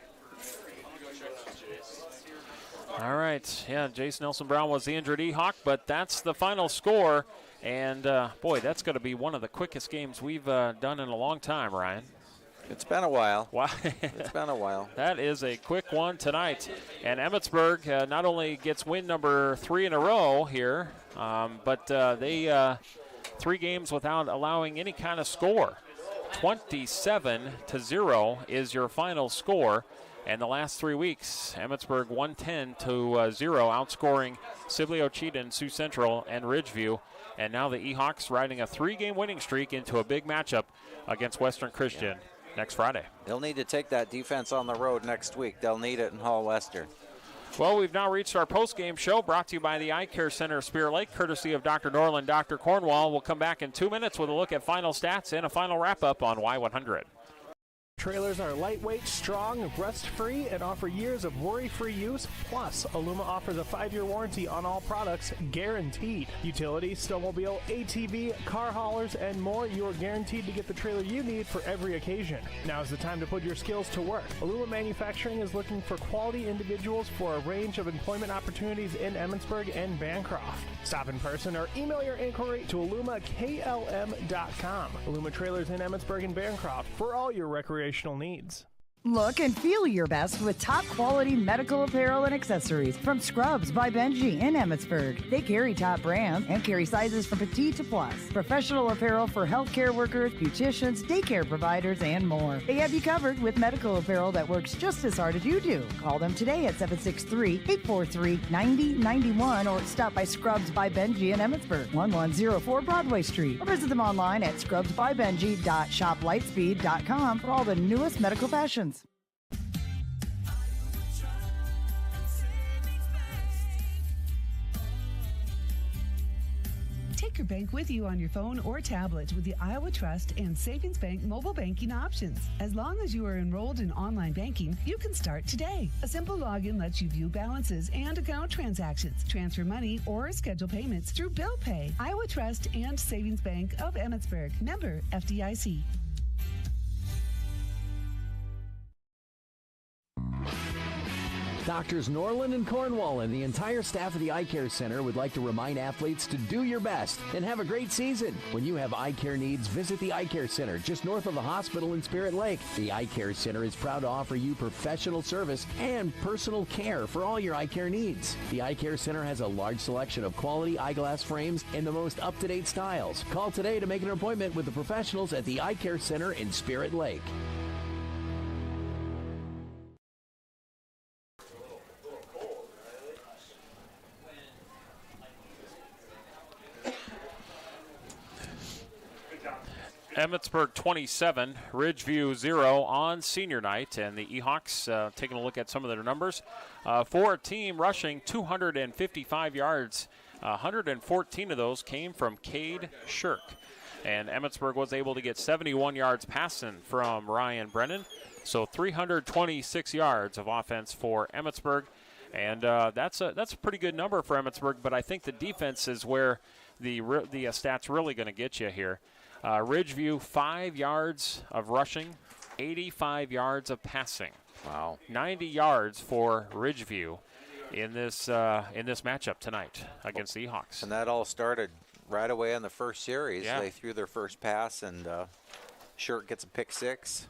All right, yeah, Jace Nelson Brown was the injured E-Hawk, but that's the final score. And, boy, that's going to be one of the quickest games we've done in a long time, Ryan. It's been a while. Wow. It's been a while. That is a quick one tonight. And Emmetsburg not only gets win number 3 in a row here, but they 3 games without allowing any kind of score. 27-0 is your final score. And the last 3 weeks, Emmetsburg 110-0, outscoring Sibley Ocheyedan, Sioux Central, and Ridgeview. And now the E-Hawks riding a 3-game winning streak into a big matchup against Western Christian next Friday. They'll need to take that defense on the road next week. They'll need it in Hall Western. Well, we've now reached our post-game show brought to you by the Eye Care Center of Spirit Lake, courtesy of Dr. Norland, Dr. Cornwall. We'll come back in 2 minutes with a look at final stats and a final wrap-up on Y100. Trailers are lightweight, strong, rust-free, and offer years of worry-free use. Plus, Aluma offers a 5-year warranty on all products, guaranteed. Utilities, snowmobile, ATV, car haulers, and more. You are guaranteed to get the trailer you need for every occasion. Now is the time to put your skills to work. Aluma Manufacturing is looking for quality individuals for a range of employment opportunities in Emmetsburg and Bancroft. Stop in person or email your inquiry to alumaklm.com. Aluma Trailers in Emmetsburg and Bancroft for all your recreational needs. Look and feel your best with top-quality medical apparel and accessories from Scrubs by Benji in Emmetsburg. They carry top brands and carry sizes from petite to plus. Professional apparel for healthcare workers, beauticians, daycare providers, and more. They have you covered with medical apparel that works just as hard as you do. Call them today at 763-843-9091 or stop by Scrubs by Benji in Emmetsburg, 1104 Broadway Street. Or visit them online at scrubsbybenji.shoplightspeed.com for all the newest medical fashions. Take Take your bank with you on your phone or tablet with the Iowa Trust and Savings Bank mobile banking options. As long as you are enrolled in online banking, you can start today. A simple login lets you view balances and account transactions, transfer money, or schedule payments through Bill Pay. Iowa Trust and Savings Bank of Emmetsburg. Member FDIC. Doctors Norland and Cornwall and the entire staff of the Eye Care Center would like to remind athletes to do your best and have a great season. When you have eye care needs, visit the Eye Care Center just north of the hospital in Spirit Lake. The Eye Care Center is proud to offer you professional service and personal care for all your eye care needs. The Eye Care Center has a large selection of quality eyeglass frames and the most up-to-date styles. Call today to make an appointment with the professionals at the Eye Care Center in Spirit Lake. Emmetsburg 27, Ridgeview 0 on senior night, and the Ehawks taking a look at some of their numbers. For a team rushing 255 yards, 114 of those came from Cade Shirk. And Emmetsburg was able to get 71 yards passing from Ryan Brennan. So 326 yards of offense for Emmetsburg. And that's a pretty good number for Emmetsburg, but I think the defense is where the stats really going to get you here. Ridgeview, 5 yards of rushing, 85 yards of passing. Wow. 90 yards for Ridgeview in this matchup tonight against the Ehawks. And that all started right away in the first series. Yeah. They threw their first pass, and Shirk gets a pick six.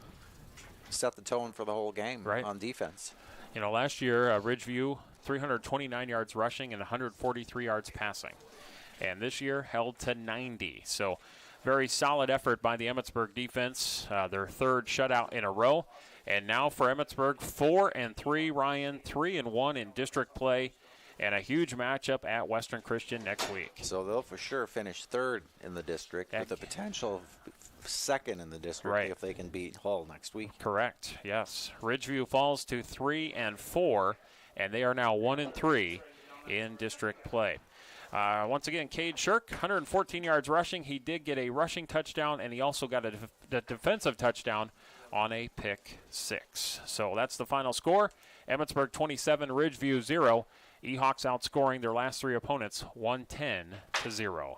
Set the tone for the whole game on defense. You know, last year, Ridgeview, 329 yards rushing and 143 yards passing. And this year, held to 90. So, very solid effort by the Emmetsburg defense, their third shutout in a row. And now for Emmetsburg, 4-3, Ryan, 3-1 in district play, and a huge matchup at Western Christian next week. So they'll for sure finish third in the district with the potential of second in the district if they can beat Hull next week. Correct, yes. Ridgeview falls to 3-4, and they are now 1-3 in district play. Once again, Cade Shirk, 114 yards rushing. He did get a rushing touchdown, and he also got a defensive touchdown on a pick six. So that's the final score. Emmetsburg 27, Ridgeview 0. Ehawks outscoring their last three opponents 110-0.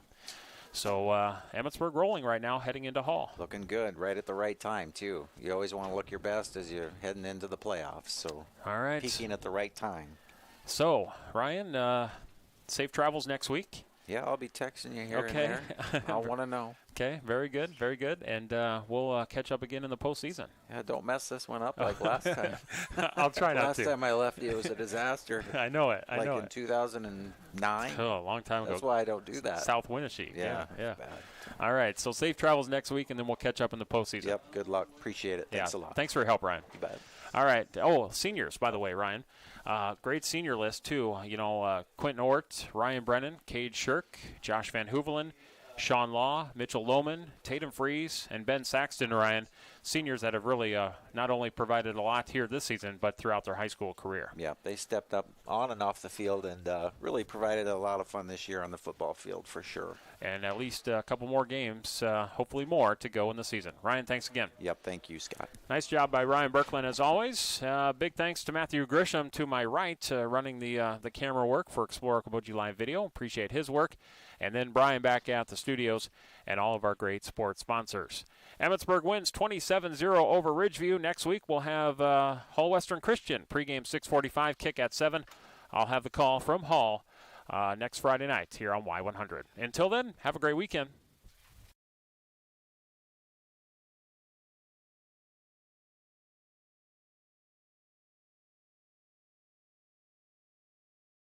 So Emmetsburg rolling right now, heading into Hall. Looking good, right at the right time, too. You always want to look your best as you're heading into the playoffs. So all right, peaking at the right time. So, Ryan, safe travels next week. Yeah, I'll be texting you here and there. I'll want to know. Okay, very good, very good. And we'll catch up again in the postseason. Yeah, don't mess this one up like last time. I'll try not to. Last time I left you, it was a disaster. I know it. I know like in 2009. Oh, a long time ago. That's why I don't do that. South Winneshiek. Yeah. Bad. All right, so safe travels next week, and then we'll catch up in the postseason. Yep, good luck. Appreciate it. Thanks a lot. Thanks for your help, Ryan. You bet. All right. Oh, seniors, by the way, Ryan. Great senior list, too. You know, Quentin Ort, Ryan Brennan, Cade Shirk, Josh Van Hoevelen, Sean Law, Mitchell Lohman, Tatum Fries, and Ben Saxton, Ryan. Seniors that have really not only provided a lot here this season, but throughout their high school career. Yeah, they stepped up on and off the field and really provided a lot of fun this year on the football field for sure. And at least a couple more games, hopefully more, to go in the season. Ryan, thanks again. Yep, thank you, Scott. Nice job by Ryan Berkland, as always. Big thanks to Matthew Grisham to my right, running the camera work for Explore Kaboji Live Video. Appreciate his work. And then Brian back at the studios and all of our great sports sponsors. Emmetsburg wins 27-0 over Ridgeview. Next week we'll have Hull Western Christian. Pregame 6:45, kick at 7. I'll have the call from Hull next Friday night here on Y100. Until then, have a great weekend.